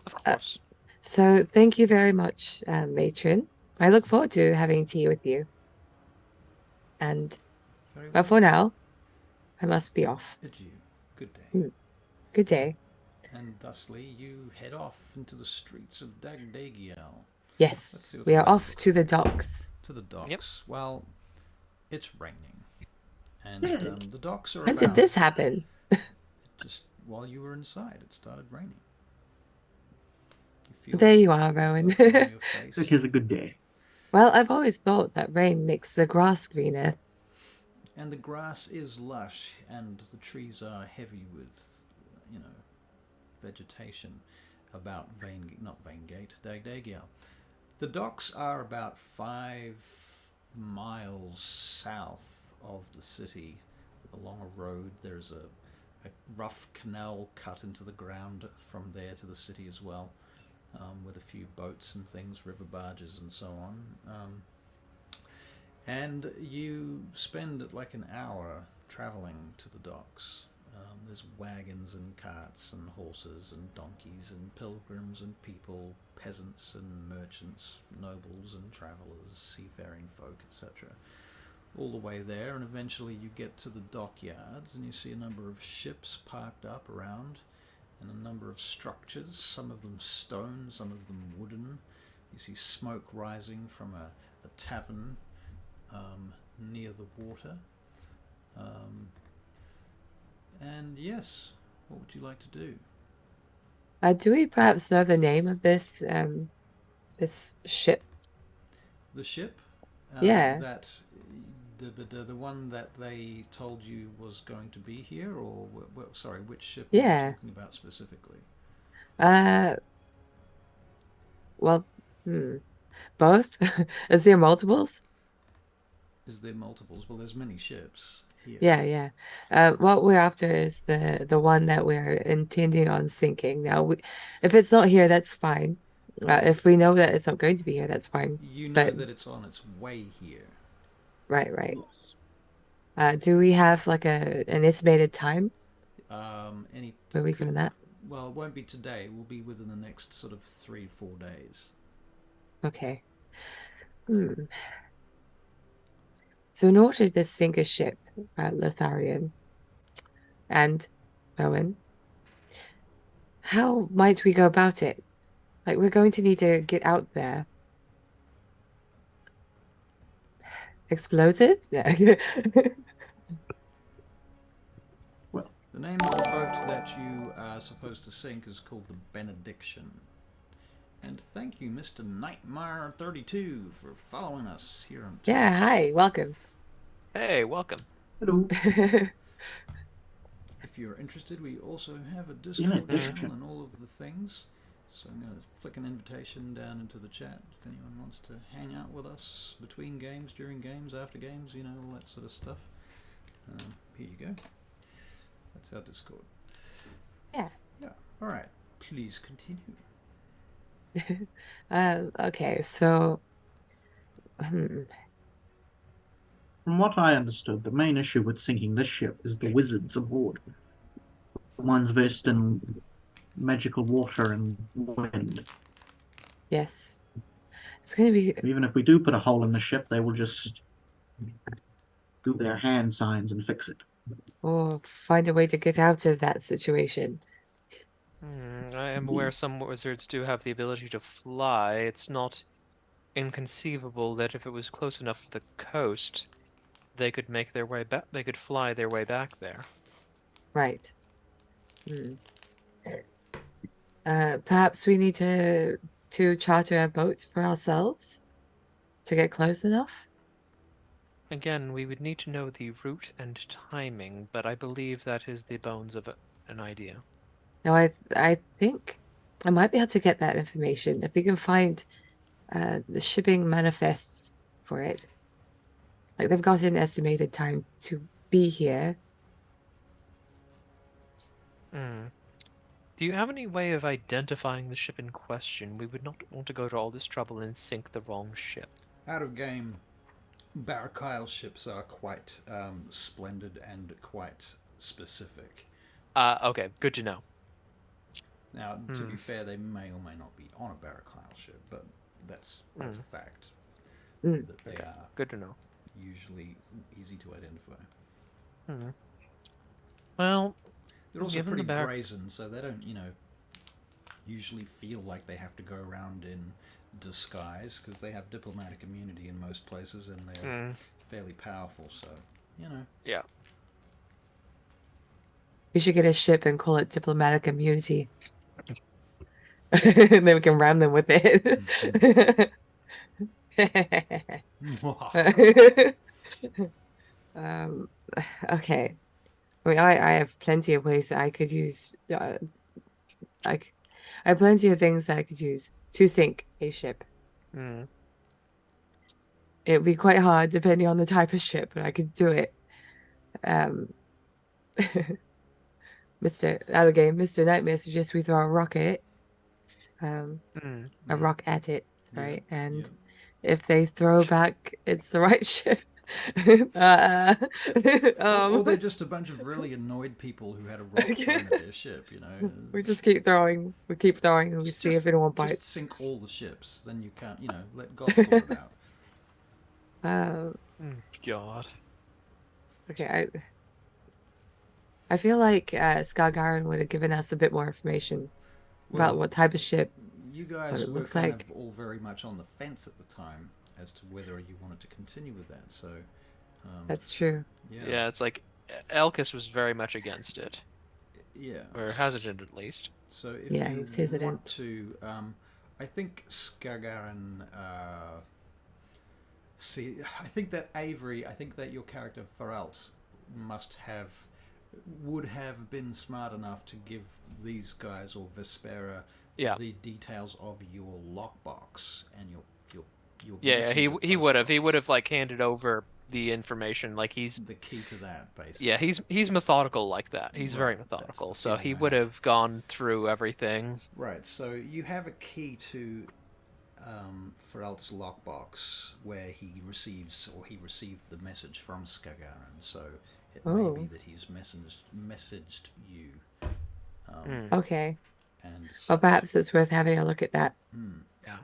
[SPEAKER 4] Of
[SPEAKER 3] Uh,
[SPEAKER 4] course.
[SPEAKER 3] so thank you very much, matron. I look forward to having tea with you. And
[SPEAKER 1] Very
[SPEAKER 3] but
[SPEAKER 1] well.
[SPEAKER 3] for now, I must be off.
[SPEAKER 1] Adieu. Good day.
[SPEAKER 3] Mm. Good day.
[SPEAKER 1] And thusly you head off into the streets of Dagdagiel. Let's
[SPEAKER 3] Yes,
[SPEAKER 1] see what
[SPEAKER 3] we
[SPEAKER 1] the
[SPEAKER 3] are
[SPEAKER 1] weather
[SPEAKER 3] off
[SPEAKER 1] looks
[SPEAKER 3] to the
[SPEAKER 1] like.
[SPEAKER 3] docks.
[SPEAKER 1] To the docks.
[SPEAKER 4] Yep.
[SPEAKER 1] Well, it's raining. And
[SPEAKER 2] Yeah.
[SPEAKER 1] the docks are
[SPEAKER 3] When
[SPEAKER 1] about...
[SPEAKER 3] did this happen?
[SPEAKER 1] Just while you were inside, it started raining. You feel
[SPEAKER 3] There you are, Rowan.
[SPEAKER 1] on your face.
[SPEAKER 2] It is a good day.
[SPEAKER 3] Well, I've always thought that rain makes the grass greener.
[SPEAKER 1] And the grass is lush, and the trees are heavy with, vegetation about Dagdagiel. The docks are about 5 miles south of the city. Along a road, there's a rough canal cut into the ground from there to the city as well, with a few boats and things, river barges and so on. And you spend like an hour traveling to the docks. There's wagons and carts and horses and donkeys and pilgrims and people, peasants and merchants, nobles and travellers, seafaring folk, etc. All the way there, and eventually you get to the dockyards and you see a number of ships parked up around, and a number of structures, some of them stone, some of them wooden. You see smoke rising from a tavern near the water. And yes, what would you like to do?
[SPEAKER 3] Do we perhaps know the name of this ship?
[SPEAKER 1] The ship?
[SPEAKER 3] Yeah.
[SPEAKER 1] That the one that they told you was going to be here, or sorry, which ship are
[SPEAKER 3] Yeah.
[SPEAKER 1] you talking about specifically?
[SPEAKER 3] Well, both. Is there multiples?
[SPEAKER 1] Is there multiples? Well, there's many ships here.
[SPEAKER 3] Yeah. What we're after is the one that we're intending on sinking. Now, if it's not here, that's fine. If we know that it's not going to be here, that's fine.
[SPEAKER 1] You know
[SPEAKER 3] But
[SPEAKER 1] that it's on its way here.
[SPEAKER 3] right.
[SPEAKER 2] Yes.
[SPEAKER 3] Do we have like an estimated time? Were we given that?
[SPEAKER 1] Well, it won't be today. It will be within the next sort of 3-4 days.
[SPEAKER 3] Okay. So in order to sink a ship, Lotharion and Owen, how might we go about it? Like, we're going to need to get out there. Explosives? Yeah.
[SPEAKER 2] Well,
[SPEAKER 1] The name of the boat that you are supposed to sink is called the Benediction. And thank you, Mr. Nightmare32, for following us here on Twitch.
[SPEAKER 3] Yeah, hi, welcome.
[SPEAKER 4] Hey, welcome.
[SPEAKER 2] hello.
[SPEAKER 1] If you're interested, we also have a Discord channel and all of the things. So I'm going to flick an invitation down into the chat if anyone wants to hang out with us between games, during games, after games, you know, all that sort of stuff. Here you go. That's our Discord.
[SPEAKER 3] Yeah.
[SPEAKER 1] All right. Please continue.
[SPEAKER 3] Okay, so
[SPEAKER 2] From what I understood, the main issue with sinking this ship is the wizards aboard. The ones versed in magical water and wind.
[SPEAKER 3] yes, it's going to be
[SPEAKER 2] Even if we do put a hole in the ship, they will just do their hand signs and fix it.
[SPEAKER 3] or find a way to get out of that situation.
[SPEAKER 4] I am aware some wizards do have the ability to fly. It's not inconceivable that if it was close enough to the coast, they could make their way back. They could fly their way back there.
[SPEAKER 3] Right. Perhaps we need to charter a boat for ourselves to get close enough.
[SPEAKER 4] Again, we would need to know the route and timing, but I believe that is the bones of an idea.
[SPEAKER 3] Now, I think I might be able to get that information if we can find the shipping manifests for it. Like, they've got an estimated time to be here.
[SPEAKER 4] Do you have any way of identifying the ship in question? We would not want to go to all this trouble and sink the wrong ship.
[SPEAKER 1] Out of game, Barachiel ships are quite splendid and quite specific.
[SPEAKER 4] Okay, good to know.
[SPEAKER 1] Now, to be fair, they may or may not be on a Barachiel ship, but that's a fact. That they are
[SPEAKER 4] good to know.
[SPEAKER 1] Usually easy to identify.
[SPEAKER 4] Well,
[SPEAKER 1] they're also pretty brazen, so they don't, usually feel like they have to go around in disguise because they have diplomatic immunity in most places and they're fairly powerful, so,
[SPEAKER 4] Yeah.
[SPEAKER 3] We should get a ship and call it diplomatic immunity. And then we can ram them with it. Okay. I mean, I have plenty of ways that I could use. I have plenty of things that I could use to sink a ship. It would be quite hard depending on the type of ship, but I could do it. Mr. Nightmare suggests we throw a rock at it. A rock at it, sorry. And if they throw back, it's the right ship.
[SPEAKER 1] Or they're just a bunch of really annoyed people who had a rock thrown at their ship,
[SPEAKER 3] We just keep throwing. We keep throwing and we see if anyone bites.
[SPEAKER 1] Just sink all the ships. Then you can't, let God sort it out.
[SPEAKER 3] God. Okay, I feel like Skargaran would have given us a bit more information about what type of ship.
[SPEAKER 1] You guys were kind of all very much on the fence at the time as to whether you wanted to continue with that. So,
[SPEAKER 3] That's true.
[SPEAKER 4] Yeah, it's like Elkis was very much against it,
[SPEAKER 1] Yeah.
[SPEAKER 4] or hesitant at least.
[SPEAKER 1] So if
[SPEAKER 3] Yeah, he
[SPEAKER 1] you
[SPEAKER 3] was hesitant.
[SPEAKER 1] want to, I think Skagaran. See, I think that Avery. I think that your character Feralt would have been smart enough to give these guys or Vespera the details of your lockbox and your
[SPEAKER 4] He would have like handed over the information, like he's
[SPEAKER 1] the key to that basically.
[SPEAKER 4] Yeah, he's methodical like that. He's very
[SPEAKER 1] Right,
[SPEAKER 4] methodical,
[SPEAKER 1] that's the
[SPEAKER 4] so he
[SPEAKER 1] feeling I
[SPEAKER 4] would
[SPEAKER 1] had.
[SPEAKER 4] have gone through everything.
[SPEAKER 1] Right, so you have a key to Feralt's lockbox where he received the message from Skagaran, so it may be that he's messaged you.
[SPEAKER 3] Okay.
[SPEAKER 1] And
[SPEAKER 3] Well, perhaps it's worth having a look at that.
[SPEAKER 4] Yeah.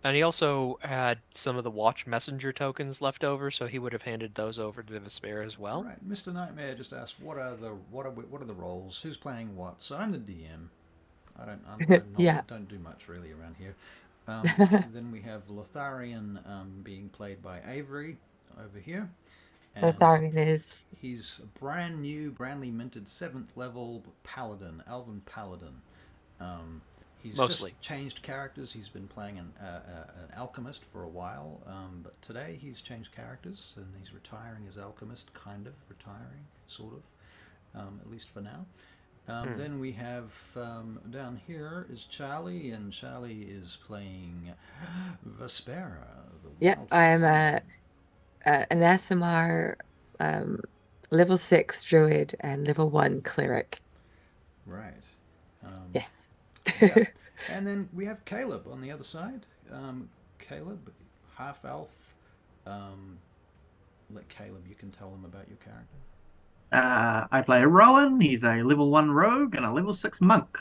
[SPEAKER 4] And he also had some of the Watch Messenger tokens left over, so he would have handed those over to Vespera as well.
[SPEAKER 1] Right, Mr. Nightmare just asked, what are the roles? Who's playing what? So I'm the DM. Don't do much really around here. Then we have Lotharion being played by Avery over here. And
[SPEAKER 3] Lotharion is...
[SPEAKER 1] He's a brand new, brandly minted 7th level Paladin, Elven Paladin. He's just changed characters. He's been playing an alchemist for a while, but today he's changed characters and he's retiring as alchemist, kind of retiring, sort of, at least for now. Then we have down here is Charlie, and Charlie is playing Vespera.
[SPEAKER 3] I am an Asimar level 6 druid and level 1 cleric.
[SPEAKER 1] Right.
[SPEAKER 3] Yes.
[SPEAKER 1] Yeah. And then we have Caleb on the other side. Caleb, half elf. Let Caleb, you can tell them about your character.
[SPEAKER 2] I play Rohan. He's a level 1 rogue and a level 6 monk.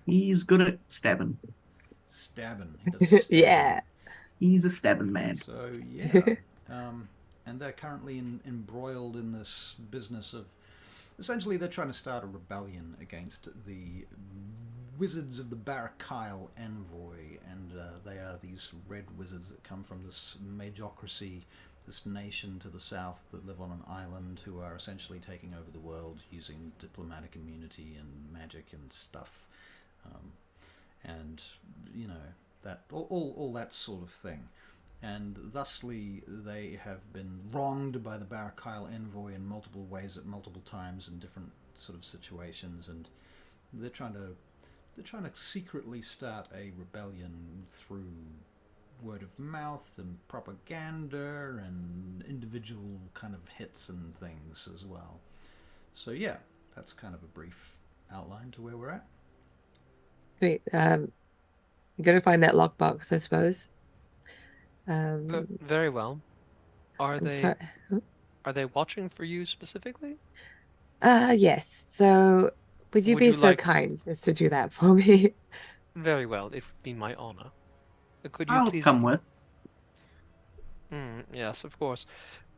[SPEAKER 2] He's good at stabbing.
[SPEAKER 1] Stabbing. He does stabbing.
[SPEAKER 3] Yeah.
[SPEAKER 2] He's a stabbing man.
[SPEAKER 1] So, yeah. And they're currently embroiled in this business of... Essentially, they're trying to start a rebellion against the wizards of the Barachiel Envoy, and they are these red wizards that come from this majocracy, this nation to the south that live on an island, who are essentially taking over the world using diplomatic immunity and magic and stuff, and that all that sort of thing. And thusly they have been wronged by the Barachiel Envoy in multiple ways at multiple times in different sort of situations, and they're trying to secretly start a rebellion through word of mouth and propaganda and individual kind of hits and things as well. So yeah, that's kind of a brief outline to where we're at.
[SPEAKER 3] Sweet. You gotta find that lockbox, I suppose.
[SPEAKER 4] Very well. Are they watching for you specifically?
[SPEAKER 3] Yes. So would you be so kind as to do that for me?
[SPEAKER 4] Very well. It would be my honor. Could you
[SPEAKER 2] I'll
[SPEAKER 4] please
[SPEAKER 2] come with.
[SPEAKER 4] Yes, of course.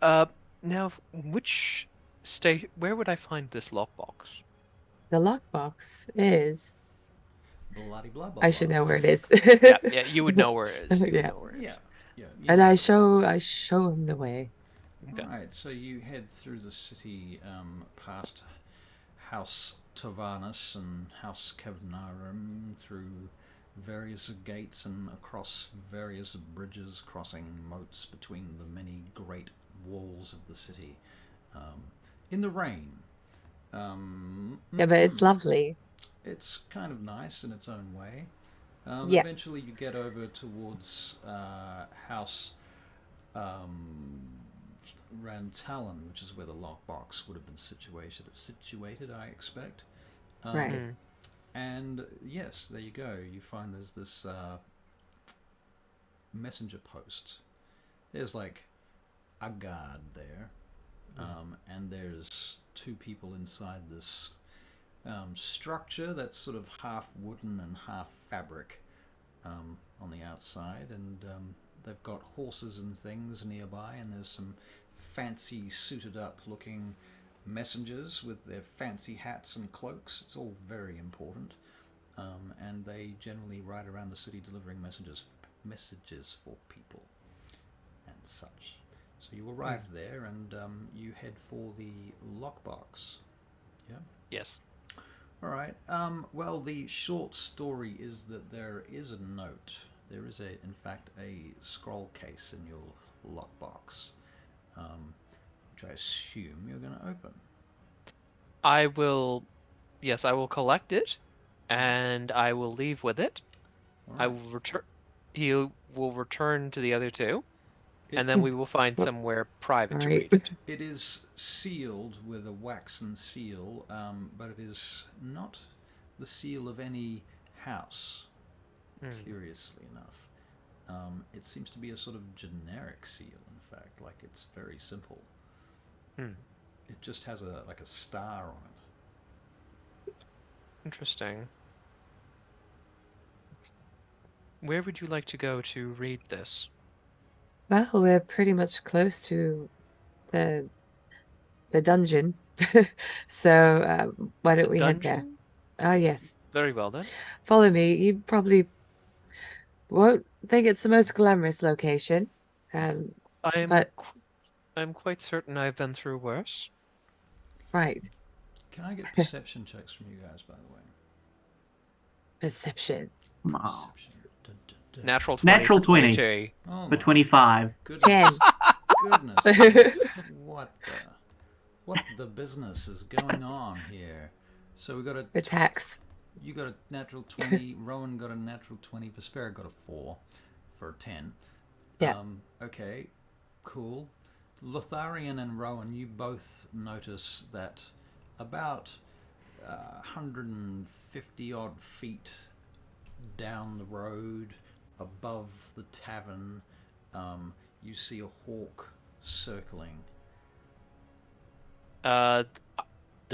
[SPEAKER 4] Now, which state? Where would I find this lockbox?
[SPEAKER 3] The lockbox is...
[SPEAKER 1] Blah, blah,
[SPEAKER 3] I should know where it is.
[SPEAKER 4] yeah, you would know where it is.
[SPEAKER 1] Yeah.
[SPEAKER 3] And I show him the way.
[SPEAKER 1] Okay. Alright, so you head through the city past House Tovanus and House Kevnarum, through various gates and across various bridges, crossing moats between the many great walls of the city. In the rain.
[SPEAKER 3] Yeah, but it's lovely.
[SPEAKER 1] It's kind of nice in its own way.
[SPEAKER 3] Yeah.
[SPEAKER 1] Eventually you get over towards House Rantalon, which is where the lockbox would have been situated, I expect.
[SPEAKER 3] Right.
[SPEAKER 1] And yes, there you go. You find there's this messenger post. There's like a guard there, and there's two people inside this structure that's sort of half wooden and half fabric on the outside, and they've got horses and things nearby, and there's some fancy suited up looking messengers with their fancy hats and cloaks. It's all very important, and they generally ride around the city delivering messages for people. And such. So you arrive there, and you head for the lockbox. Yeah.
[SPEAKER 4] Yes.
[SPEAKER 1] All right. Well, the short story is that there is a note. There is, in fact, a scroll case in your lockbox, which I assume you're going to open.
[SPEAKER 4] I will collect it, and I will leave with it.
[SPEAKER 1] All
[SPEAKER 4] I
[SPEAKER 1] right.
[SPEAKER 4] will return. He will return to the other two, and then we will find somewhere private to
[SPEAKER 3] Sorry.
[SPEAKER 4] read it.
[SPEAKER 1] It is sealed with a waxen seal, but it is not the seal of any house, curiously enough. It seems to be a sort of generic seal, in fact, like it's very simple. It just has a star on it.
[SPEAKER 4] Interesting. Where would you like to go to read this?
[SPEAKER 3] Well, we're pretty much close to the dungeon. So why don't we head there?
[SPEAKER 4] Dungeon?
[SPEAKER 3] Ah, yes.
[SPEAKER 4] Very well then.
[SPEAKER 3] Follow me. You probably won't think it's the most glamorous location. But
[SPEAKER 4] I'm quite certain I've been through worse.
[SPEAKER 3] right.
[SPEAKER 1] Can I get perception checks from you guys, by the way?
[SPEAKER 3] Perception.
[SPEAKER 1] Perception. Dun, dun, dun.
[SPEAKER 4] Natural 20.
[SPEAKER 2] Natural
[SPEAKER 4] for
[SPEAKER 2] 20.
[SPEAKER 4] 22.
[SPEAKER 1] Oh
[SPEAKER 2] For
[SPEAKER 1] my
[SPEAKER 2] 25.
[SPEAKER 1] goodness.
[SPEAKER 3] 10.
[SPEAKER 1] Goodness me. What the business is going on here? So we got a
[SPEAKER 3] Attacks.
[SPEAKER 1] you got a natural 20, Rowan got a natural 20, Vespera got a 4 for a 10.
[SPEAKER 3] Yeah.
[SPEAKER 1] Okay, cool. Lotharion and Rowan, you both notice that about 150 odd feet down the road, above the tavern, you see a hawk circling.
[SPEAKER 4] The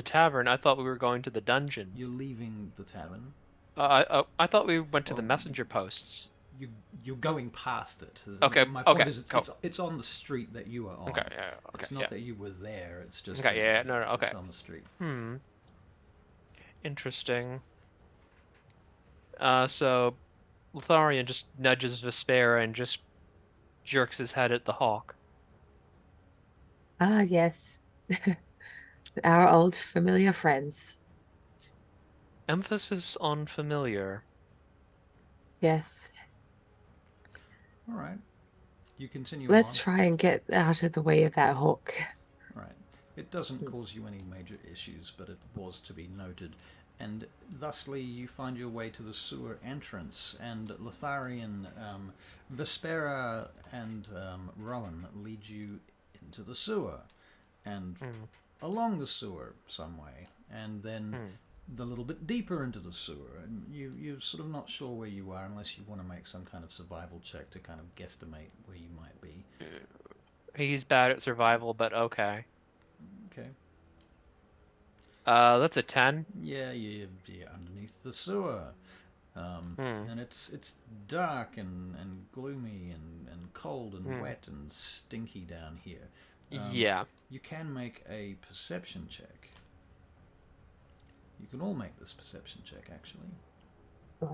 [SPEAKER 4] tavern. I thought we were going to the dungeon.
[SPEAKER 1] You're leaving the tavern.
[SPEAKER 4] I thought we went to the
[SPEAKER 1] Well,
[SPEAKER 4] messenger posts.
[SPEAKER 1] You're going past it.
[SPEAKER 4] Okay,
[SPEAKER 1] My point
[SPEAKER 4] okay,
[SPEAKER 1] is,
[SPEAKER 4] cool.
[SPEAKER 1] it's on the street that you are on.
[SPEAKER 4] Okay, yeah, okay,
[SPEAKER 1] It's not
[SPEAKER 4] yeah.
[SPEAKER 1] that you were there. It's just
[SPEAKER 4] Okay,
[SPEAKER 1] that
[SPEAKER 4] yeah, no, okay.
[SPEAKER 1] It's on the street.
[SPEAKER 4] Interesting. So Lotharion just nudges Vespera and just jerks his head at the hawk.
[SPEAKER 3] Ah, yes. Our old familiar friends.
[SPEAKER 4] Emphasis on familiar.
[SPEAKER 3] Yes.
[SPEAKER 1] All right. You continue
[SPEAKER 3] Let's
[SPEAKER 1] on.
[SPEAKER 3] try and get out of the way of that hawk.
[SPEAKER 1] Right. It doesn't cause you any major issues, but it was to be noted. And thusly, you find your way to the sewer entrance, and Lotharion, Vespera, and Rowan lead you into the sewer, and along the sewer some way, and then a little bit deeper into the sewer. And you're sort of not sure where you are unless you want to make some kind of survival check to kind of guesstimate where you might be.
[SPEAKER 4] He's bad at survival, but okay.
[SPEAKER 1] Okay.
[SPEAKER 4] That's a 10.
[SPEAKER 1] Yeah, you're underneath the sewer. And it's dark and gloomy and cold and wet and stinky down here.
[SPEAKER 4] Yeah.
[SPEAKER 1] You can make a perception check. You can all make this perception check, actually.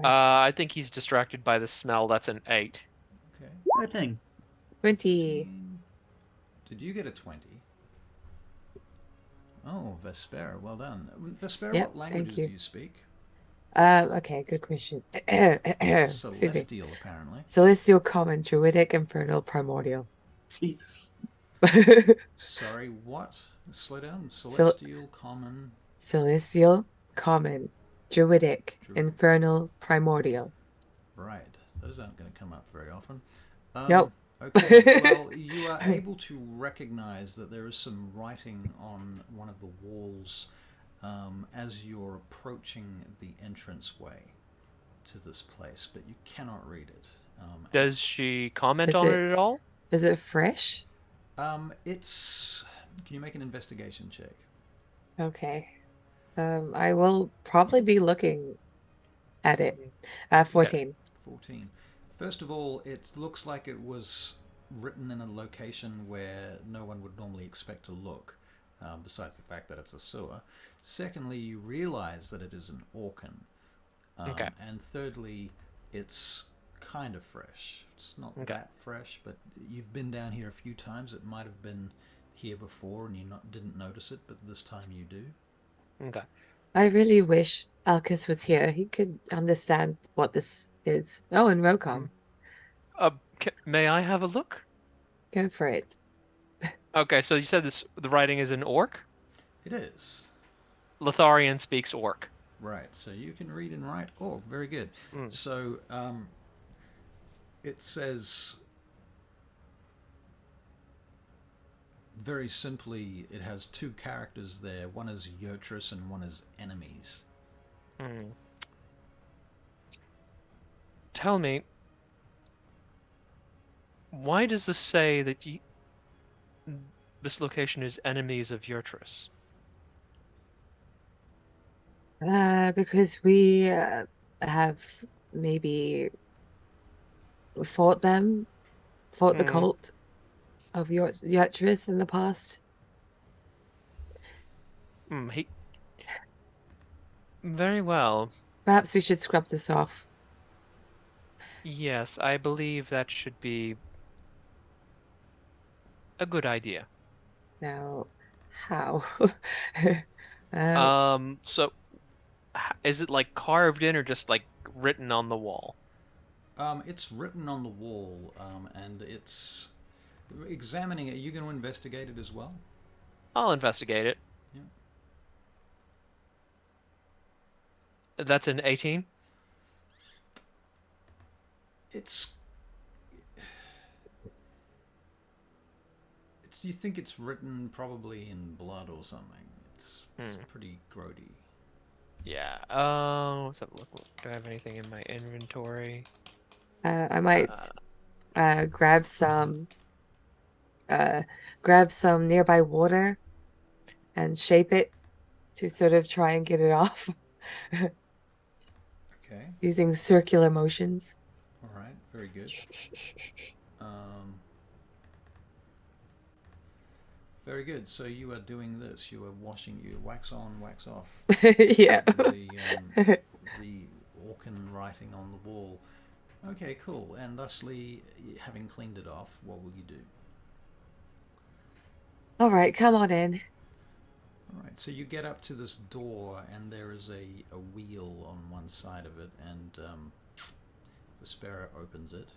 [SPEAKER 4] I think he's distracted by the smell. That's an 8.
[SPEAKER 1] Okay.
[SPEAKER 2] 13.
[SPEAKER 3] 20.
[SPEAKER 1] Did you get a 20? Oh, Vespera, well done. Vespera,
[SPEAKER 3] Yep,
[SPEAKER 1] what languages
[SPEAKER 3] thank you.
[SPEAKER 1] do you speak?
[SPEAKER 3] Okay, good question. Excuse me.
[SPEAKER 1] Celestial, apparently.
[SPEAKER 3] Celestial, Common, Druidic, Infernal, Primordial.
[SPEAKER 2] Jesus.
[SPEAKER 1] Sorry, what? Slow down. Celestial, Common.
[SPEAKER 3] Celestial, Common, Druidic, Infernal, Primordial.
[SPEAKER 1] Right. Those aren't going to come up very often.
[SPEAKER 3] Nope.
[SPEAKER 1] Okay, well, you are able to recognize that there is some writing on one of the walls as you're approaching the entranceway to this place, but you cannot read it.
[SPEAKER 4] Does she comment
[SPEAKER 3] Is
[SPEAKER 4] on
[SPEAKER 3] it-
[SPEAKER 4] it at all?
[SPEAKER 3] Is it fresh?
[SPEAKER 1] It's... Can you make an investigation check?
[SPEAKER 3] Okay. I will probably be looking at it. 14.
[SPEAKER 1] 14. First of all, it looks like it was written in a location where no one would normally expect to look, besides the fact that it's a sewer. Secondly, you realize that it is an Orcan.
[SPEAKER 4] Okay.
[SPEAKER 1] And thirdly, it's kind of fresh. It's not
[SPEAKER 4] Okay.
[SPEAKER 1] that fresh, but you've been down here a few times. It might have been here before and you didn't notice it, but this time you do.
[SPEAKER 4] Okay.
[SPEAKER 3] I really wish Alcus was here. He could understand what this is. Oh, and Rokon.
[SPEAKER 4] May I have a look?
[SPEAKER 3] Go for it.
[SPEAKER 4] Okay, so you said the writing is in Orc?
[SPEAKER 1] It is.
[SPEAKER 4] Lotharion speaks Orc.
[SPEAKER 1] Right, so you can read and write. Oh, very good.
[SPEAKER 4] Mm.
[SPEAKER 1] So it says, very simply, it has two characters there. One is Yurtress and one is enemies.
[SPEAKER 4] Mm. Tell me, why does this say that this location is enemies of Yurtress?
[SPEAKER 3] Because we have maybe fought the
[SPEAKER 4] Mm.
[SPEAKER 3] cult of Yurtress in the past.
[SPEAKER 4] Very well.
[SPEAKER 3] Perhaps we should scrub this off.
[SPEAKER 4] Yes, I believe that should be a good idea.
[SPEAKER 3] Now, how?
[SPEAKER 4] So is it like carved in or just like written on the wall?
[SPEAKER 1] It's written on the wall, and it's examining it. Are you going to investigate it as well?
[SPEAKER 4] I'll investigate it.
[SPEAKER 1] Yeah.
[SPEAKER 4] That's an 18?
[SPEAKER 1] It's you think it's written probably in blood or something. It's pretty grody.
[SPEAKER 4] Yeah. Let's have a look. Do I have anything in my inventory?
[SPEAKER 3] I might grab some nearby water and shape it to sort of try and get it off.
[SPEAKER 1] Okay.
[SPEAKER 3] Using circular motions.
[SPEAKER 1] All right. Very good. Very good. So you are doing this. You are washing. You wax on, wax off.
[SPEAKER 3] Yeah.
[SPEAKER 1] The Orcan writing on the wall. Okay, cool. And thusly, having cleaned it off, what will you do?
[SPEAKER 3] All right, come on in.
[SPEAKER 1] All right. So you get up to this door, and there is a wheel on one side of it, and Vespera opens it,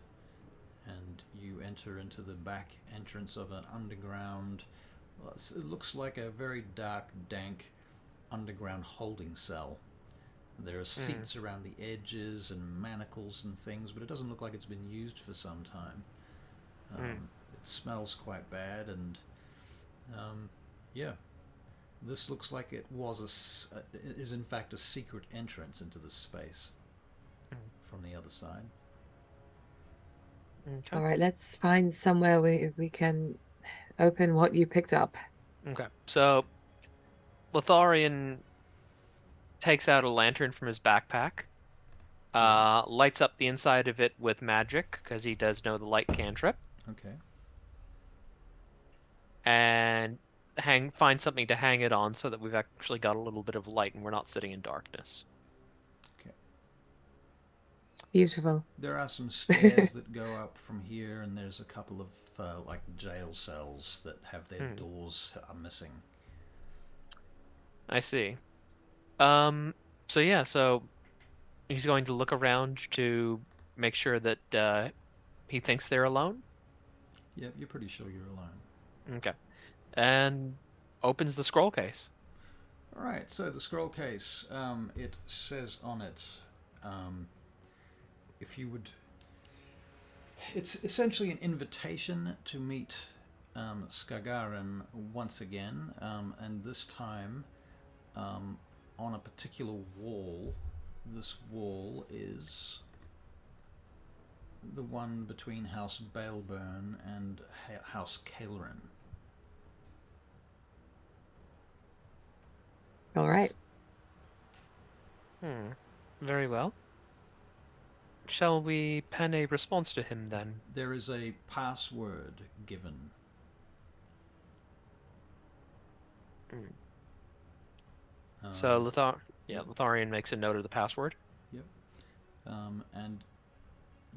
[SPEAKER 1] and you enter into the back entrance of an underground. Well, it looks like a very dark, dank underground holding cell. There are seats around the edges and manacles and things, but it doesn't look like it's been used for some time. It smells quite bad, and yeah, this looks like it is in fact a secret entrance into this space from the other side.
[SPEAKER 4] Okay.
[SPEAKER 3] All right, let's find somewhere we can open what you picked up.
[SPEAKER 4] Okay. So Lotharion takes out a lantern from his backpack, lights up the inside of it with magic, because he does know the light cantrip,
[SPEAKER 1] Okay.
[SPEAKER 4] and find something to hang it on so that we've actually got a little bit of light and we're not sitting in darkness.
[SPEAKER 1] Okay.
[SPEAKER 3] It's beautiful.
[SPEAKER 1] There are some stairs that go up from here, and there's a couple of like jail cells that have their doors are missing.
[SPEAKER 4] I see. So yeah, so he's going to look around to make sure that he thinks they're alone.
[SPEAKER 1] Yep, you're pretty sure you're alone.
[SPEAKER 4] Okay. And opens the scroll case.
[SPEAKER 1] All right, so the scroll case, it says on it, if you would... It's essentially an invitation to meet Skagarin once again, and this time on a particular wall. This wall is the one between House Baleburn and House Caelrin.
[SPEAKER 3] All right.
[SPEAKER 4] Very well. Shall we pen a response to him then?
[SPEAKER 1] There is a password given.
[SPEAKER 4] So Lotharion makes a note of the password.
[SPEAKER 1] Yep. And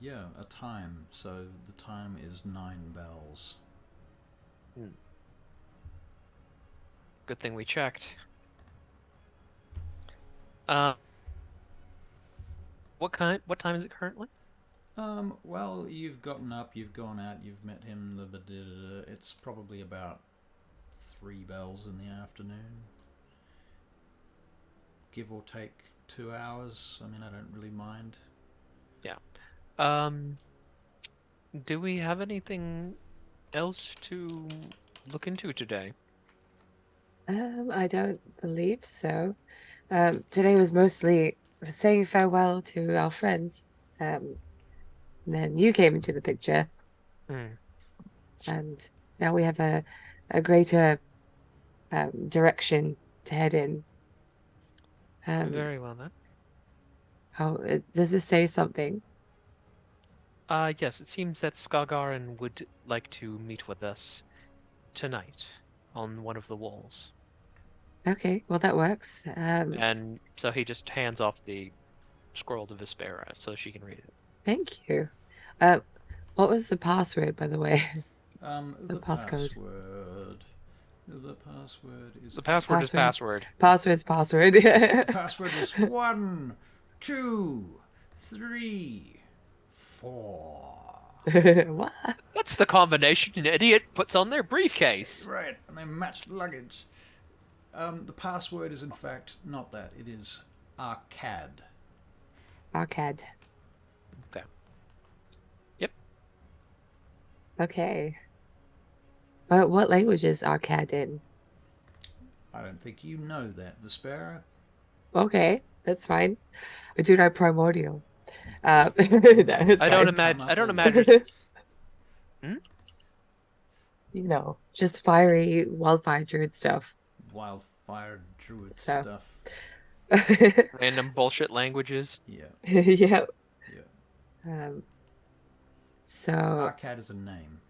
[SPEAKER 1] Yeah, a time. So the time is 9 bells.
[SPEAKER 4] Good thing we checked. What time is it currently?
[SPEAKER 1] Well, you've gotten up, you've gone out, you've met him. It's probably about 3 bells in the afternoon, give or take 2 hours. I mean, I don't really mind.
[SPEAKER 4] Yeah. Do we have anything else to look into today?
[SPEAKER 3] I don't believe so. Today was mostly saying farewell to our friends. And then you came into the picture, and now we have a greater direction to head in.
[SPEAKER 4] Very well then.
[SPEAKER 3] Oh, does this say something?
[SPEAKER 4] Yes, it seems that Skagaran would like to meet with us tonight on one of the walls.
[SPEAKER 3] Okay, well that works.
[SPEAKER 4] And so he just hands off the scroll to Vespera so she can read it.
[SPEAKER 3] Thank you. What was the password, by the way?
[SPEAKER 1] The
[SPEAKER 3] passcode.
[SPEAKER 1] password. The password is.
[SPEAKER 4] The password is password.
[SPEAKER 3] Password's password.
[SPEAKER 1] The password is 1, 2, 3, 4.
[SPEAKER 3] What?
[SPEAKER 4] That's the combination an idiot puts on their briefcase.
[SPEAKER 1] Right, and they matched luggage. The password is in fact not that. It is Arcad.
[SPEAKER 3] Arcad.
[SPEAKER 4] Okay. Yep.
[SPEAKER 3] Okay. What language is Arcad in?
[SPEAKER 1] I don't think you know that, Vespera.
[SPEAKER 3] Okay, that's fine. I do know primordial. No, it's
[SPEAKER 4] I don't
[SPEAKER 3] fine.
[SPEAKER 4] I don't imagine.
[SPEAKER 3] You know, just fiery wildfire druid stuff.
[SPEAKER 1] Wildfire druid
[SPEAKER 3] So.
[SPEAKER 1] stuff.
[SPEAKER 4] Random bullshit languages.
[SPEAKER 1] Yeah.
[SPEAKER 3] Yeah.
[SPEAKER 1] Yeah.
[SPEAKER 3] So
[SPEAKER 1] Arcad is a name.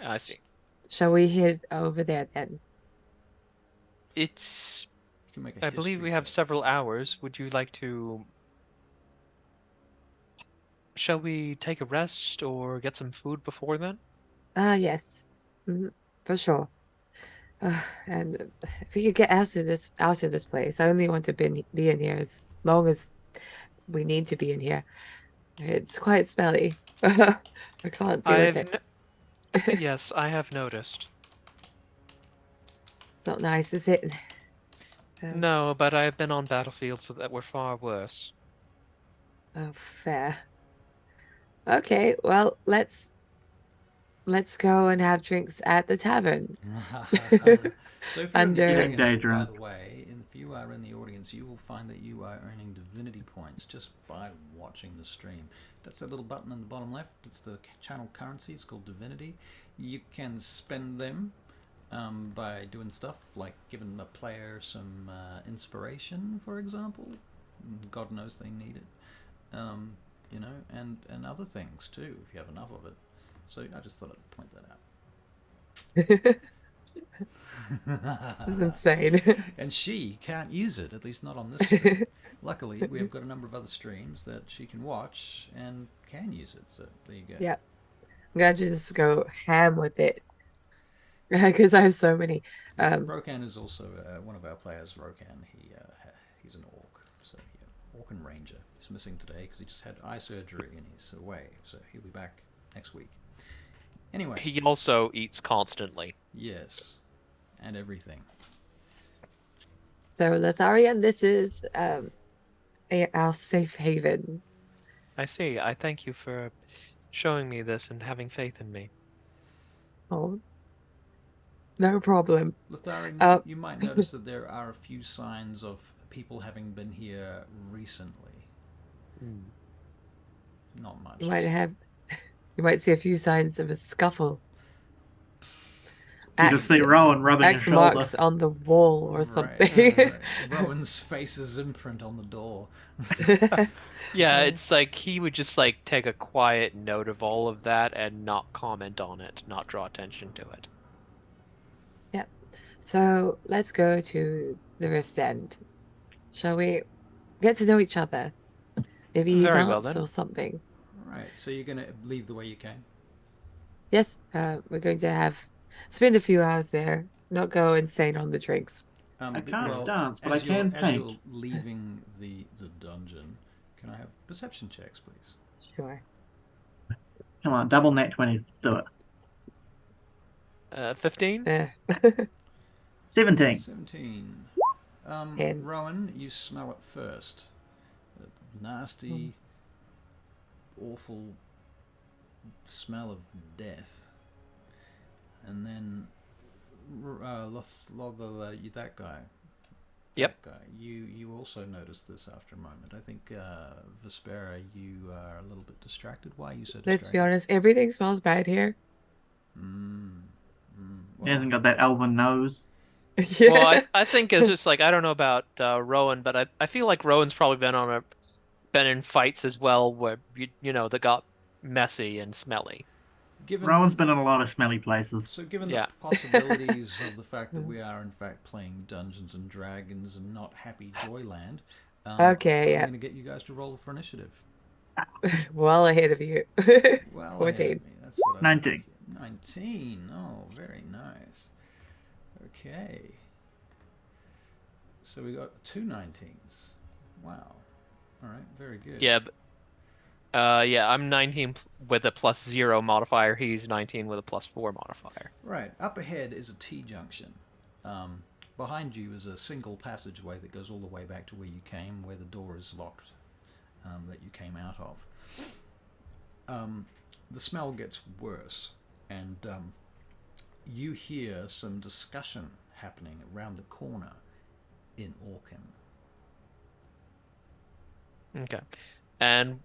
[SPEAKER 4] I see.
[SPEAKER 3] shall we head over there then?
[SPEAKER 4] It's.
[SPEAKER 1] You can make a
[SPEAKER 4] I believe we have
[SPEAKER 1] check.
[SPEAKER 4] several hours. Would you like to? Shall we take a rest or get some food before then?
[SPEAKER 3] Yes, for sure. And if we could get out of this place, I only want to be in here as long as we need to be in here. It's quite smelly. I can't deal with it.
[SPEAKER 4] Yes, I have noticed.
[SPEAKER 3] It's not nice, is it?
[SPEAKER 4] No, but I have been on battlefields that were far worse.
[SPEAKER 3] Oh, fair. Okay, well, let's go and have drinks at the tavern.
[SPEAKER 1] So if you're in the
[SPEAKER 3] Under-
[SPEAKER 1] audience, by
[SPEAKER 2] drunk.
[SPEAKER 1] the way, if you are in the audience, you will find that you are earning divinity points just by watching the stream. That's that little button in the bottom left. It's the channel currency. It's called divinity. You can spend them by doing stuff like giving a player some inspiration, for example. God knows they need it. You know, and other things too, if you have enough of it. So I just thought I'd point that out.
[SPEAKER 3] This is insane.
[SPEAKER 1] And she can't use it, at least not on this stream. Luckily, we have got a number of other streams that she can watch and can use it. So there you go.
[SPEAKER 3] Yeah, I'm gonna just go ham with it because I have so many.
[SPEAKER 1] Rokan is also one of our players. Rokan, he's an orc, so yeah, orc and ranger. He's missing today because he just had eye surgery and he's away. So he'll be back next week. Anyway.
[SPEAKER 4] He also eats constantly.
[SPEAKER 1] Yes, and everything.
[SPEAKER 3] So Lotharion, this is our safe haven.
[SPEAKER 4] I see. I thank you for showing me this and having faith in me.
[SPEAKER 3] Oh, no problem.
[SPEAKER 1] Lotharion, you might notice that there are a few signs of people having been here recently. Not much.
[SPEAKER 3] You might see a few signs of a scuffle.
[SPEAKER 2] You just see Rowan rubbing his
[SPEAKER 3] X
[SPEAKER 2] shoulder.
[SPEAKER 3] marks on the wall or something.
[SPEAKER 1] Right. Rowan's face's imprint on the door.
[SPEAKER 4] Yeah, it's like he would just like take a quiet note of all of that and not comment on it, not draw attention to it.
[SPEAKER 3] Yep. So let's go to the Rift's End. Shall we get to know each other? Maybe
[SPEAKER 4] Very
[SPEAKER 3] dance
[SPEAKER 4] well, then.
[SPEAKER 3] or something.
[SPEAKER 1] right, so you're going to leave the way you came?
[SPEAKER 3] Yes, we're going to spend a few hours there, not go insane on the drinks.
[SPEAKER 2] I can't dance, but I
[SPEAKER 1] as
[SPEAKER 2] can
[SPEAKER 1] as
[SPEAKER 2] paint.
[SPEAKER 1] you're leaving the dungeon, can I have perception checks, please?
[SPEAKER 3] Sure.
[SPEAKER 2] Come on, double nat 20s. Do it.
[SPEAKER 4] 15?
[SPEAKER 2] 17.
[SPEAKER 1] 17.
[SPEAKER 3] 10.
[SPEAKER 1] Rowan, you smell it first. A nasty, awful smell of death. And then that guy.
[SPEAKER 4] Yep.
[SPEAKER 1] That guy. You also noticed this after a moment. I think Vespera, you are a little bit distracted. Why are you so distracted?
[SPEAKER 3] Let's be honest, everything smells bad here.
[SPEAKER 2] He hasn't got that elven nose.
[SPEAKER 3] Yeah.
[SPEAKER 4] Well, I think it's just like, I don't know about Rowan, but I feel like Rowan's probably been in fights as well where that got messy and smelly.
[SPEAKER 2] Rowan's been in a lot of smelly places.
[SPEAKER 1] So given the possibilities of the fact that we are in fact playing Dungeons and Dragons and not Happy Joyland,
[SPEAKER 3] Okay,
[SPEAKER 1] I'm going to get you guys to roll for initiative.
[SPEAKER 3] Well ahead of you.
[SPEAKER 1] Well,
[SPEAKER 3] 14.
[SPEAKER 1] That's what
[SPEAKER 2] 19.
[SPEAKER 1] 19. Oh, very nice. Okay. So we got 2 19s. Wow. All right, very good.
[SPEAKER 4] Yeah, but, I'm 19 with a +0 modifier. He's 19 with a +4 modifier.
[SPEAKER 1] Right. Up ahead is a T-junction. Behind you is a single passageway that goes all the way back to where you came, where the door is locked, that you came out of. The smell gets worse, and you hear some discussion happening around the corner in Orkin.
[SPEAKER 4] Okay. And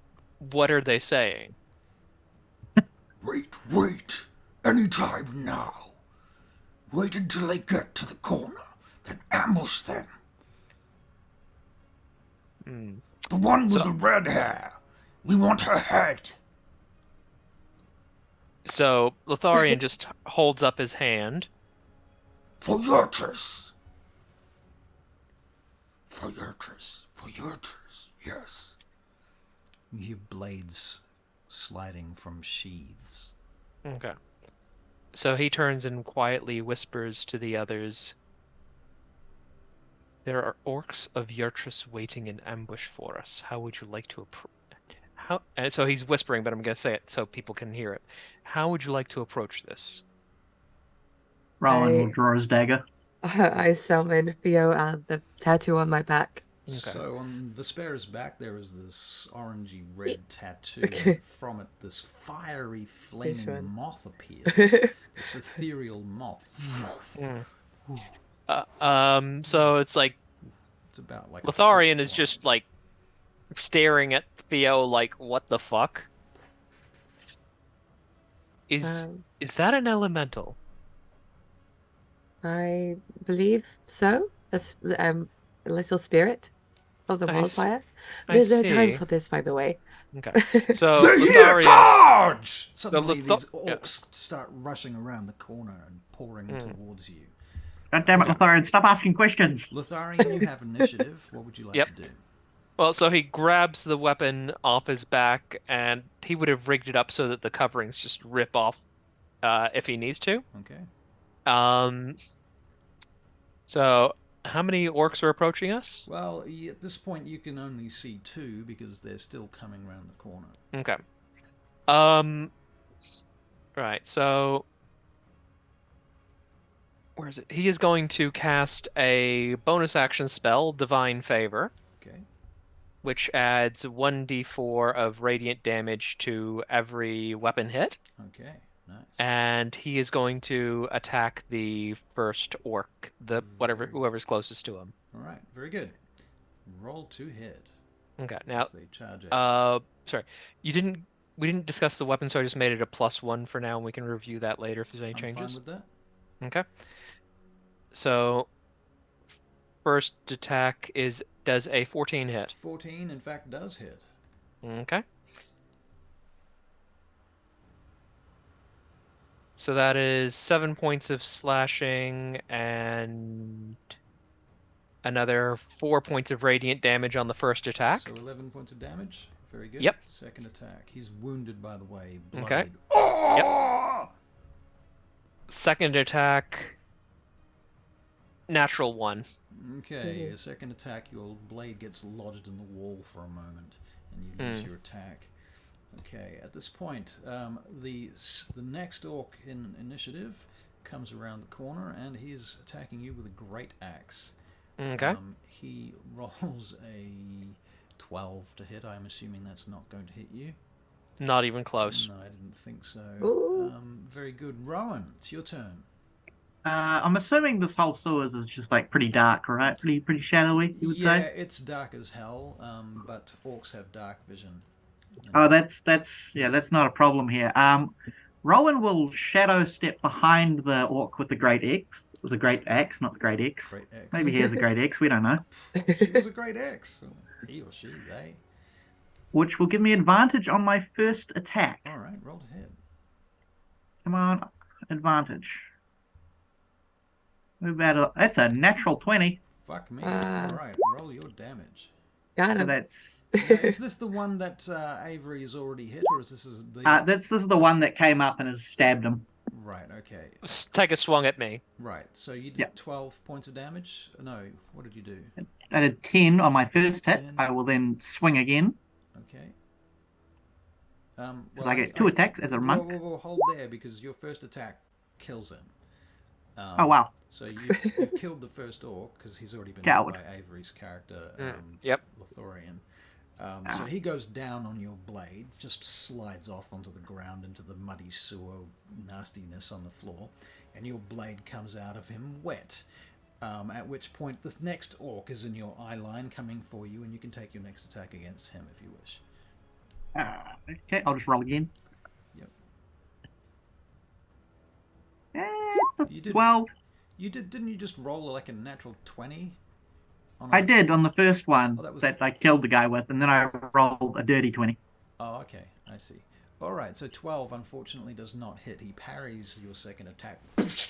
[SPEAKER 4] what are they saying?
[SPEAKER 5] Wait. Any time now. Wait until they get to the corner, then ambush them. The one with the red hair. We want her head.
[SPEAKER 4] So Lotharion just holds up his hand.
[SPEAKER 5] For Yurtris. Yes.
[SPEAKER 1] You hear blades sliding from sheaths.
[SPEAKER 4] Okay. So he turns and quietly whispers to the others, "There are orcs of Yurtris waiting in ambush for us. How would you like to approach?" And so he's whispering, but I'm going to say it so people can hear it. How would you like to approach this?
[SPEAKER 2] Rowan will draw his dagger.
[SPEAKER 3] I summon Theo the tattoo on my back.
[SPEAKER 4] Okay.
[SPEAKER 1] So on Vespera's back there is this orangey red tattoo,
[SPEAKER 3] Okay.
[SPEAKER 1] and from it this fiery flaming moth appears. This ethereal moth.
[SPEAKER 4] So it's like
[SPEAKER 1] It's about like
[SPEAKER 4] Lotharion is just like staring at Theo like, what the fuck? Is that an elemental?
[SPEAKER 3] I believe so. A little spirit of the wildfire. There's no time for this, by the way.
[SPEAKER 4] Okay. So
[SPEAKER 5] They're here, charge!
[SPEAKER 1] Suddenly these orcs start rushing around the corner and pouring towards you.
[SPEAKER 2] God damn it, Lotharion, stop asking questions.
[SPEAKER 1] Lotharion, you have initiative. What would you like to do?
[SPEAKER 4] Well, so he grabs the weapon off his back, and he would have rigged it up so that the coverings just rip off if he needs to.
[SPEAKER 1] Okay.
[SPEAKER 4] So how many orcs are approaching us?
[SPEAKER 1] Well, at this point you can only see 2 because they're still coming around the corner.
[SPEAKER 4] Okay. Right, so where is it? He is going to cast a bonus action spell, Divine Favor.
[SPEAKER 1] Okay.
[SPEAKER 4] Which adds 1d4 of radiant damage to every weapon hit.
[SPEAKER 1] Okay, nice.
[SPEAKER 4] And he is going to attack the first orc, whoever's closest to him.
[SPEAKER 1] All right, very good. Roll to hit.
[SPEAKER 4] Okay, now
[SPEAKER 1] they charge out.
[SPEAKER 4] sorry, we didn't discuss the weapon, so I just made it a +1 for now, and we can review that later if there's any changes.
[SPEAKER 1] I'm fine with that.
[SPEAKER 4] Okay. So first attack does a 14 hit.
[SPEAKER 1] 14, in fact, does hit.
[SPEAKER 4] Okay. So that is 7 points of slashing and Another 4 points of radiant damage on the first attack.
[SPEAKER 1] So 11 points of damage. Very good.
[SPEAKER 4] Yep.
[SPEAKER 1] Second attack. He's wounded, by the way.
[SPEAKER 4] Okay.
[SPEAKER 1] Bloodied. Oh!
[SPEAKER 4] Second attack, natural 1.
[SPEAKER 1] Okay, a second attack, your blade gets lodged in the wall for a moment, and you lose your attack. Okay, at this point, the next orc in initiative comes around the corner, and he is attacking you with a great axe.
[SPEAKER 4] Okay.
[SPEAKER 1] He rolls a 12 to hit. I'm assuming that's not going to hit you.
[SPEAKER 4] Not even close.
[SPEAKER 1] No, I didn't think so.
[SPEAKER 3] Ooh.
[SPEAKER 1] Very good. Rowan, it's your turn.
[SPEAKER 2] I'm assuming this whole sewers is just like pretty dark, right? Pretty shadowy, you would
[SPEAKER 1] Yeah,
[SPEAKER 2] say.
[SPEAKER 1] it's dark as hell, but orcs have dark vision.
[SPEAKER 2] Oh, that's not a problem here. Rowan will shadow step behind the orc with the great axe. With a great axe, not the great X.
[SPEAKER 1] Great X.
[SPEAKER 2] Maybe he has a great X. We don't know.
[SPEAKER 1] She was a great X. He or she, they.
[SPEAKER 2] Which will give me advantage on my first attack.
[SPEAKER 1] All right, roll to hit.
[SPEAKER 2] Come on, advantage. That's a natural 20.
[SPEAKER 1] Fuck me. All right, roll your damage.
[SPEAKER 3] Got
[SPEAKER 2] So
[SPEAKER 3] him.
[SPEAKER 2] that's
[SPEAKER 1] Now, is this the one that Avery has already hit, or is this the?
[SPEAKER 2] this is the one that came up and has stabbed him.
[SPEAKER 1] Right. Okay.
[SPEAKER 4] Take a swung at me.
[SPEAKER 1] Right. So you did
[SPEAKER 2] Yep.
[SPEAKER 1] 12 points of damage. No. What did you do?
[SPEAKER 2] I did 10 on my first hit.
[SPEAKER 1] 10.
[SPEAKER 2] I will then swing again
[SPEAKER 1] Okay.
[SPEAKER 2] because I get 2 attacks as a monk.
[SPEAKER 1] Whoa, hold there because your first attack kills him.
[SPEAKER 2] Oh wow!
[SPEAKER 1] So you've killed the first orc because he's already been
[SPEAKER 2] Coward.
[SPEAKER 1] hit by Avery's character,
[SPEAKER 4] Yep.
[SPEAKER 1] Lotharion. So he goes down on your blade, just slides off onto the ground into the muddy sewer nastiness on the floor, and your blade comes out of him wet. At which point the next orc is in your eye line coming for you, and you can take your next attack against him if you wish.
[SPEAKER 2] Okay, I'll just roll again.
[SPEAKER 1] Yep.
[SPEAKER 2] It's a
[SPEAKER 1] You did-
[SPEAKER 2] 12.
[SPEAKER 1] Didn't you just roll like a natural 20?
[SPEAKER 2] I did on the first one
[SPEAKER 1] Oh, that was-
[SPEAKER 2] that I killed the guy with, and then I rolled a dirty 20.
[SPEAKER 1] Oh, okay, I see. All right, so 12 unfortunately does not hit. He parries your second attack,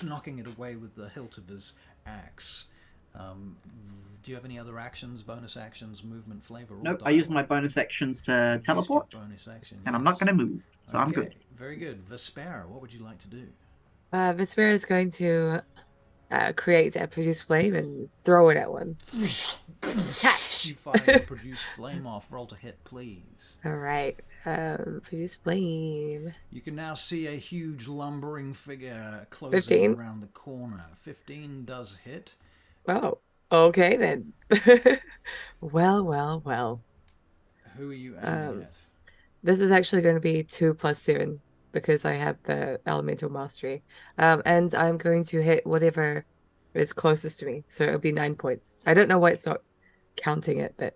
[SPEAKER 1] knocking it away with the hilt of his axe. Do you have any other actions, bonus actions, movement, flavor? Or
[SPEAKER 2] Nope, I
[SPEAKER 1] dialogue?
[SPEAKER 2] used my bonus actions to
[SPEAKER 1] Used your
[SPEAKER 2] teleport,
[SPEAKER 1] bonus action,
[SPEAKER 2] and I'm not
[SPEAKER 1] yes.
[SPEAKER 2] going to move, so I'm good.
[SPEAKER 1] Okay, very good. Vespera, what would you like to do?
[SPEAKER 3] Vespera is going to create a produce flame and throw it at one. Catch!
[SPEAKER 1] You fire your produce flame off. Roll to hit, please.
[SPEAKER 3] All right. Produce flame.
[SPEAKER 1] You can now see a huge lumbering figure closing
[SPEAKER 3] 15.
[SPEAKER 1] around the corner. 15 does hit.
[SPEAKER 3] Oh, okay then. Well.
[SPEAKER 1] Who are you aiming at?
[SPEAKER 3] This is actually going to be 2 + 7 because I have the elemental mastery. And I'm going to hit whatever is closest to me. So it'll be 9 points. I don't know why it's not counting it, but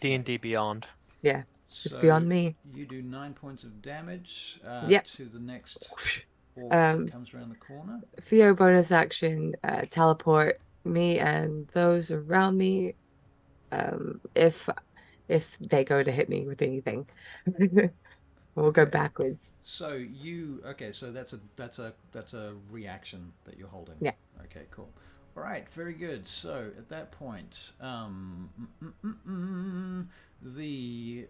[SPEAKER 4] D&D Beyond.
[SPEAKER 3] yeah, it's
[SPEAKER 1] So
[SPEAKER 3] beyond me.
[SPEAKER 1] You do 9 points of damage
[SPEAKER 3] Yep.
[SPEAKER 1] to the next orc that comes around the corner.
[SPEAKER 3] Theo bonus action, teleport me and those around me. If they go to hit me with anything, we'll go backwards.
[SPEAKER 1] So so that's a reaction that you're holding.
[SPEAKER 3] Yeah.
[SPEAKER 1] Okay, cool. All right, very good. So at that point, the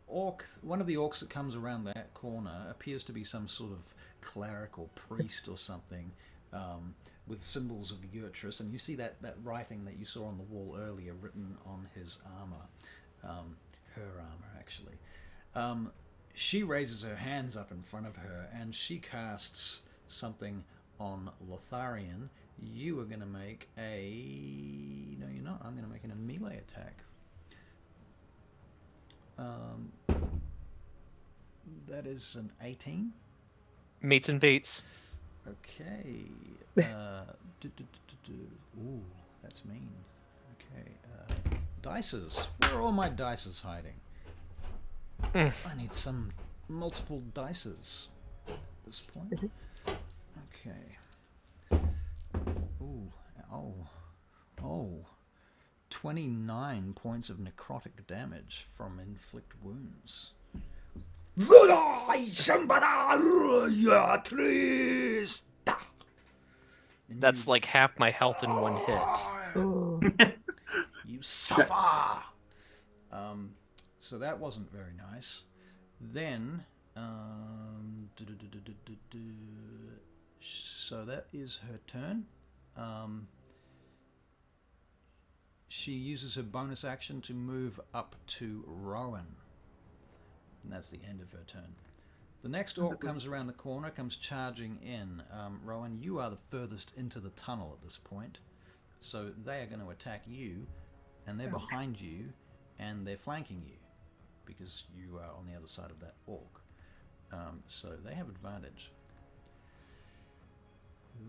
[SPEAKER 1] orc, one of the orcs that comes around that corner appears to be some sort of cleric or priest or something, with symbols of Urtrus, and you see that writing that you saw on the wall earlier written on his armor, her armor actually. She raises her hands up in front of her and she casts something on Lotharion. You are going to make a... No, you're not. I'm going to make a melee attack. That is an 18.
[SPEAKER 4] Meets and beats.
[SPEAKER 1] Okay. Ooh, that's mean. Okay. Dices. Where are all my dices hiding? I need some multiple dices at this point. Okay. Ooh. Oh. 29 points of necrotic damage from inflict wounds.
[SPEAKER 4] That's like half my health in one hit.
[SPEAKER 3] Ooh.
[SPEAKER 5] suffer.
[SPEAKER 1] So that wasn't very nice. Then, so that is her turn. She uses her bonus action to move up to Rowan. And that's the end of her turn. The next orc comes around the corner, comes charging in. Rowan, you are the furthest into the tunnel at this point. So they are going to attack you, and they're behind you, and they're flanking you, because you are on the other side of that orc. So they have advantage.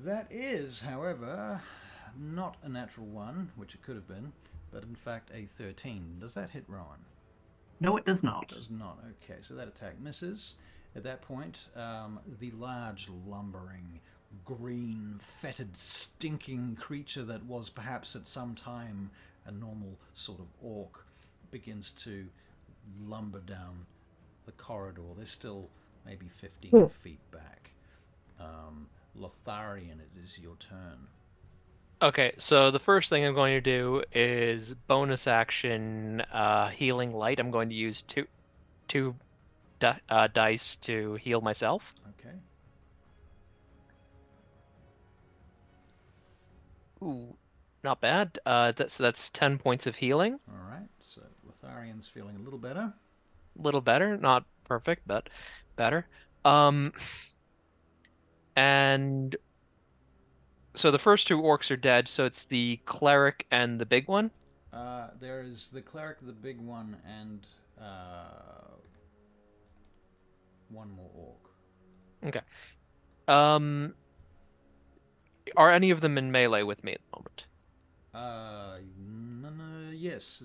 [SPEAKER 1] That is, however, not a natural 1, which it could have been, but in fact a 13. Does that hit Rowan?
[SPEAKER 2] No, it does not.
[SPEAKER 1] It does not. Okay, so that attack misses. At that point, the large, lumbering, green, fetid, stinking creature that was perhaps at some time a normal sort of orc begins to lumber down the corridor. They're still maybe 15 feet back. Lotharion, it is your turn.
[SPEAKER 4] Okay, so the first thing I'm going to do is bonus action healing light. I'm going to use two dice to heal myself.
[SPEAKER 1] Okay.
[SPEAKER 4] Ooh, not bad. That's 10 points of healing.
[SPEAKER 1] All right. So Lotharion's feeling a little better.
[SPEAKER 4] A little better, not perfect, but better. And so the first two orcs are dead, so it's the cleric and the big one.
[SPEAKER 1] There is the cleric, the big one, and one more orc.
[SPEAKER 4] Okay. Are any of them in melee with me at the moment?
[SPEAKER 1] Yes,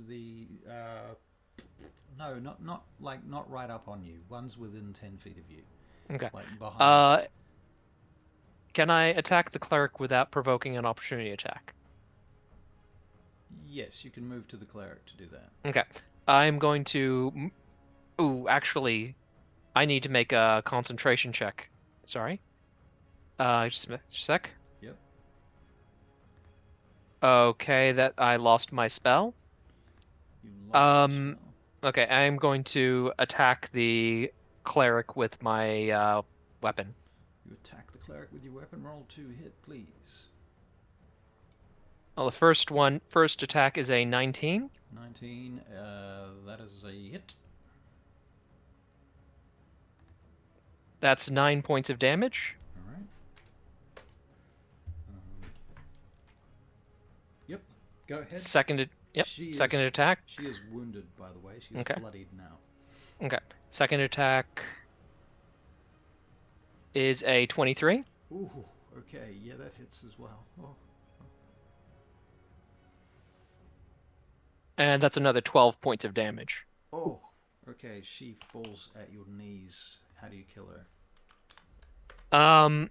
[SPEAKER 1] no, not right up on you. One's within 10 feet of you.
[SPEAKER 4] Okay.
[SPEAKER 1] Like behind.
[SPEAKER 4] Can I attack the cleric without provoking an opportunity attack?
[SPEAKER 1] Yes, you can move to the cleric to do that.
[SPEAKER 4] Okay. I'm going to... Ooh, actually, I need to make a concentration check. Sorry. Just a sec.
[SPEAKER 1] Yep.
[SPEAKER 4] Okay, that I lost my spell.
[SPEAKER 1] You lost the spell.
[SPEAKER 4] Okay, I'm going to attack the cleric with my weapon.
[SPEAKER 1] You attack the cleric with your weapon. Roll 2 hit, please.
[SPEAKER 4] Well, the first attack is a 19.
[SPEAKER 1] 19, that is a hit.
[SPEAKER 4] That's 9 points of damage.
[SPEAKER 1] All right. Yep, go ahead.
[SPEAKER 4] Second attack.
[SPEAKER 1] She is wounded, by the way. She is
[SPEAKER 4] Okay.
[SPEAKER 1] bloodied now.
[SPEAKER 4] Okay. Second attack is a 23.
[SPEAKER 1] Ooh, okay. Yeah, that hits as well. Oh.
[SPEAKER 4] And that's another 12 points of damage.
[SPEAKER 1] Oh, okay. She falls at your knees. How do you kill her?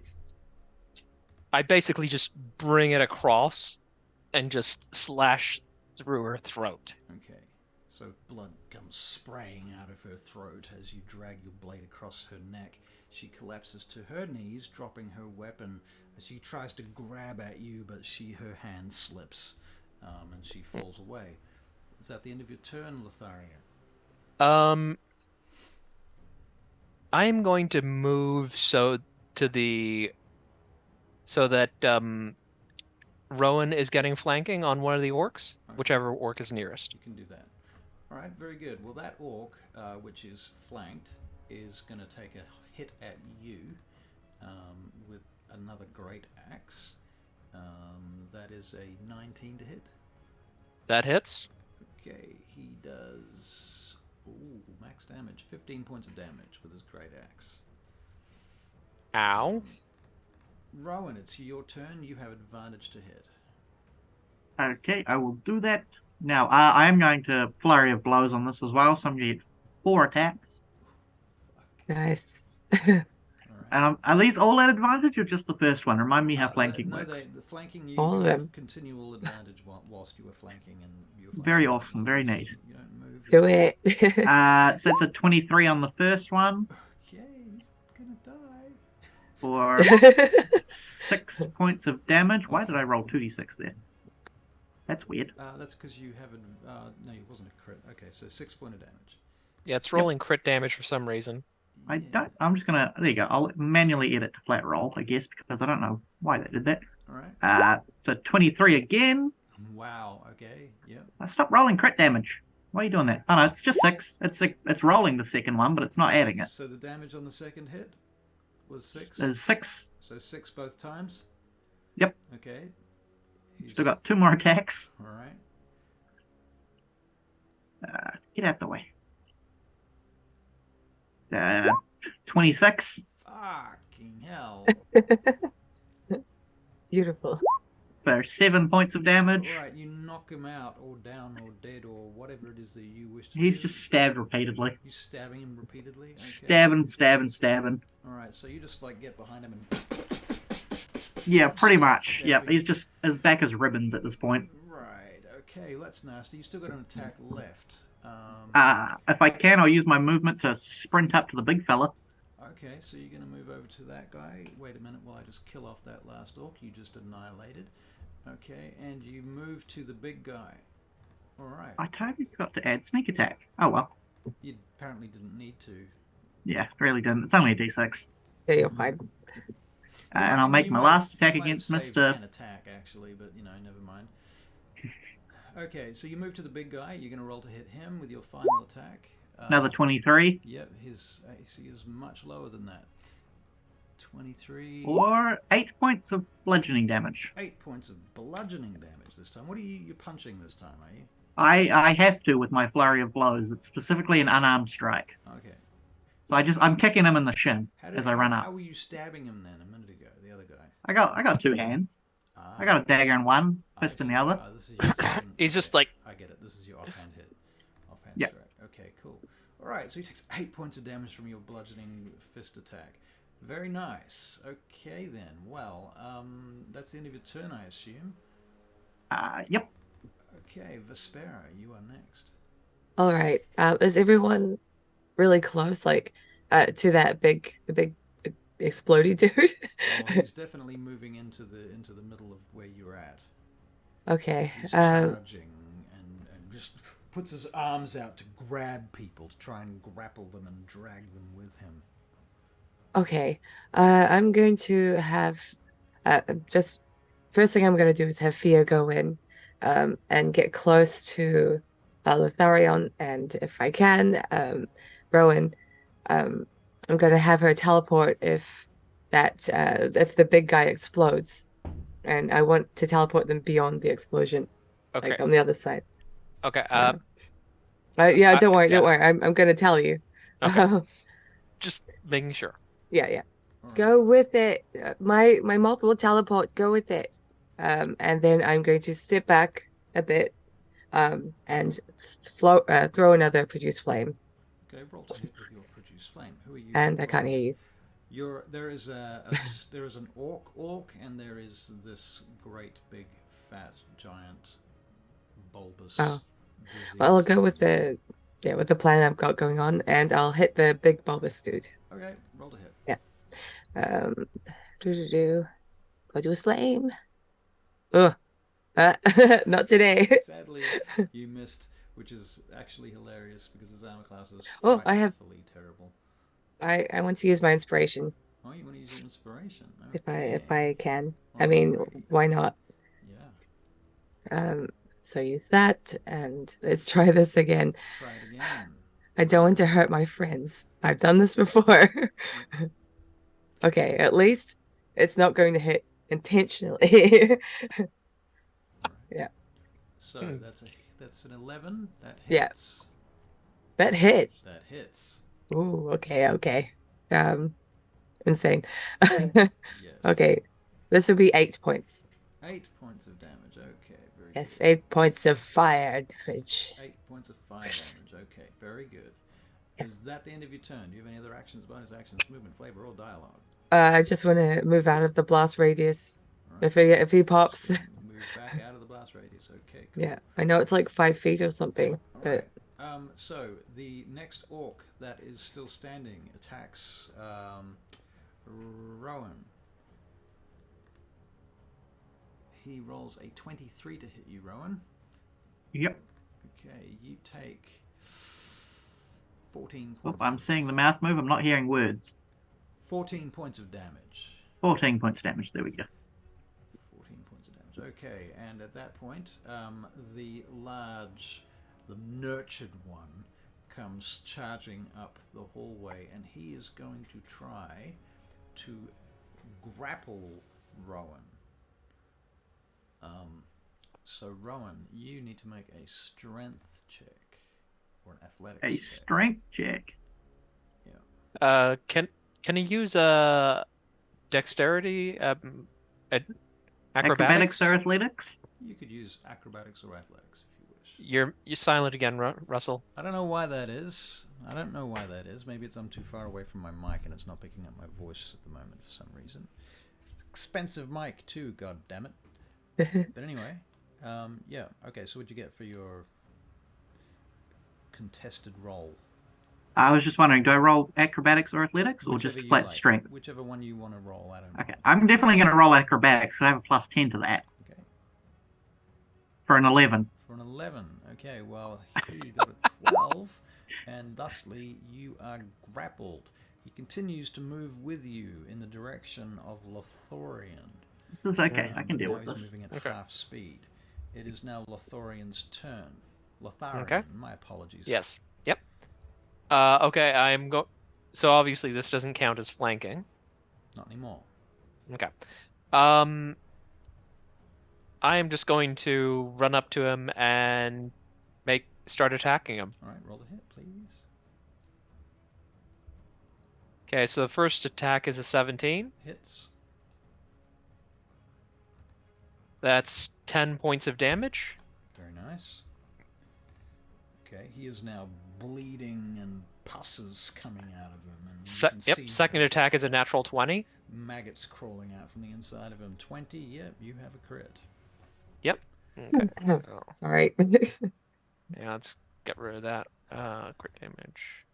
[SPEAKER 4] I basically just bring it across and just slash through her throat.
[SPEAKER 1] Okay. So blood comes spraying out of her throat as you drag your blade across her neck. She collapses to her knees, dropping her weapon as she tries to grab at you, but her hand slips, and she falls away. Is that the end of your turn, Lotharion?
[SPEAKER 4] I'm going to move so that Rowan is getting flanking on one of the orcs,
[SPEAKER 1] Okay.
[SPEAKER 4] whichever orc is nearest.
[SPEAKER 1] You can do that. All right, very good. Well, that orc, which is flanked, is going to take a hit at you with another great axe. That is a 19 to hit.
[SPEAKER 4] That hits.
[SPEAKER 1] Okay, he does max damage, 15 points of damage with his great axe.
[SPEAKER 4] Ow.
[SPEAKER 1] Rowan, it's your turn. You have advantage to hit.
[SPEAKER 2] Okay, I will do that. Now, I am going to flurry of blows on this as well, so I'm going to get 4 attacks.
[SPEAKER 3] Nice.
[SPEAKER 1] All right.
[SPEAKER 2] Are these all at advantage or just the first one? Remind me how flanking works.
[SPEAKER 1] The flanking, you
[SPEAKER 3] All of
[SPEAKER 1] have
[SPEAKER 3] them.
[SPEAKER 1] continual advantage whilst you were flanking. And you were flanking.
[SPEAKER 2] Very awesome, very neat.
[SPEAKER 1] You don't move.
[SPEAKER 3] Do it.
[SPEAKER 2] So it's a 23 on the first one
[SPEAKER 1] Okay, he's going to die.
[SPEAKER 2] for 6 points of damage. Why did I roll 2d6 there? That's weird.
[SPEAKER 1] That's because you haven't. No, it wasn't a crit. Okay, so 6 point of damage.
[SPEAKER 4] Yeah, it's rolling crit damage for some reason.
[SPEAKER 2] I don't. I'm just gonna. There you go. I'll manually edit to flat roll, I guess, because I don't know why they did that.
[SPEAKER 1] All right.
[SPEAKER 2] So 23 again.
[SPEAKER 1] Wow. Okay. Yep.
[SPEAKER 2] Stop rolling crit damage. Why are you doing that? Oh no, it's just 6. It's rolling the second one, but it's not adding it.
[SPEAKER 1] So the damage on the second hit was 6.
[SPEAKER 2] There's 6.
[SPEAKER 1] So 6 both times.
[SPEAKER 2] Yep.
[SPEAKER 1] Okay.
[SPEAKER 2] Still got 2 more attacks.
[SPEAKER 1] All right.
[SPEAKER 2] Get out the way. 26
[SPEAKER 1] Fucking hell.
[SPEAKER 3] Beautiful.
[SPEAKER 2] for 7 points of damage.
[SPEAKER 1] All right, you knock him out, or down, or dead, or whatever it is that you wish to
[SPEAKER 2] He's
[SPEAKER 1] do.
[SPEAKER 2] just stabbed repeatedly.
[SPEAKER 1] You stabbing him repeatedly? Okay.
[SPEAKER 2] Stabbing.
[SPEAKER 1] Alright, so you just like get behind him and
[SPEAKER 2] Yeah, pretty much.
[SPEAKER 1] Stabbing.
[SPEAKER 2] Yep, he's just as back as ribbons at this point.
[SPEAKER 1] Right, okay, well, that's nasty. You still got an attack left.
[SPEAKER 2] If I can, I'll use my movement to sprint up to the big fella.
[SPEAKER 1] Okay, so you're going to move over to that guy. Wait a minute while I just kill off that last orc you just annihilated. Okay, and you move to the big guy. Alright.
[SPEAKER 2] I totally forgot to add sneak attack. Oh well.
[SPEAKER 1] You apparently didn't need to.
[SPEAKER 2] Yeah, really didn't. It's only a d6.
[SPEAKER 3] Yeah, you're fine.
[SPEAKER 2] And I'll make my last attack against Mr.
[SPEAKER 1] An attack, actually, but, you know, never mind. Okay, so you move to the big guy. You're going to roll to hit him with your final attack.
[SPEAKER 2] Another 23.
[SPEAKER 1] Yep, his AC is much lower than that. 23.
[SPEAKER 2] Or 8 points of bludgeoning damage.
[SPEAKER 1] 8 points of bludgeoning damage this time. What are you're punching this time, are you?
[SPEAKER 2] I have to with my flurry of blows. It's specifically an unarmed strike.
[SPEAKER 1] Okay.
[SPEAKER 2] So I'm kicking him in the shin as I run
[SPEAKER 1] How
[SPEAKER 2] up.
[SPEAKER 1] were you stabbing him then a minute ago, the other guy?
[SPEAKER 2] I got 2 hands. I got a dagger in one, fist in the other.
[SPEAKER 1] This is your second,
[SPEAKER 4] He's just like...
[SPEAKER 1] I get it. This is your offhand hit. Offhand
[SPEAKER 2] Yep.
[SPEAKER 1] strike. Okay, cool. Alright, so he takes 8 points of damage from your bludgeoning fist attack. Very nice. Okay then. Well, that's the end of your turn, I assume.
[SPEAKER 2] Yep.
[SPEAKER 1] Okay, Vespera, you are next.
[SPEAKER 3] All right. Is everyone really close, like, to the big explodey dude?
[SPEAKER 1] Well, he's definitely moving into the middle of where you're at.
[SPEAKER 3] Okay.
[SPEAKER 1] He's charging and just puts his arms out to grab people, to try and grapple them and drag them with him.
[SPEAKER 3] Okay. I'm going to have just first thing I'm going to do is have Fia go in and get close to Lotharion, and if I can, Rowan, I'm going to have her teleport if the big guy explodes, and I want to teleport them beyond the explosion,
[SPEAKER 4] Okay.
[SPEAKER 3] like on the other side.
[SPEAKER 4] Okay.
[SPEAKER 3] Yeah, don't worry,
[SPEAKER 4] yeah.
[SPEAKER 3] don't worry. I'm going to tell you.
[SPEAKER 4] Okay. Just making sure.
[SPEAKER 3] Yeah.
[SPEAKER 1] All right.
[SPEAKER 3] Go with it. My multiple teleport. Go with it. And then I'm going to step back a bit, and throw another produce flame.
[SPEAKER 1] Okay, roll to hit with your produce flame. Who are you?
[SPEAKER 3] And I can't hear you.
[SPEAKER 1] There is there is an orc, and there is this great big fat giant bulbous.
[SPEAKER 3] Oh. Well, I'll go with the plan I've got going on, and I'll hit the big bulbous dude.
[SPEAKER 1] Okay, roll to hit.
[SPEAKER 3] Yeah. Produce flame. Ugh. Not today.
[SPEAKER 1] Sadly, you missed, which is actually hilarious because his armor class is frightfully terrible.
[SPEAKER 3] I want to use my inspiration
[SPEAKER 1] Oh, you want to use your inspiration?
[SPEAKER 3] if
[SPEAKER 1] Okay.
[SPEAKER 3] I can. I mean,
[SPEAKER 1] Alrighty.
[SPEAKER 3] why not?
[SPEAKER 1] Yeah.
[SPEAKER 3] So use that, and let's try this again.
[SPEAKER 1] Try it again.
[SPEAKER 3] I don't want to hurt my friends. I've done this before. Okay, at least it's not going to hit intentionally.
[SPEAKER 1] Alright.
[SPEAKER 3] Yeah.
[SPEAKER 1] So that's an 11. That
[SPEAKER 3] Yeah.
[SPEAKER 1] hits.
[SPEAKER 3] That hits.
[SPEAKER 1] That hits.
[SPEAKER 3] Ooh, okay. Insane.
[SPEAKER 1] Yes.
[SPEAKER 3] Okay, this would be 8 points.
[SPEAKER 1] 8 points of damage. Okay, very
[SPEAKER 3] Yes,
[SPEAKER 1] good.
[SPEAKER 3] 8 points of fire damage.
[SPEAKER 1] 8 points of fire damage. Okay, very good. Is that the end of your turn? Do you have any other actions, bonus actions, movement, flavor, or dialogue?
[SPEAKER 3] I just want to move out of the blast radius.
[SPEAKER 1] All right.
[SPEAKER 3] If he pops.
[SPEAKER 1] Just move back out of the blast radius. Okay, cool.
[SPEAKER 3] Yeah, I know it's like 5 feet or something,
[SPEAKER 1] All
[SPEAKER 3] but
[SPEAKER 1] right. So the next orc that is still standing attacks Rowan. he rolls a 23 to hit you, Rowan.
[SPEAKER 2] Yep.
[SPEAKER 1] Okay, you take 14
[SPEAKER 2] Oh,
[SPEAKER 1] points.
[SPEAKER 2] I'm seeing the mouse move. I'm not hearing words.
[SPEAKER 1] 14 points of damage.
[SPEAKER 2] 14 points damage. There we go.
[SPEAKER 1] 14 points of damage. Okay, and at that point, the nurtured one comes charging up the hallway, and he is going to try to grapple Rowan. So Rowan, you need to make a strength check or an athletics
[SPEAKER 2] A
[SPEAKER 1] check.
[SPEAKER 2] strength check.
[SPEAKER 1] Yeah.
[SPEAKER 4] Can he use a dexterity, acrobatics
[SPEAKER 2] or athletics?
[SPEAKER 1] You could use acrobatics or athletics if you wish.
[SPEAKER 4] You're silent again, Russell.
[SPEAKER 1] I don't know why that is. Maybe it's I'm too far away from my mic and it's not picking up my voice at the moment for some reason. It's an expensive mic too, god damn it. But anyway, yeah. Okay, so what'd you get for your contested roll?
[SPEAKER 2] I was just wondering, do I roll acrobatics or athletics, or
[SPEAKER 1] Whichever
[SPEAKER 2] just
[SPEAKER 1] you
[SPEAKER 2] flat
[SPEAKER 1] like.
[SPEAKER 2] strength?
[SPEAKER 1] Whichever one you want to roll, I don't know.
[SPEAKER 2] Okay, I'm definitely going to roll acrobatics. I have a plus 10 to that.
[SPEAKER 1] Okay.
[SPEAKER 2] For an 11.
[SPEAKER 1] For an 11. Okay, well, he got a 12, and thusly you are grappled. He continues to move with you in the direction of Lotharion.
[SPEAKER 2] This is okay. I can
[SPEAKER 1] but
[SPEAKER 2] deal
[SPEAKER 1] now
[SPEAKER 2] with
[SPEAKER 1] he's
[SPEAKER 2] this.
[SPEAKER 1] moving at half speed. It is now Lotharion's turn. Lotharion,
[SPEAKER 4] Okay.
[SPEAKER 1] my apologies.
[SPEAKER 4] Yes. Yep. Okay, so obviously this doesn't count as flanking.
[SPEAKER 1] Not anymore.
[SPEAKER 4] Okay. I am just going to run up to him and start attacking him.
[SPEAKER 1] Alright, roll a hit, please.
[SPEAKER 4] Okay, so the first attack is a 17.
[SPEAKER 1] Hits.
[SPEAKER 4] That's 10 points of damage.
[SPEAKER 1] Very nice. Okay, he is now bleeding and pus is coming out of him. And you can see
[SPEAKER 4] Second attack is a natural 20.
[SPEAKER 1] maggots crawling out from the inside of him. 20, yep, you have a crit.
[SPEAKER 4] Yep. Okay, so,
[SPEAKER 3] Sorry.
[SPEAKER 4] yeah, let's get rid of that. Crit damage.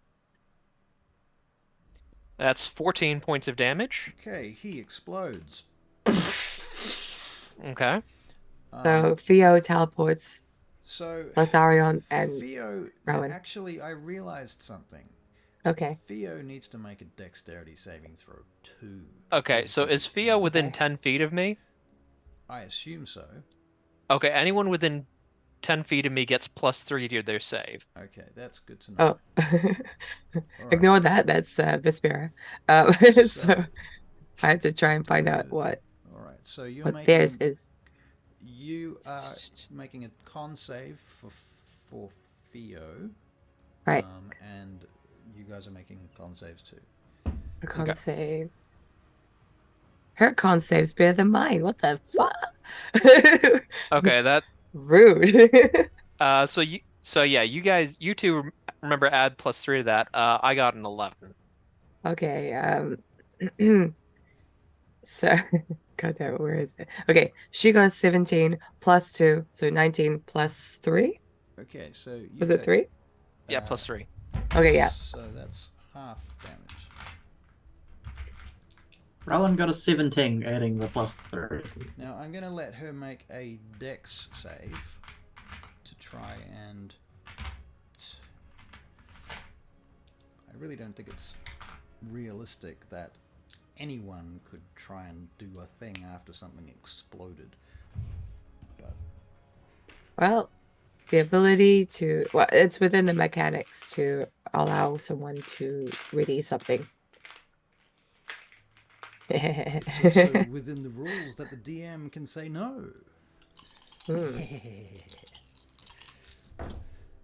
[SPEAKER 4] That's 14 points of damage.
[SPEAKER 1] Okay, he explodes.
[SPEAKER 4] Okay.
[SPEAKER 3] So Theo teleports
[SPEAKER 1] So
[SPEAKER 3] Lotharion and
[SPEAKER 1] Theo,
[SPEAKER 3] Rowan.
[SPEAKER 1] actually, I realized something.
[SPEAKER 3] Okay.
[SPEAKER 1] Theo needs to make a dexterity saving throw too.
[SPEAKER 4] Okay, so is Theo within 10 feet of me?
[SPEAKER 1] I assume so.
[SPEAKER 4] Okay, anyone within 10 feet of me gets +3 to their save.
[SPEAKER 1] Okay, that's good to know.
[SPEAKER 3] Oh,
[SPEAKER 1] All right.
[SPEAKER 3] ignore that. That's Vespera. So I had to try and find out what
[SPEAKER 1] All right, so you're
[SPEAKER 3] what
[SPEAKER 1] making.
[SPEAKER 3] theirs is.
[SPEAKER 1] You are making a con save for Theo.
[SPEAKER 3] Right.
[SPEAKER 1] And you guys are making con saves too.
[SPEAKER 3] A con save. Her con save's better than mine. What the fuck?
[SPEAKER 4] Okay, that
[SPEAKER 3] Rude.
[SPEAKER 4] so yeah, you two remember add +3 to that. I got an 11.
[SPEAKER 3] Okay. So, God damn it, where is it? Okay, she got 17 plus 2, so 19 plus 3.
[SPEAKER 1] Okay, so you
[SPEAKER 3] Was it 3?
[SPEAKER 4] Yeah, +3.
[SPEAKER 3] Okay, yeah.
[SPEAKER 1] So that's half damage.
[SPEAKER 2] Rowan got a 17, adding the plus 3.
[SPEAKER 1] Now I'm going to let her make a dex save to try and. I really don't think it's realistic that anyone could try and do a thing after something exploded. But
[SPEAKER 3] Well, the ability to, well, it's within the mechanics to allow someone to release something.
[SPEAKER 1] it's also within the rules that the DM can say no.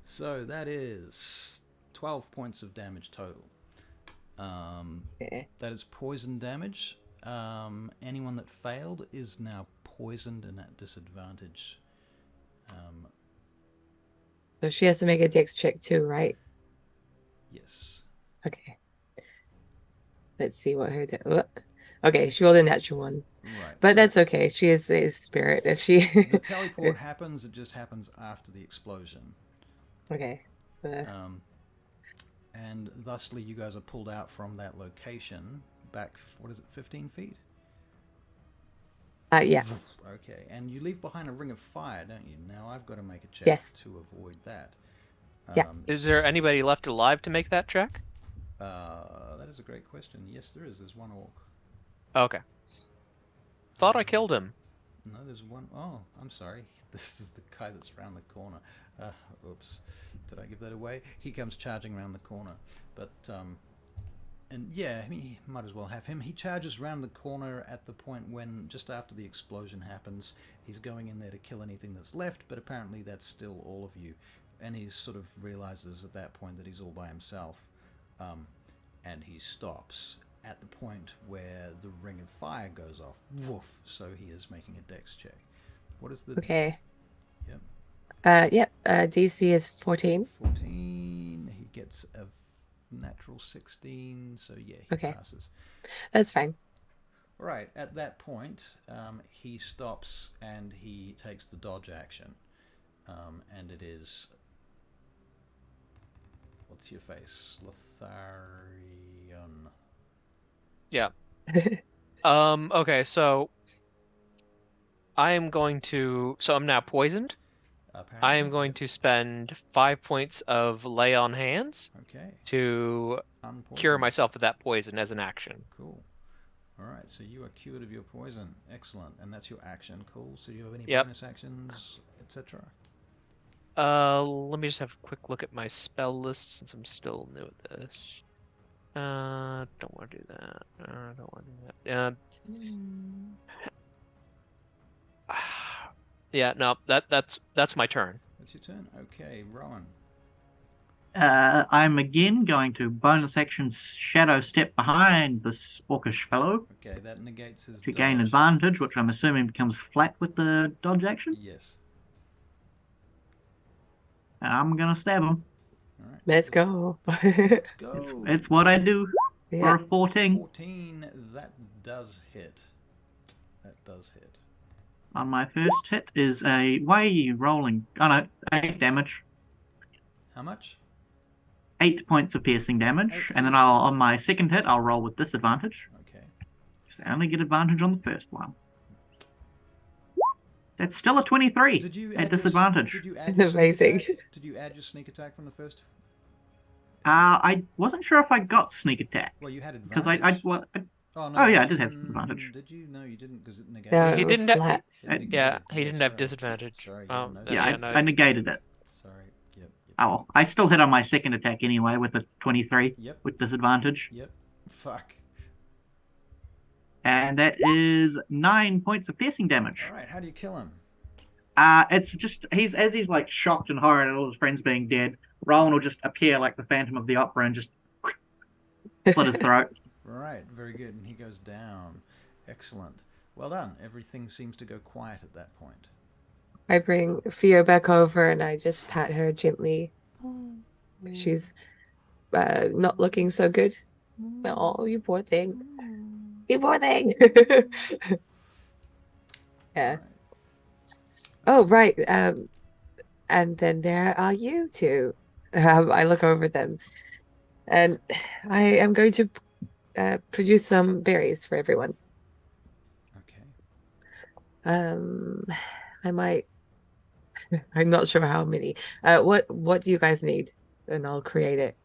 [SPEAKER 1] So that is 12 points of damage total. That is poison damage. Anyone that failed is now poisoned and at disadvantage.
[SPEAKER 3] So she has to make a dex check too, right?
[SPEAKER 1] Yes.
[SPEAKER 3] Okay. Let's see what her okay, she rolled a natural one.
[SPEAKER 1] Right.
[SPEAKER 3] But
[SPEAKER 1] so
[SPEAKER 3] that's okay. She is a spirit. If she
[SPEAKER 1] the teleport happens, it just happens after the explosion.
[SPEAKER 3] Okay.
[SPEAKER 1] And thusly you guys are pulled out from that location back, what is it, 15 feet?
[SPEAKER 3] Yeah.
[SPEAKER 1] Okay, and you leave behind a ring of fire, don't you? Now I've got to make a check
[SPEAKER 3] Yes.
[SPEAKER 1] to avoid that.
[SPEAKER 3] Yeah.
[SPEAKER 4] Is there anybody left alive to make that check?
[SPEAKER 1] That is a great question. Yes, there is. There's one orc.
[SPEAKER 4] Okay. Thought I killed him.
[SPEAKER 1] No, there's one. Oh, I'm sorry. This is the guy that's around the corner. Oops. Did I give that away? He comes charging around the corner. But, and yeah, he might as well have him. He charges around the corner at the point when, just after the explosion happens, he's going in there to kill anything that's left, but apparently that's still all of you. And he sort of realizes at that point that he's all by himself. And he stops at the point where the ring of fire goes off. Woof! So he is making a dex check. What is the...
[SPEAKER 3] Okay.
[SPEAKER 1] Yep.
[SPEAKER 3] DC is 14.
[SPEAKER 1] 14. He gets a natural 16, so yeah, he passes.
[SPEAKER 3] That's fine.
[SPEAKER 1] All right, at that point, he stops and he takes the dodge action. And it is... What's your face? Lotharion.
[SPEAKER 4] Yeah. Okay, so I am going to... So I'm now poisoned.
[SPEAKER 1] Apparently,
[SPEAKER 4] I am going to spend 5 points of lay on hands to cure myself of that poison as an action.
[SPEAKER 1] Cool. All right, so you are cured of your poison. Excellent. And that's your action. Cool. So do you have any
[SPEAKER 4] Yep.
[SPEAKER 1] bonus actions, etc.?
[SPEAKER 4] Let me just have a quick look at my spell list since I'm still new at this. Don't want to do that. Don't want to do that. Yeah, no, that's my turn.
[SPEAKER 1] That's your turn. Okay, Rowan.
[SPEAKER 2] I'm again going to bonus action shadow step behind this orcish fellow
[SPEAKER 1] Okay, that negates his
[SPEAKER 2] to
[SPEAKER 1] dodge.
[SPEAKER 2] gain advantage, which I'm assuming becomes flat with the dodge action.
[SPEAKER 1] Yes.
[SPEAKER 2] And I'm gonna stab him.
[SPEAKER 1] All right.
[SPEAKER 3] Let's go.
[SPEAKER 1] Let's go.
[SPEAKER 2] It's what I do for a 14.
[SPEAKER 1] 14. That does hit. That does hit.
[SPEAKER 2] On my first hit is a... Why are you rolling? Oh no, 8 damage.
[SPEAKER 1] How much?
[SPEAKER 2] 8 points of piercing damage.
[SPEAKER 1] 8
[SPEAKER 2] And then
[SPEAKER 1] piercing.
[SPEAKER 2] on my second hit, I'll roll with disadvantage.
[SPEAKER 1] Okay.
[SPEAKER 2] So I only get advantage on the first one. That's still a 23
[SPEAKER 1] Did you
[SPEAKER 2] at
[SPEAKER 1] add your
[SPEAKER 2] disadvantage.
[SPEAKER 1] Did you add your
[SPEAKER 3] Amazing.
[SPEAKER 1] Sneak attack? Did you add your sneak attack from the first?
[SPEAKER 2] I wasn't sure if I got sneak attack.
[SPEAKER 1] Well, you had advantage.
[SPEAKER 2] Because I
[SPEAKER 1] Oh, no,
[SPEAKER 2] oh yeah, I did have advantage.
[SPEAKER 1] Did you? No, you didn't, because it negated.
[SPEAKER 3] No,
[SPEAKER 4] He
[SPEAKER 3] it was
[SPEAKER 4] didn't have-
[SPEAKER 3] flat.
[SPEAKER 4] Yeah, he didn't have
[SPEAKER 1] sorry.
[SPEAKER 4] disadvantage.
[SPEAKER 1] Sorry,
[SPEAKER 4] Oh,
[SPEAKER 1] no,
[SPEAKER 2] Yeah,
[SPEAKER 4] no.
[SPEAKER 2] I negated it.
[SPEAKER 1] Sorry. Yep.
[SPEAKER 2] Oh, well, I still hit on my second attack anyway with a 23
[SPEAKER 1] Yep.
[SPEAKER 2] with disadvantage.
[SPEAKER 1] Yep. Fuck.
[SPEAKER 2] And that is 9 points of piercing damage.
[SPEAKER 1] All right. How do you kill him?
[SPEAKER 2] It's just he's like shocked and horror at all his friends being dead. Rowan will just appear like the Phantom of the Opera and just slit his throat.
[SPEAKER 1] Right. Very good. And he goes down. Excellent. Well done. Everything seems to go quiet at that point.
[SPEAKER 3] I bring Theo back over and I just pat her gently. She's not looking so good. Oh, you poor thing. You poor thing. Yeah.
[SPEAKER 1] All right.
[SPEAKER 3] Oh, right. And then there are you two. I look over them. And I am going to produce some berries for everyone.
[SPEAKER 1] Okay.
[SPEAKER 3] I might... I'm not sure how many. What do you guys need? And I'll create it.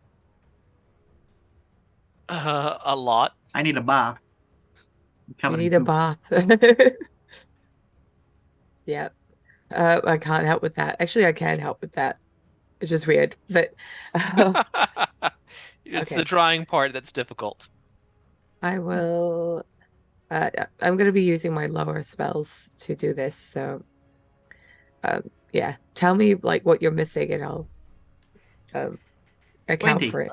[SPEAKER 4] A lot.
[SPEAKER 2] I need a bath.
[SPEAKER 3] You need a bath. Yeah. I can't help with that. Actually, I can help with that. It's just weird, but
[SPEAKER 4] It's
[SPEAKER 3] Okay.
[SPEAKER 4] the drying part that's difficult.
[SPEAKER 3] I will. I'm going to be using my lower spells to do this. So, yeah. Tell me like what you're missing, and I'll account
[SPEAKER 2] 20.
[SPEAKER 3] for it.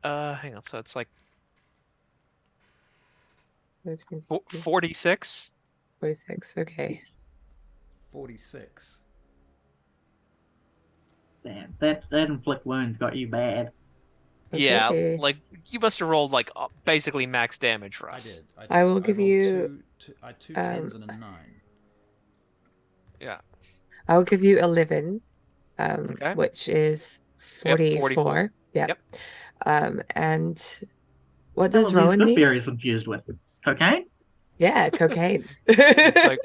[SPEAKER 4] Hang on. So it's like
[SPEAKER 3] Which means
[SPEAKER 4] 46.
[SPEAKER 3] 46. Okay.
[SPEAKER 1] 46.
[SPEAKER 2] Damn, that inflict wounds got you bad.
[SPEAKER 4] Yeah,
[SPEAKER 3] Okay.
[SPEAKER 4] like you must have rolled like basically max damage for
[SPEAKER 1] I
[SPEAKER 4] us.
[SPEAKER 1] did.
[SPEAKER 3] I will give
[SPEAKER 1] rolled
[SPEAKER 3] you,
[SPEAKER 1] two 10s and a 9.
[SPEAKER 4] Yeah.
[SPEAKER 3] I'll give you 11,
[SPEAKER 4] Okay.
[SPEAKER 3] which is
[SPEAKER 4] Yep,
[SPEAKER 3] 44.
[SPEAKER 4] 44.
[SPEAKER 3] Yep.
[SPEAKER 4] Yep.
[SPEAKER 3] And What
[SPEAKER 2] What
[SPEAKER 3] does
[SPEAKER 2] are these
[SPEAKER 3] Rowan
[SPEAKER 2] good
[SPEAKER 3] need?
[SPEAKER 2] berries infused with? Cocaine?
[SPEAKER 3] Yeah, cocaine.
[SPEAKER 4] It's like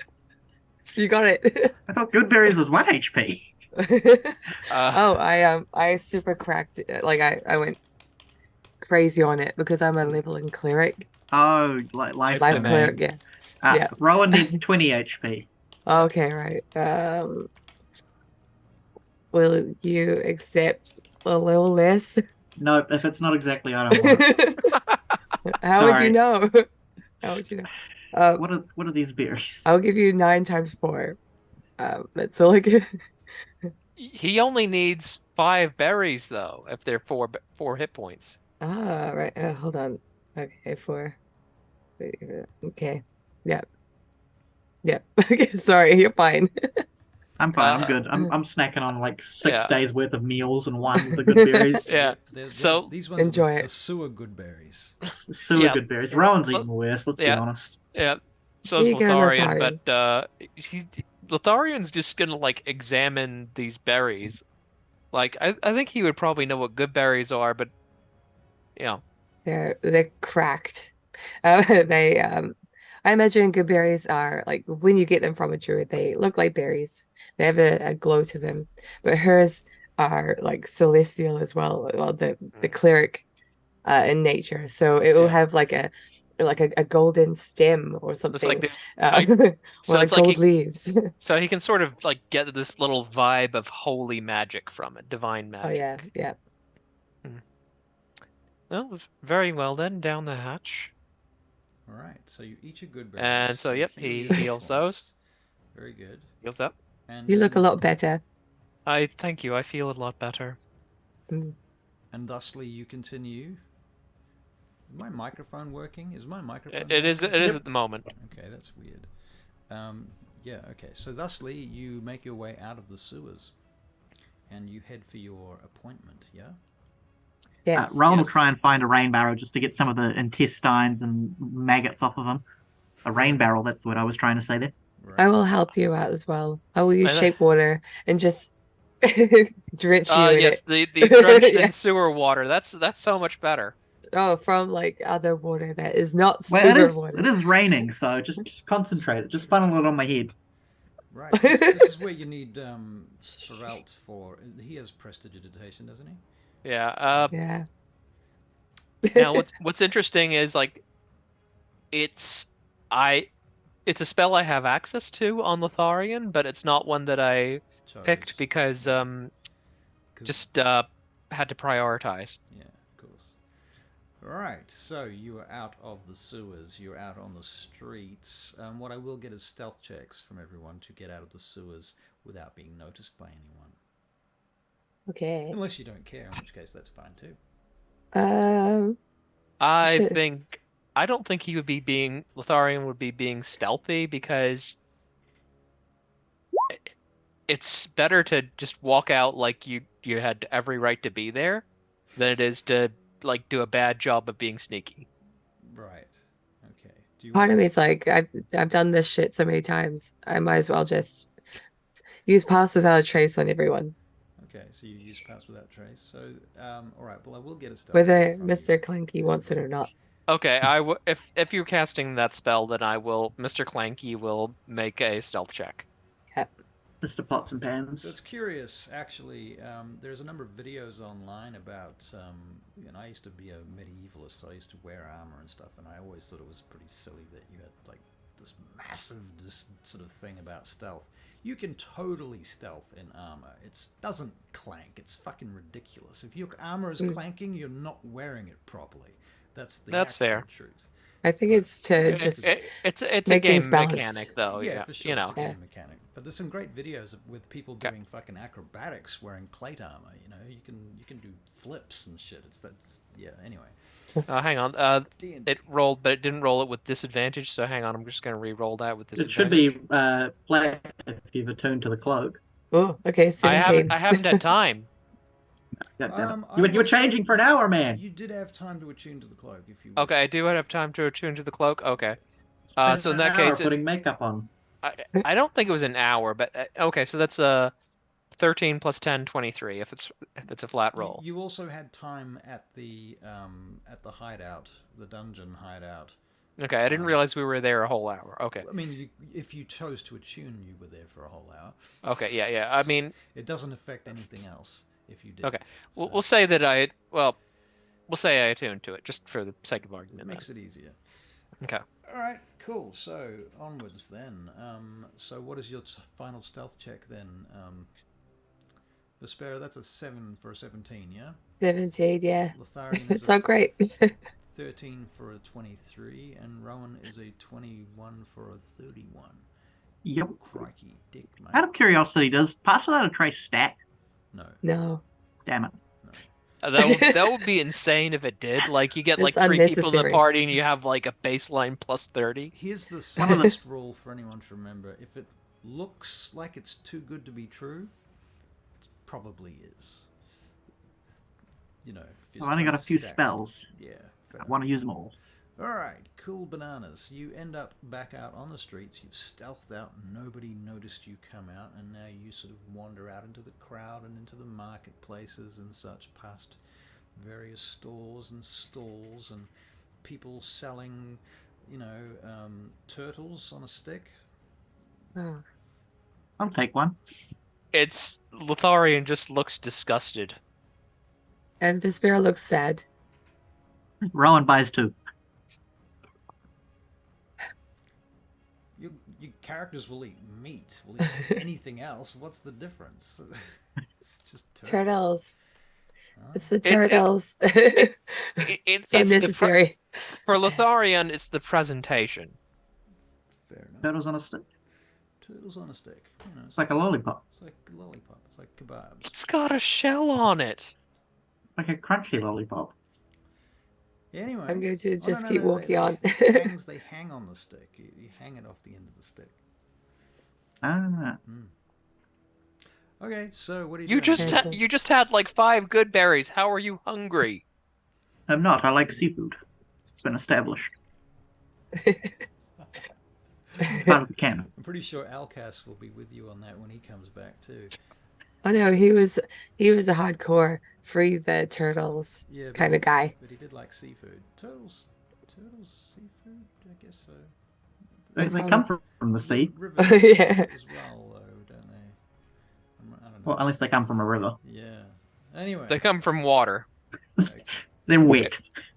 [SPEAKER 3] You got it.
[SPEAKER 2] I thought good berries was 1 HP.
[SPEAKER 3] Oh, I super cracked it. Like I went crazy on it because I'm a leveling cleric.
[SPEAKER 2] Oh, like life
[SPEAKER 3] Life
[SPEAKER 2] domain.
[SPEAKER 3] cleric, yeah.
[SPEAKER 2] Ah,
[SPEAKER 3] Yeah.
[SPEAKER 2] Rowan needs 20 HP.
[SPEAKER 3] Okay, right. Will you accept a little less?
[SPEAKER 2] Nope, if it's not exactly, I don't want it.
[SPEAKER 3] How would you
[SPEAKER 2] Sorry.
[SPEAKER 3] know? How would you know?
[SPEAKER 2] What are these berries?
[SPEAKER 3] I'll give you 9 times 4. That's all I get.
[SPEAKER 4] he only needs 5 berries though, if they're 4 hit points.
[SPEAKER 3] Ah, right. Hold on. Okay, 4. Okay. Yep. Yep. Okay, sorry, you're fine.
[SPEAKER 2] I'm fine. I'm
[SPEAKER 4] Uh,
[SPEAKER 2] good. I'm snacking on like 6
[SPEAKER 4] yeah.
[SPEAKER 2] days worth of meals and one with the good berries.
[SPEAKER 4] Yeah. So
[SPEAKER 1] these ones
[SPEAKER 3] Enjoy
[SPEAKER 1] are the
[SPEAKER 3] it.
[SPEAKER 1] sewer good berries.
[SPEAKER 2] Sewer
[SPEAKER 4] Yeah.
[SPEAKER 2] good berries. Rowan's eating worse, let's be
[SPEAKER 4] Yeah.
[SPEAKER 2] honest.
[SPEAKER 4] Yeah. So
[SPEAKER 3] Here
[SPEAKER 4] is
[SPEAKER 3] you go,
[SPEAKER 4] Lotharion,
[SPEAKER 3] Lotharion.
[SPEAKER 4] but Lotharion's just gonna like examine these berries. Like I think he would probably know what good berries are, but you know.
[SPEAKER 3] They're cracked. They I imagine good berries are like when you get them from a druid, they look like berries. They have a glow to them. But hers are like celestial as well. Well, the cleric in nature. So it will
[SPEAKER 4] Yeah.
[SPEAKER 3] have like a golden stem or
[SPEAKER 4] It's like
[SPEAKER 3] something.
[SPEAKER 4] like
[SPEAKER 3] Or
[SPEAKER 4] so
[SPEAKER 3] like
[SPEAKER 4] it's like
[SPEAKER 3] gold leaves.
[SPEAKER 4] so he can sort of like get this little vibe of holy magic from it, divine
[SPEAKER 3] Oh yeah,
[SPEAKER 4] magic.
[SPEAKER 3] yeah.
[SPEAKER 4] Well, very well then, down the hatch.
[SPEAKER 1] All right, so you eat your good berries.
[SPEAKER 4] And so,
[SPEAKER 1] you
[SPEAKER 4] yep,
[SPEAKER 1] heal
[SPEAKER 4] he
[SPEAKER 1] your hit
[SPEAKER 4] heals those.
[SPEAKER 1] points. Very good.
[SPEAKER 4] Heals up.
[SPEAKER 1] And
[SPEAKER 3] You look a lot better.
[SPEAKER 4] I thank you. I feel a lot better.
[SPEAKER 3] Mm.
[SPEAKER 1] And thusly, you continue. Is my microphone working? Is my microphone?
[SPEAKER 4] It is.
[SPEAKER 1] working?
[SPEAKER 4] It is at the moment.
[SPEAKER 1] Okay, that's weird. Yeah. Okay. So thusly, you make your way out of the sewers, and you head for your appointment. Yeah.
[SPEAKER 3] Yes.
[SPEAKER 2] Rowan will
[SPEAKER 4] Yes.
[SPEAKER 2] try and find a rain barrel just to get some of the intestines and maggots off of him. A rain barrel, that's what I was trying to say there.
[SPEAKER 3] I
[SPEAKER 1] Right.
[SPEAKER 3] will help you out as well. I will use
[SPEAKER 4] I know.
[SPEAKER 3] shape water and just drench you in
[SPEAKER 4] Yes,
[SPEAKER 3] it.
[SPEAKER 4] the drenched
[SPEAKER 3] Yeah.
[SPEAKER 4] in sewer water. That's so much better.
[SPEAKER 3] Oh, from like other water that is not
[SPEAKER 2] Well,
[SPEAKER 3] sewer
[SPEAKER 2] it
[SPEAKER 3] water.
[SPEAKER 2] is raining, so just concentrate it. Just funnel it on my head.
[SPEAKER 1] Right. This is where you need Soralt for. He has prestidigitation, doesn't he?
[SPEAKER 4] Yeah.
[SPEAKER 3] Yeah.
[SPEAKER 4] Now, what's interesting is like, it's it's a spell I have access to on Lotharion, but it's not one that I picked because just had to prioritize.
[SPEAKER 1] Yeah, of course. Right, so you are out of the sewers, you're out on the streets. What I will get is stealth checks from everyone to get out of the sewers without being noticed by anyone.
[SPEAKER 3] Okay.
[SPEAKER 1] Unless you don't care, in which case that's fine too.
[SPEAKER 4] I don't think Lotharion would be being stealthy because it's better to just walk out like you had every right to be there than it is to like do a bad job of being sneaky.
[SPEAKER 1] Right. Okay.
[SPEAKER 3] Part of me is like, I've done this shit so many times. I might as well just use pass without a trace on everyone.
[SPEAKER 1] Okay, so you use pass without trace. So, all right. Well, I will get a stealth
[SPEAKER 3] Whether
[SPEAKER 1] check from you.
[SPEAKER 3] Mr. Clanky wants it or not.
[SPEAKER 4] Okay, if you're casting that spell, then Mr. Clanky will make a stealth check.
[SPEAKER 3] Yep.
[SPEAKER 2] Mr. Pots and Pans.
[SPEAKER 1] So it's curious, actually. There's a number of videos online about. I used to be a medievalist, so I used to wear armor and stuff, and I always thought it was pretty silly that you had like this massive sort of thing about stealth. You can totally stealth in armor. It doesn't clank. It's fucking ridiculous. If your armor is clanking, you're not wearing it properly. That's the actual
[SPEAKER 4] fair.
[SPEAKER 1] truth.
[SPEAKER 3] I think it's to just
[SPEAKER 4] It's a
[SPEAKER 3] make things
[SPEAKER 4] game
[SPEAKER 3] balanced.
[SPEAKER 4] mechanic though.
[SPEAKER 1] Yeah, for sure.
[SPEAKER 4] You know.
[SPEAKER 1] It's a game mechanic. But there's some great videos with people doing fucking acrobatics wearing plate armor. You know, you can do flips and shit. Anyway.
[SPEAKER 4] Hang on.
[SPEAKER 1] D&D.
[SPEAKER 4] It rolled, but it didn't roll it with disadvantage. So hang on, I'm just gonna re-roll that with
[SPEAKER 2] It
[SPEAKER 4] disadvantage.
[SPEAKER 2] should be black if you've attuned to the cloak.
[SPEAKER 3] Oh, okay, 17.
[SPEAKER 4] I haven't had time.
[SPEAKER 2] You were changing for an hour, man.
[SPEAKER 1] You did have time to attune to the cloak if you.
[SPEAKER 4] Okay, I do have time to attune to the cloak. Okay.
[SPEAKER 2] Spent
[SPEAKER 4] So in
[SPEAKER 2] an
[SPEAKER 4] that
[SPEAKER 2] hour
[SPEAKER 4] case,
[SPEAKER 2] putting makeup on.
[SPEAKER 4] I don't think it was an hour, but okay. So that's 13 plus 10, 23 if it's a flat roll.
[SPEAKER 1] You also had time at the hideout, the dungeon hideout.
[SPEAKER 4] Okay, I didn't realize we were there a whole hour. Okay.
[SPEAKER 1] I mean, if you chose to attune, you were there for a whole hour.
[SPEAKER 4] Okay, yeah. I mean,
[SPEAKER 1] it doesn't affect anything else if you did.
[SPEAKER 4] Okay,
[SPEAKER 1] So
[SPEAKER 4] we'll say that we'll say I attuned to it just for the sake of argument.
[SPEAKER 1] it makes it easier.
[SPEAKER 4] Okay.
[SPEAKER 1] All right, cool. So onwards then. So what is your final stealth check then? Vespera, that's a 7 for a 17, yeah?
[SPEAKER 3] 17, yeah.
[SPEAKER 1] Lotharion
[SPEAKER 3] It's
[SPEAKER 1] is
[SPEAKER 3] not great.
[SPEAKER 1] 13 for a 23, and Rohan is a 21 for a 31.
[SPEAKER 2] Yep.
[SPEAKER 1] Crikey, dick, mate.
[SPEAKER 2] Out of curiosity, does Partial Out of Trace stack?
[SPEAKER 1] No.
[SPEAKER 3] No.
[SPEAKER 2] Damn it.
[SPEAKER 4] That would be insane if it did. Like, you get like
[SPEAKER 3] It's
[SPEAKER 4] 3 people in the
[SPEAKER 3] unnecessary.
[SPEAKER 4] party and you have like a baseline plus 30.
[SPEAKER 1] Here's the simplest rule for anyone to remember. If it looks like it's too good to be true, it probably is. You know, if
[SPEAKER 2] I've only got a few spells.
[SPEAKER 1] Yeah.
[SPEAKER 2] I want to use them all.
[SPEAKER 1] Alright, cool bananas. You end up back out on the streets. You've stealthed out. Nobody noticed you come out. And now you sort of wander out into the crowd and into the marketplaces and such, past various stores and stalls and people selling, turtles on a stick.
[SPEAKER 3] Oh.
[SPEAKER 2] I'll take one.
[SPEAKER 4] It's Lotharion just looks disgusted.
[SPEAKER 3] And Vespera looks sad.
[SPEAKER 2] Rowan buys 2.
[SPEAKER 1] Your characters will eat meat, will eat anything else. What's the difference? It's just
[SPEAKER 3] Turtles.
[SPEAKER 1] Huh?
[SPEAKER 3] It's the turtles.
[SPEAKER 4] It's
[SPEAKER 3] unnecessary.
[SPEAKER 4] For Lotharion, it's the presentation.
[SPEAKER 1] Fair enough.
[SPEAKER 2] Turtles on a stick.
[SPEAKER 1] Turtles on a stick.
[SPEAKER 2] It's like a lollipop.
[SPEAKER 1] It's like a lollipop. It's like kebabs.
[SPEAKER 4] It's got a shell on it.
[SPEAKER 2] Like a crunchy lollipop.
[SPEAKER 1] Anyway,
[SPEAKER 3] I'm going to just keep walking on.
[SPEAKER 1] They hang on the stick. You hang it off the end of the stick.
[SPEAKER 2] Ah.
[SPEAKER 1] Okay, so what are you
[SPEAKER 4] You
[SPEAKER 1] doing?
[SPEAKER 4] you just had like 5 good berries. How are you hungry?
[SPEAKER 2] I'm not. I like seafood. It's been established. Part of the canon.
[SPEAKER 1] I'm pretty sure Alcas will be with you on that when he comes back too.
[SPEAKER 3] Oh no, he was a hardcore free the turtles kind of guy.
[SPEAKER 1] But he did like seafood. Turtles, seafood? I guess so.
[SPEAKER 2] They come from the sea.
[SPEAKER 1] Rivers
[SPEAKER 3] Yeah.
[SPEAKER 1] as well, though, don't they? I don't know.
[SPEAKER 2] Well, at least they come from a river.
[SPEAKER 1] Yeah. Anyway.
[SPEAKER 4] They come from water.
[SPEAKER 1] Okay.
[SPEAKER 2] They're wet.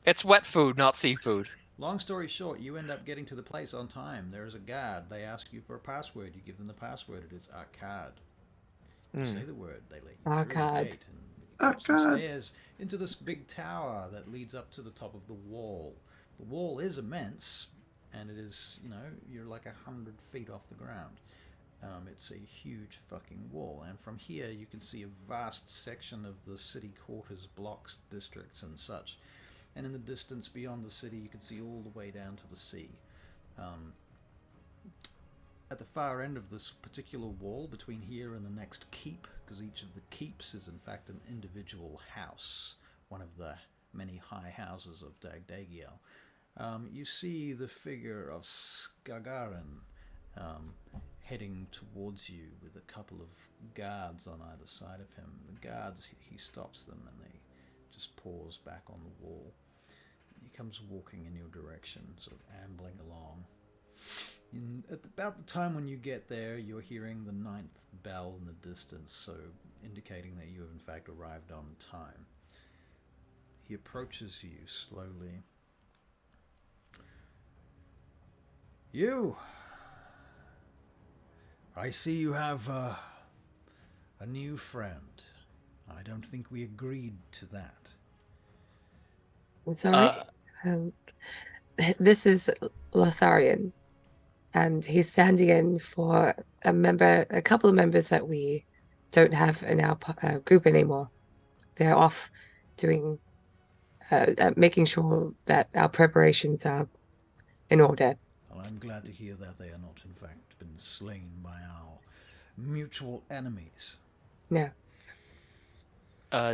[SPEAKER 4] It's wet food, not seafood.
[SPEAKER 1] Long story short, you end up getting to the place on time. There is a guard. They ask you for a password. You give them the password. It is Arcade. You say the word. They let you through the
[SPEAKER 3] Arcade.
[SPEAKER 1] gate and you go up some stairs into this big tower that leads up to the top of the wall. The wall is immense, and it is, you're like 100 feet off the ground. It's a huge fucking wall, and from here you can see a vast section of the city quarters, blocks, districts, and such. And in the distance beyond the city, you can see all the way down to the sea. At the far end of this particular wall, between here and the next keep, because each of the keeps is in fact an individual house, one of the many high houses of Dagdagiel, you see the figure of Skagaran heading towards you with a couple of guards on either side of him. The guards, he stops them and they just pause back on the wall. He comes walking in your direction, sort of ambling along. At about the time when you get there, you're hearing the 9th bell in the distance, so indicating that you have in fact arrived on time. He approaches you slowly. You! I see you have a new friend. I don't think we agreed to that.
[SPEAKER 3] I'm sorry. This is Lotharion, and he's standing in for a couple of members that we don't have in our group anymore. They're off doing, making sure that our preparations are in order.
[SPEAKER 1] Well, I'm glad to hear that they are not, in fact, been slain by our mutual enemies.
[SPEAKER 3] No.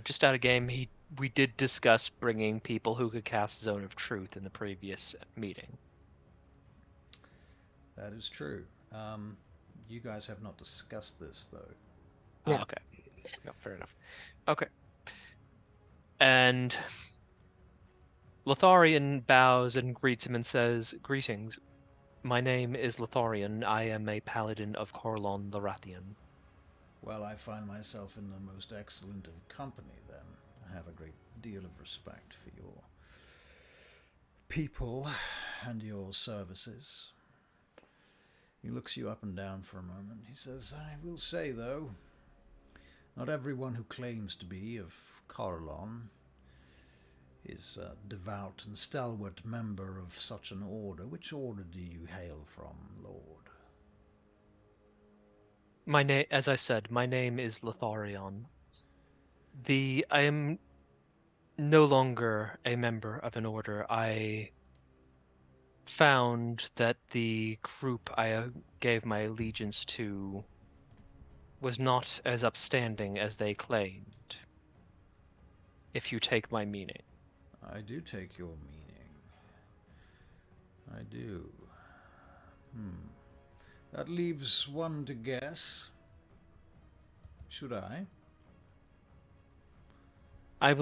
[SPEAKER 4] Just out of game, we did discuss bringing people who could cast Zone of Truth in the previous meeting.
[SPEAKER 1] That is true. You guys have not discussed this, though.
[SPEAKER 3] No.
[SPEAKER 4] Okay. No, fair enough. Okay. And Lotharion bows and greets him and says, "Greetings. My name is Lotharion. I am a paladin of Corlon Lotharion."
[SPEAKER 1] Well, I find myself in the most excellent of company, then. I have a great deal of respect for your people and your services. He looks you up and down for a moment. He says, "I will say, though, not everyone who claims to be of Corlon is a devout and stalwart member of such an order. Which order do you hail from, Lord?"
[SPEAKER 4] As I said, my name is Lotharion. I am no longer a member of an order. I found that the group I gave my allegiance to was not as upstanding as they claimed, if you take my meaning.
[SPEAKER 1] I do take your meaning. I do. That leaves one to guess. Should I?
[SPEAKER 4] I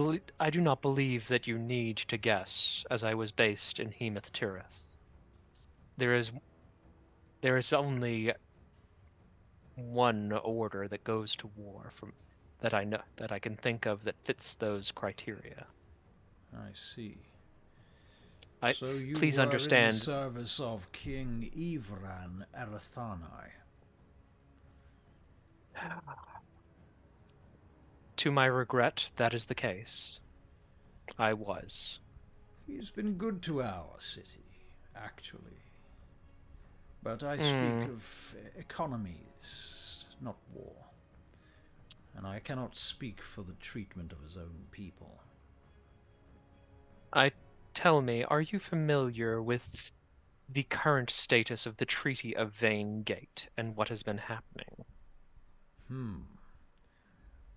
[SPEAKER 4] do not believe that you need to guess, as I was based in Hemoth Tirith. There is only one order that goes to war that I can think of that fits those criteria.
[SPEAKER 1] I see.
[SPEAKER 4] I
[SPEAKER 1] So you
[SPEAKER 4] please
[SPEAKER 1] were in the
[SPEAKER 4] understand.
[SPEAKER 1] service of King Ivran Arathani.
[SPEAKER 4] To my regret, that is the case. I was.
[SPEAKER 1] He's been good to our city, actually. But I speak of economies, not war. And I cannot speak for the treatment of his own people.
[SPEAKER 4] Tell me, are you familiar with the current status of the Treaty of Vane Gate and what has been happening?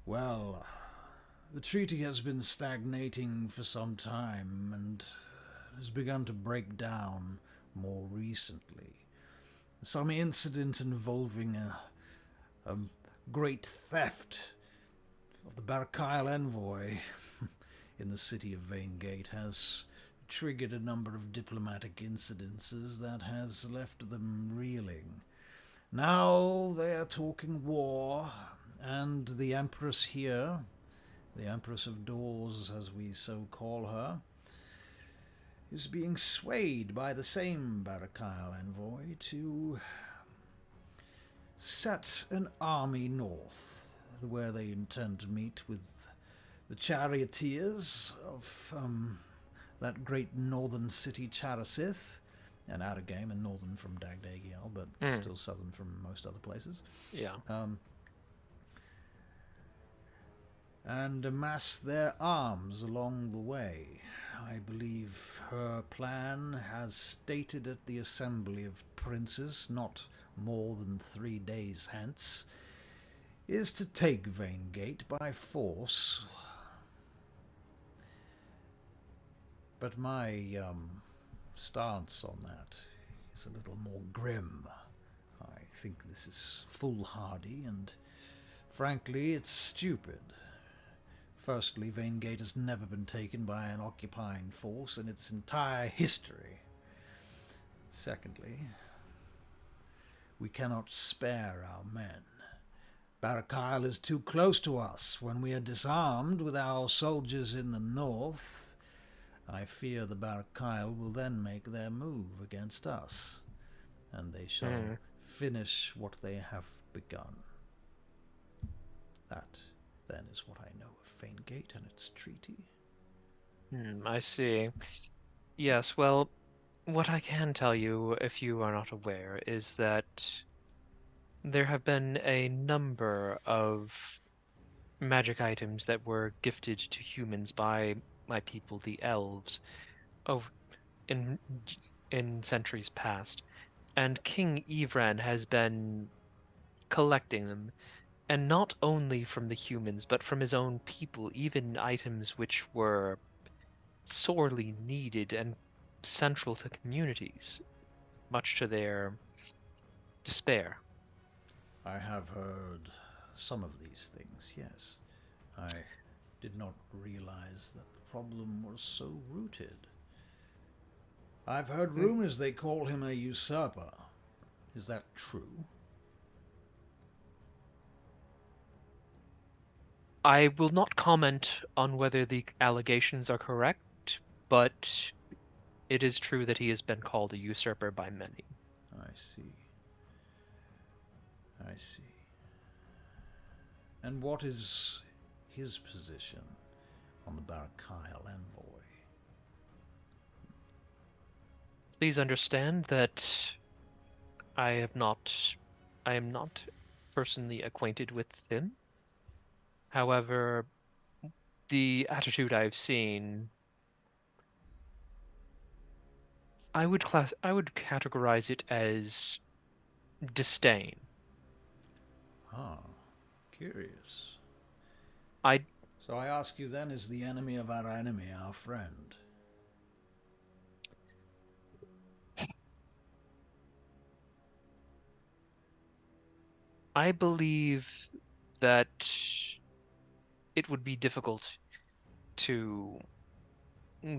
[SPEAKER 1] Well, the treaty has been stagnating for some time and has begun to break down more recently. Some incident involving a great theft of the Barachiel envoy in the city of Vanegate has triggered a number of diplomatic incidences that has left them reeling. Now they are talking war, and the Empress here, the Empress of Doors as we so call her, is being swayed by the same Barachiel envoy to set an army north, where they intend to meet with the charioteers of that great northern city Charasith, and out of game and northern from Dagdagiel, but still southern from most other places.
[SPEAKER 4] Yeah.
[SPEAKER 1] And amass their arms along the way. I believe her plan, as stated at the Assembly of Princes not more than 3 days hence, is to take Vanegate by force. But my stance on that is a little more grim. I think this is foolhardy, and frankly, it's stupid. Firstly, Vanegate has never been taken by an occupying force in its entire history. Secondly, we cannot spare our men. Barachiel is too close to us. When we are disarmed with our soldiers in the north, I fear the Barachiel will then make their move against us, and they shall finish what they have begun. That, then, is what I know of Vanegate and its treaty.
[SPEAKER 4] I see. Yes, well, what I can tell you, if you are not aware, is that there have been a number of magic items that were gifted to humans by my people, the elves, in centuries past, and King Ivran has been collecting them, and not only from the humans, but from his own people, even items which were sorely needed and central to communities, much to their despair.
[SPEAKER 1] I have heard some of these things, yes. I did not realize that the problem was so rooted. I've heard rumors they call him a usurper. Is that true?
[SPEAKER 4] I will not comment on whether the allegations are correct, but it is true that he has been called a usurper by many.
[SPEAKER 1] I see. I see. And what is his position on the Barachiel envoy?
[SPEAKER 4] Please understand that I am not personally acquainted with him. However, the attitude I've seen, I would categorize it as disdain.
[SPEAKER 1] Ah, curious.
[SPEAKER 4] I
[SPEAKER 1] So I ask you then, is the enemy of our enemy our friend?
[SPEAKER 4] believe that it would be difficult to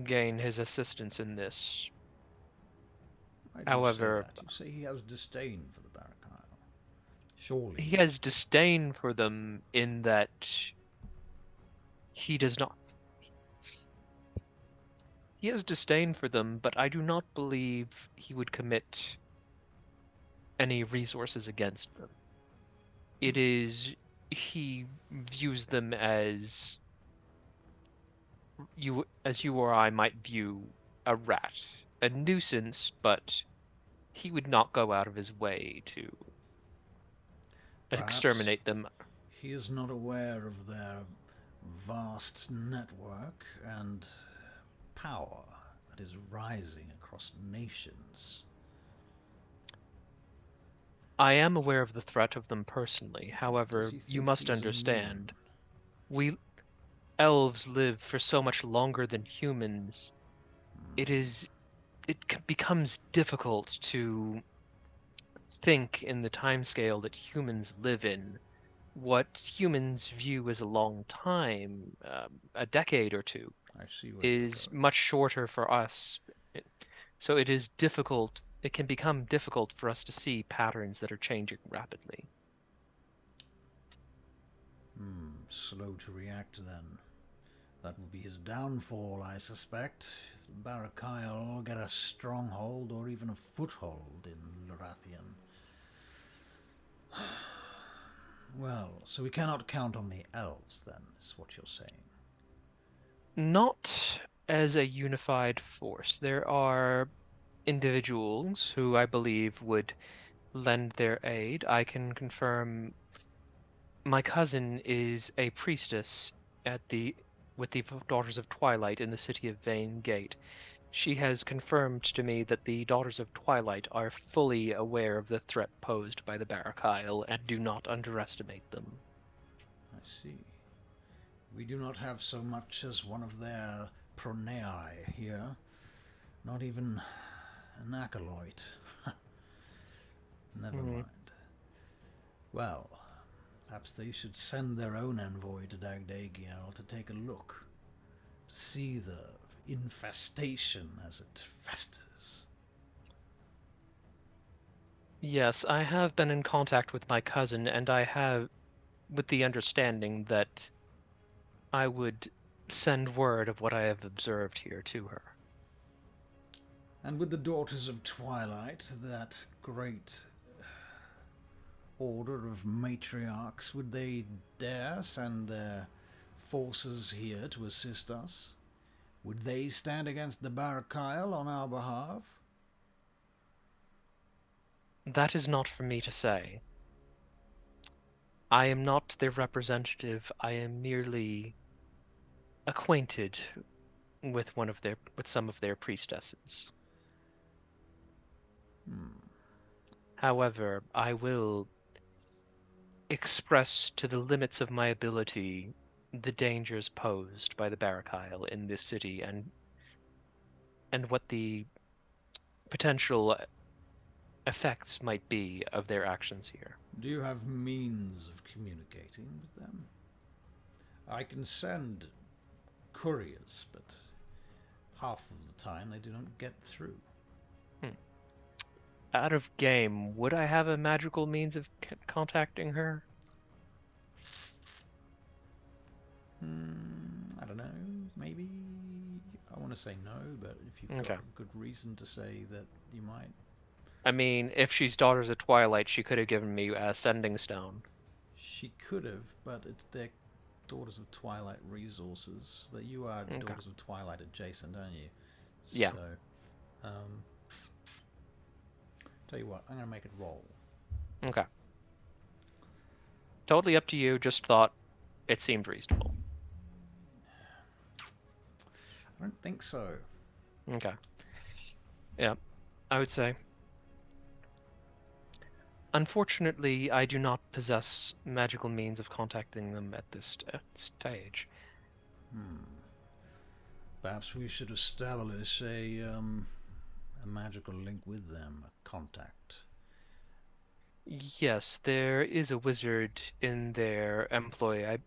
[SPEAKER 4] gain his assistance in this.
[SPEAKER 1] Why do
[SPEAKER 4] However,
[SPEAKER 1] you say that? You say he has disdain for the Barachiel. Surely.
[SPEAKER 4] he has disdain for them in that he does not. He has disdain for them, but I do not believe he would commit any resources against them. It is he views them as you or I might view a rat, a nuisance, but he would not go out of his way to
[SPEAKER 1] Perhaps
[SPEAKER 4] exterminate them.
[SPEAKER 1] he is not aware of their vast network and power that is rising across nations.
[SPEAKER 4] I am aware of the threat of them personally. However,
[SPEAKER 1] Does he
[SPEAKER 4] you
[SPEAKER 1] think
[SPEAKER 4] must
[SPEAKER 1] he's
[SPEAKER 4] understand,
[SPEAKER 1] immune?
[SPEAKER 4] we elves live for so much longer than humans. It becomes difficult to think in the timescale that humans live in. What humans view as a long time, a decade or two,
[SPEAKER 1] I see where you're
[SPEAKER 4] is
[SPEAKER 1] going.
[SPEAKER 4] much shorter for us. So it is difficult. It can become difficult for us to see patterns that are changing rapidly.
[SPEAKER 1] Slow to react then. That will be his downfall, I suspect. If the Barachiel get a stronghold or even a foothold in Lotharion. Well, so we cannot count on the elves then, is what you're saying.
[SPEAKER 4] Not as a unified force. There are individuals who I believe would lend their aid. I can confirm my cousin is a priestess with the Daughters of Twilight in the city of Vane Gate. She has confirmed to me that the Daughters of Twilight are fully aware of the threat posed by the Barachiel and do not underestimate them.
[SPEAKER 1] I see. We do not have so much as one of their pronei here. Not even an acolyte. Never mind. Well, perhaps they should send their own envoy to Dagdagiel to take a look, to see the infestation as it festers.
[SPEAKER 4] Yes, I have been in contact with my cousin, and I have, with the understanding that I would send word of what I have observed here to her.
[SPEAKER 1] And with the Daughters of Twilight, that great order of matriarchs, would they dare send their forces here to assist us? Would they stand against the Barachiel on our behalf?
[SPEAKER 4] That is not for me to say. I am not their representative. I am merely acquainted with some of their priestesses. However, I will express to the limits of my ability the dangers posed by the Barachiel in this city and what the potential effects might be of their actions here.
[SPEAKER 1] Do you have means of communicating with them? I can send couriers, but half of the time they do not get through.
[SPEAKER 4] Out of game, would I have a magical means of contacting her?
[SPEAKER 1] I don't know, maybe. I want to say no, but if you've got a good reason to say that you might.
[SPEAKER 4] I mean, if she's Daughters of Twilight, she could have given me a Sending Stone.
[SPEAKER 1] She could have, but it's their Daughters of Twilight resources. But you are Daughters of Twilight adjacent, aren't you?
[SPEAKER 4] Yeah.
[SPEAKER 1] So, tell you what, I'm going to make it roll.
[SPEAKER 4] Okay. Totally up to you, just thought it seemed reasonable.
[SPEAKER 1] I don't think so.
[SPEAKER 4] Okay. Yeah, I would say. Unfortunately, I do not possess magical means of contacting them at this stage.
[SPEAKER 1] Perhaps we should establish a magical link with them, a contact.
[SPEAKER 4] Yes, there is a wizard in their employ.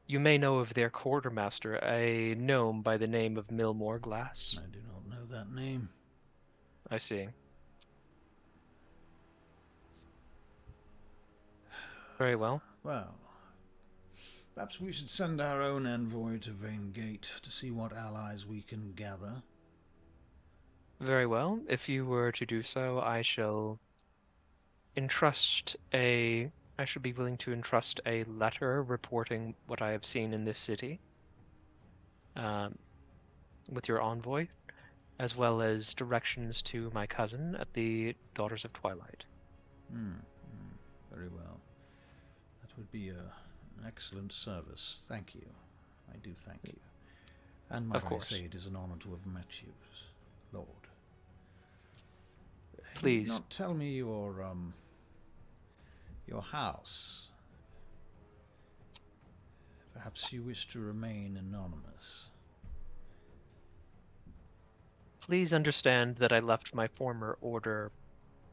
[SPEAKER 4] You may know of their quartermaster, a gnome by the name of Millmore Glass.
[SPEAKER 1] I do not know that name.
[SPEAKER 4] I see. Very well.
[SPEAKER 1] Well, perhaps we should send our own envoy to Vane Gate to see what allies we can gather.
[SPEAKER 4] Very well. If you were to do so, I shall be willing to entrust a letter reporting what I have seen in this city, with your envoy, as well as directions to my cousin at the Daughters of Twilight.
[SPEAKER 1] Very well. That would be an excellent service. Thank you. I do thank you. And might I say it is an honor to have met you, Lord.
[SPEAKER 4] Please.
[SPEAKER 1] You did not tell me your house. Perhaps you wish to remain anonymous.
[SPEAKER 4] Please understand that I left my former order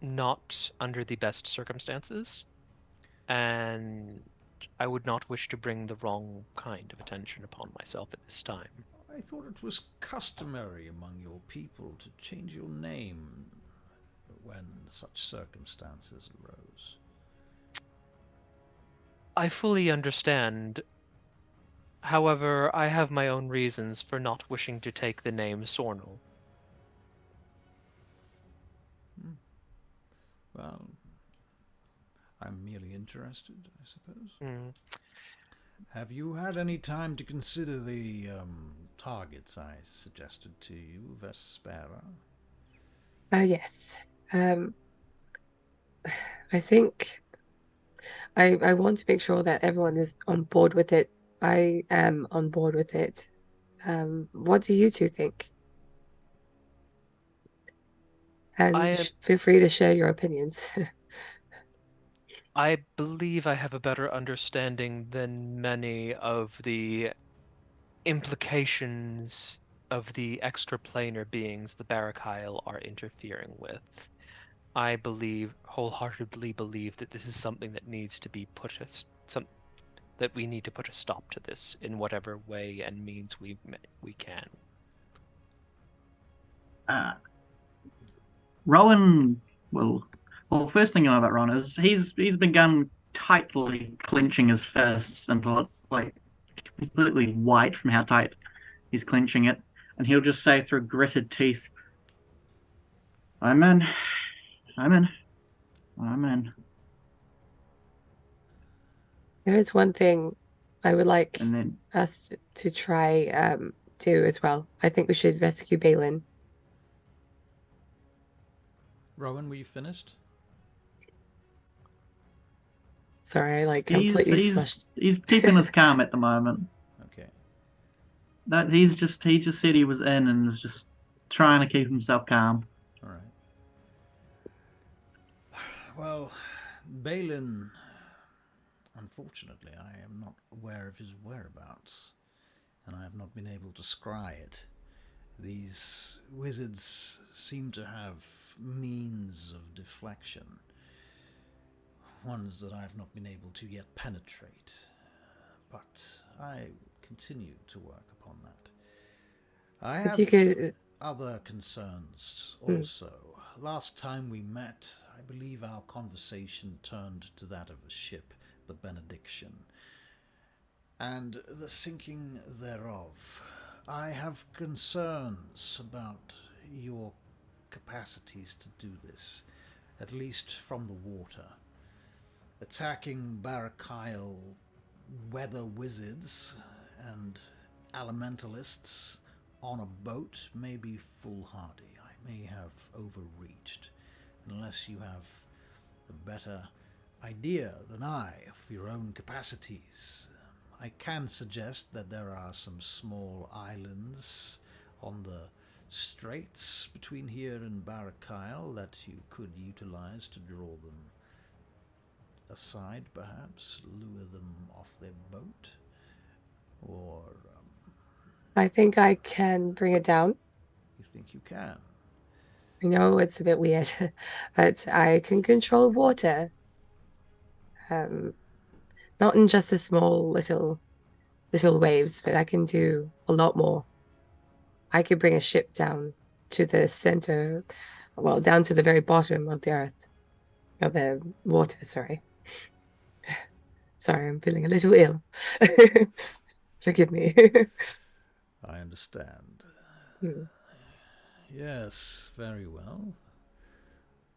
[SPEAKER 4] not under the best circumstances, and I would not wish to bring the wrong kind of attention upon myself at this time.
[SPEAKER 1] I thought it was customary among your people to change your name when such circumstances arose.
[SPEAKER 4] I fully understand. However, I have my own reasons for not wishing to take the name Sornel.
[SPEAKER 1] Well, I'm merely interested, I suppose. Have you had any time to consider the targets I suggested to you, Vespera?
[SPEAKER 3] Yes. I think I want to make sure that everyone is on board with it. I am on board with it. What do you two think? And feel free to share your opinions.
[SPEAKER 4] I believe I have a better understanding than many of the implications of the extraplanar beings the Barachiel are interfering with. I wholeheartedly believe that this is something that needs to be that we need to put a stop to this in whatever way and means we can.
[SPEAKER 2] Rowan will. Well, first thing you know about Ron is he's begun tightly clenching his fists until it's like completely white from how tight he's clenching it, and he'll just say through gritted teeth, "I'm in, I'm in, I'm in."
[SPEAKER 3] There is one thing I would like us to try do as well. I think we should rescue Balin.
[SPEAKER 1] Rowan, were you finished?
[SPEAKER 3] Sorry, I completely
[SPEAKER 2] smushed. He's keeping us calm at the moment.
[SPEAKER 1] Okay.
[SPEAKER 2] That he just said he was in and was just trying to keep himself calm.
[SPEAKER 1] All right. Well, Balin, unfortunately, I am not aware of his whereabouts, and I have not been able to scry it. These wizards seem to have means of deflection, ones that I've not been able to yet penetrate, but I continue to work upon that. I
[SPEAKER 3] If
[SPEAKER 1] have
[SPEAKER 3] you could,
[SPEAKER 1] other concerns also. Last time we met, I believe our conversation turned to that of a ship, the Benediction, and the sinking thereof. I have concerns about your capacities to do this, at least from the water. Attacking Barachiel weather wizards and elementalists on a boat may be foolhardy. I may have overreached, unless you have a better idea than I of your own capacities. I can suggest that there are some small islands on the straits between here and Barachiel that you could utilize to draw them aside, perhaps, lure them off their boat, or
[SPEAKER 3] I think I can bring it down.
[SPEAKER 1] you think you can?
[SPEAKER 3] I know it's a bit weird, but I can control water. Not in just a small little waves, but I can do a lot more. I could bring a ship down to the center, well, down to the very bottom of the earth, of the water, sorry. Sorry, I'm feeling a little ill. Forgive me.
[SPEAKER 1] I understand.
[SPEAKER 3] Hmm.
[SPEAKER 1] Yes, very well.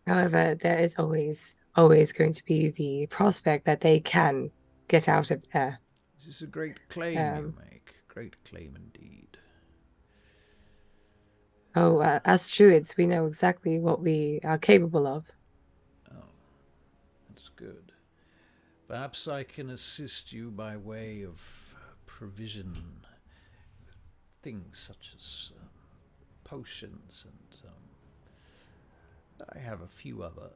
[SPEAKER 3] However, there is always going to be the prospect that they can get out of there.
[SPEAKER 1] This is a great claim you make. Great claim indeed.
[SPEAKER 3] Oh, as druids, we know exactly what we are capable of.
[SPEAKER 1] Oh, that's good. Perhaps I can assist you by way of provision. Things such as potions, and I have a few other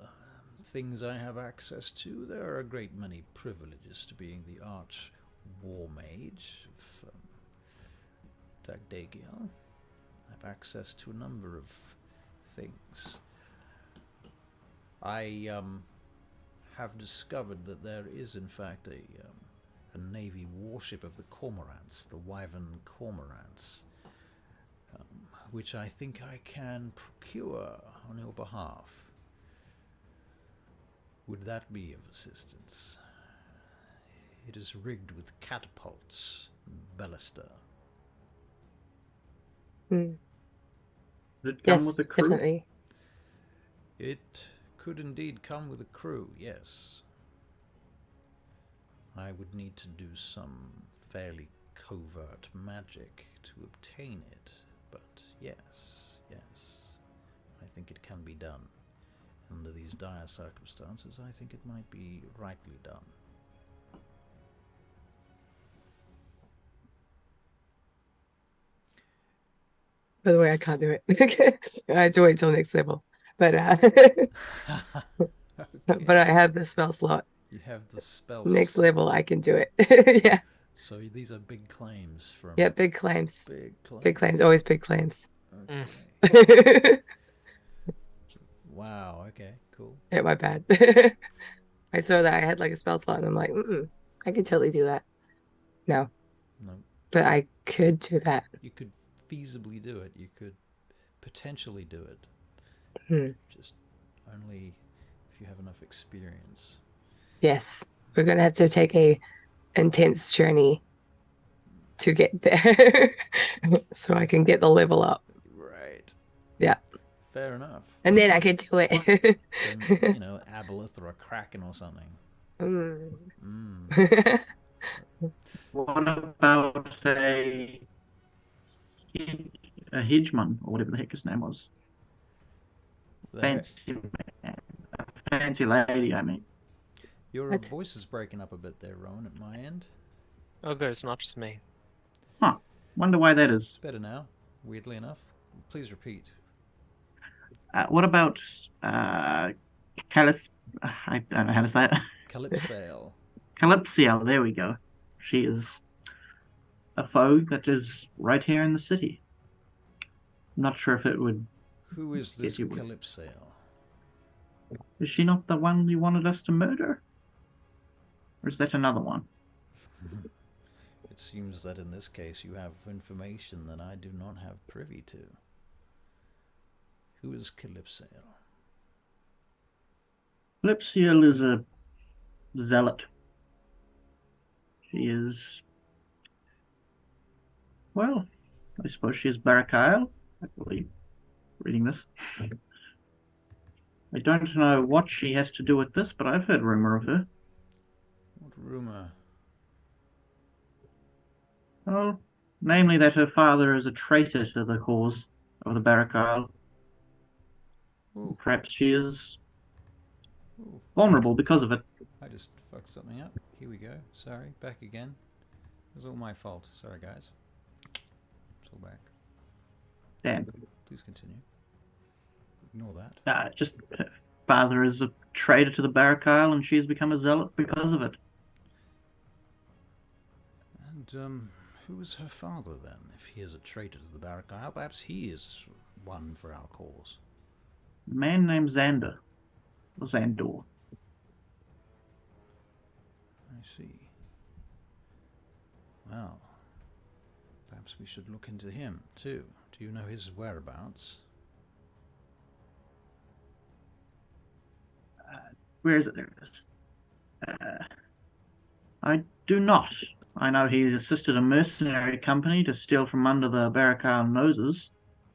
[SPEAKER 1] things I have access to. There are a great many privileges to being the arch war mage of Turagial. I have access to a number of things. I have discovered that there is in fact a navy warship of the Cormorants, the Wyvern Cormorants, which I think I can procure on your behalf. Would that be of assistance? It is rigged with catapults and ballista.
[SPEAKER 2] Does it
[SPEAKER 3] Yes,
[SPEAKER 2] come with a crew?
[SPEAKER 3] definitely.
[SPEAKER 1] It could indeed come with a crew, yes. I would need to do some fairly covert magic to obtain it, but yes, I think it can be done. Under these dire circumstances, I think it might be rightly done.
[SPEAKER 3] By the way, I can't do it. I have to wait till next level. But
[SPEAKER 1] Okay.
[SPEAKER 3] but I have the spell slot.
[SPEAKER 1] You have the spell
[SPEAKER 3] Next level, I can do it. Yeah.
[SPEAKER 1] So these are big claims from...
[SPEAKER 3] Yeah, big claims.
[SPEAKER 1] Big claims.
[SPEAKER 3] Big claims. Always big claims.
[SPEAKER 1] Okay. Wow, okay, cool.
[SPEAKER 3] Yeah, my bad. I saw that I had like a spell slot and I'm like, I can totally do that. No. But I could do that.
[SPEAKER 1] You could feasibly do it. You could potentially do it. Just only if you have enough experience.
[SPEAKER 3] Yes. We're going to have to take a intense journey to get there so I can get the level up.
[SPEAKER 1] Right.
[SPEAKER 3] Yeah.
[SPEAKER 1] Fair enough.
[SPEAKER 3] And then I can do it.
[SPEAKER 1] Then, Aboleth or a Kraken or something.
[SPEAKER 2] What about a Hedgeman, or whatever the heck his name was? Fancy lady, I mean.
[SPEAKER 1] Your
[SPEAKER 3] What?
[SPEAKER 1] voice is breaking up a bit there, Rowan, at my end.
[SPEAKER 4] Oh, good. It's not just me.
[SPEAKER 2] Huh. Wonder why that is.
[SPEAKER 1] It's better now, weirdly enough. Please repeat.
[SPEAKER 2] What about Calis? I don't know how to say it.
[SPEAKER 1] Calypsail.
[SPEAKER 2] Calypsiel, there we go. She is a foe that is right here in the city. I'm not sure if it would...
[SPEAKER 1] Who is this
[SPEAKER 2] If you would.
[SPEAKER 1] Calypsail?
[SPEAKER 2] Is she not the one you wanted us to murder? Or is that another one?
[SPEAKER 1] It seems that in this case you have information that I do not have privy to. Who is Calypso?
[SPEAKER 2] Lipsiel is a zealot. She is, well, I suppose she is Barachiel, I believe, reading this. I don't know what she has to do with this, but I've heard rumor of her.
[SPEAKER 1] What rumor?
[SPEAKER 2] Oh, namely that her father is a traitor to the cause of the Barachiel.
[SPEAKER 1] Ooh,
[SPEAKER 2] Perhaps she is
[SPEAKER 1] ooh.
[SPEAKER 2] vulnerable because of it.
[SPEAKER 1] I just fucked something up. Here we go. Sorry, back again. It was all my fault. Sorry, guys. It's all back.
[SPEAKER 2] Damn.
[SPEAKER 1] Please continue. Ignore that.
[SPEAKER 2] Just her father is a traitor to the Barachiel, and she has become a zealot because of it.
[SPEAKER 1] And who is her father then? If he is a traitor to the Barachiel, perhaps he is one for our cause.
[SPEAKER 2] A man named Xander. Or Xandor.
[SPEAKER 1] I see. Well, perhaps we should look into him too. Do you know his whereabouts?
[SPEAKER 2] Where is it? There it is. I do not. I know he assisted a mercenary company to steal from under the Barachiel noses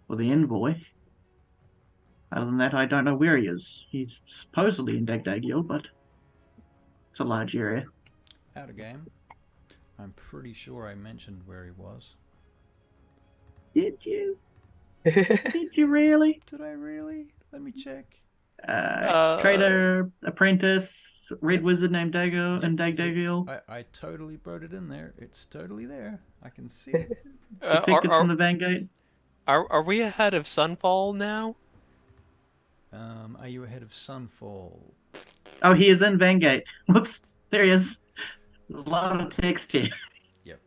[SPEAKER 2] for the envoy. Other than that, I don't know where he is. He's supposedly in Dagdagiel, but it's a large area.
[SPEAKER 1] Out of game. I'm pretty sure I mentioned where he was.
[SPEAKER 2] Did you? Did you really?
[SPEAKER 1] Did I really? Let me check.
[SPEAKER 2] Trader, apprentice, red
[SPEAKER 1] Yep.
[SPEAKER 2] wizard named Dago and Dagdagiel.
[SPEAKER 1] I totally wrote it in there. It's totally there. I can see it.
[SPEAKER 2] Defected from the Vanguard.
[SPEAKER 4] Are we ahead of Sunfall now?
[SPEAKER 1] Are you ahead of Sunfall?
[SPEAKER 2] Oh, he is in Vanguard. Whoops, there he is. A lot of text here.
[SPEAKER 1] Yep.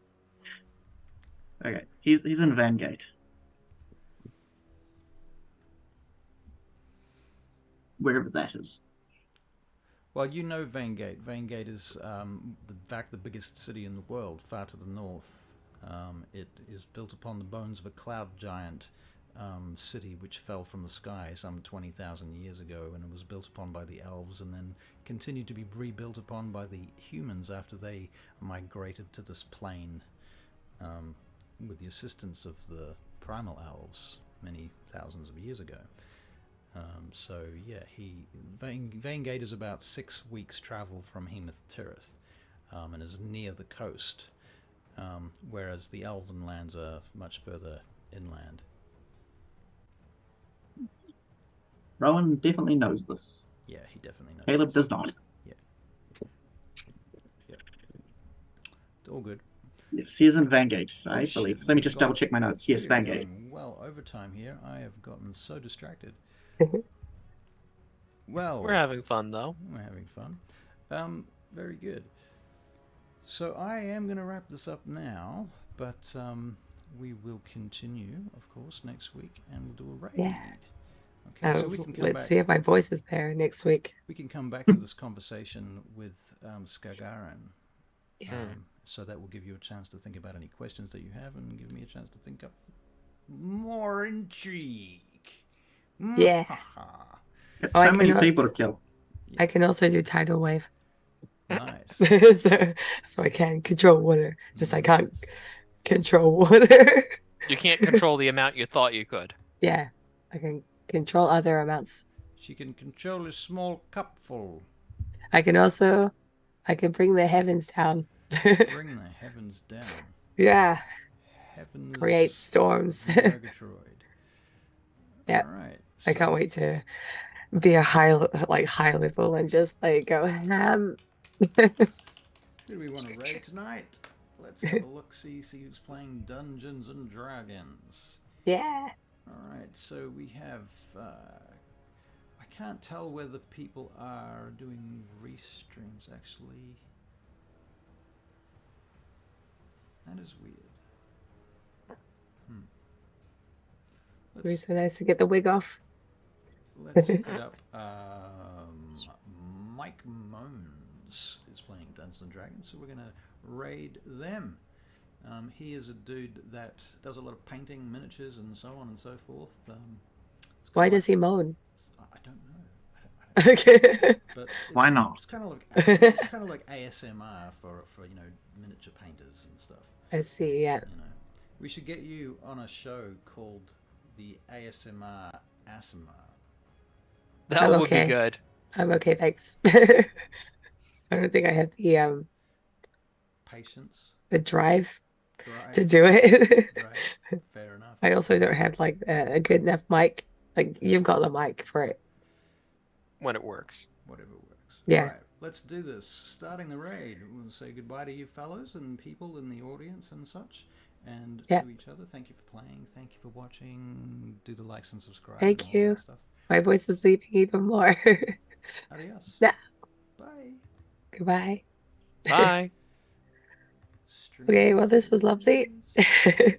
[SPEAKER 2] Okay, he's in Vanguard. Wherever that is.
[SPEAKER 1] Well, you know Vangate. Vangate is, in fact, the biggest city in the world, far to the north. It is built upon the bones of a cloud giant city which fell from the sky some 20,000 years ago, and it was built upon by the elves and then continued to be rebuilt upon by the humans after they migrated to this plane with the assistance of the primal elves many thousands of years ago. So yeah, Vangate is about 6 weeks travel from Hemoth Tirith, and is near the coast, whereas the Elven lands are much further inland.
[SPEAKER 2] Rowan definitely knows this.
[SPEAKER 1] Yeah, he definitely knows.
[SPEAKER 2] Caleb
[SPEAKER 1] this.
[SPEAKER 2] does not.
[SPEAKER 1] Yeah. All good.
[SPEAKER 2] Yes, he is in Vanguard, I
[SPEAKER 1] shit,
[SPEAKER 2] believe. Let me
[SPEAKER 1] we've
[SPEAKER 2] just
[SPEAKER 1] got-
[SPEAKER 2] double check my notes. Yes,
[SPEAKER 1] We're
[SPEAKER 2] Vanguard.
[SPEAKER 1] going well overtime here. I have gotten so distracted. Well,
[SPEAKER 4] We're having fun though.
[SPEAKER 1] we're having fun. Very good. So I am going to wrap this up now, but we will continue, of course, next week, and we'll do a raid.
[SPEAKER 3] Yeah.
[SPEAKER 1] Okay, so we can come
[SPEAKER 3] Let's
[SPEAKER 1] back.
[SPEAKER 3] see if my voice is there next week.
[SPEAKER 1] We can come back to this conversation with Skagaran.
[SPEAKER 3] Yeah.
[SPEAKER 1] So that will give you a chance to think about any questions that you have, and give me a chance to think up more intrigue.
[SPEAKER 3] Yeah.
[SPEAKER 2] Oh,
[SPEAKER 3] I
[SPEAKER 2] so many
[SPEAKER 3] can-
[SPEAKER 2] people to kill.
[SPEAKER 3] I can also do tidal wave.
[SPEAKER 1] Nice.
[SPEAKER 3] so I can control water. Just I can't control water.
[SPEAKER 4] You can't control the amount you thought you could.
[SPEAKER 3] Yeah. I can control other amounts.
[SPEAKER 1] She can control a small cupful.
[SPEAKER 3] I can bring the heavens down.
[SPEAKER 1] Bring the heavens down.
[SPEAKER 3] Yeah.
[SPEAKER 1] Heavens.
[SPEAKER 3] Create storms.
[SPEAKER 1] Murgatroyd.
[SPEAKER 3] Yeah.
[SPEAKER 1] All right.
[SPEAKER 3] I can't wait to be a high level and just like go ham.
[SPEAKER 1] Who do we want to raid tonight? Let's have a look, see who's playing Dungeons and Dragons.
[SPEAKER 3] Yeah.
[SPEAKER 1] Alright, so we have... I can't tell whether people are doing restreams, actually. That is weird.
[SPEAKER 3] It's gonna be so nice to get the wig off.
[SPEAKER 1] Let's look it up. Mike Moans is playing Dungeons and Dragons, so we're going to raid them. He is a dude that does a lot of painting, miniatures, and so on and so forth.
[SPEAKER 3] Why does he moan?
[SPEAKER 1] I don't know.
[SPEAKER 3] Okay.
[SPEAKER 1] But
[SPEAKER 2] Why not?
[SPEAKER 1] It's kind of like ASMR for miniature painters and stuff.
[SPEAKER 3] I see. Yeah.
[SPEAKER 1] You know, we should get you on a show called the ASMR ASMR.
[SPEAKER 4] That
[SPEAKER 3] I'm
[SPEAKER 4] would
[SPEAKER 3] okay.
[SPEAKER 4] be good.
[SPEAKER 3] I'm okay, thanks. I don't think I have
[SPEAKER 1] Patience.
[SPEAKER 3] the drive
[SPEAKER 1] Drive.
[SPEAKER 3] to do it.
[SPEAKER 1] Right. Fair enough.
[SPEAKER 3] I also don't have like a good enough mic. Like you've got the mic for it.
[SPEAKER 4] When it works.
[SPEAKER 1] Whatever works.
[SPEAKER 3] Yeah.
[SPEAKER 1] All right, let's do this. Starting the raid. We'll say goodbye to you fellows and people in the audience and such. And
[SPEAKER 3] Yeah.
[SPEAKER 1] to each other, thank you for playing. Thank you for watching. Do the likes and subscribe.
[SPEAKER 3] Thank
[SPEAKER 1] and all
[SPEAKER 3] you.
[SPEAKER 1] that stuff.
[SPEAKER 3] My voice is leaving even more.
[SPEAKER 1] Adios.
[SPEAKER 3] Yeah.
[SPEAKER 1] Bye.
[SPEAKER 4] Bye.
[SPEAKER 1] Stream
[SPEAKER 3] Okay, well, this was lovely.
[SPEAKER 1] please.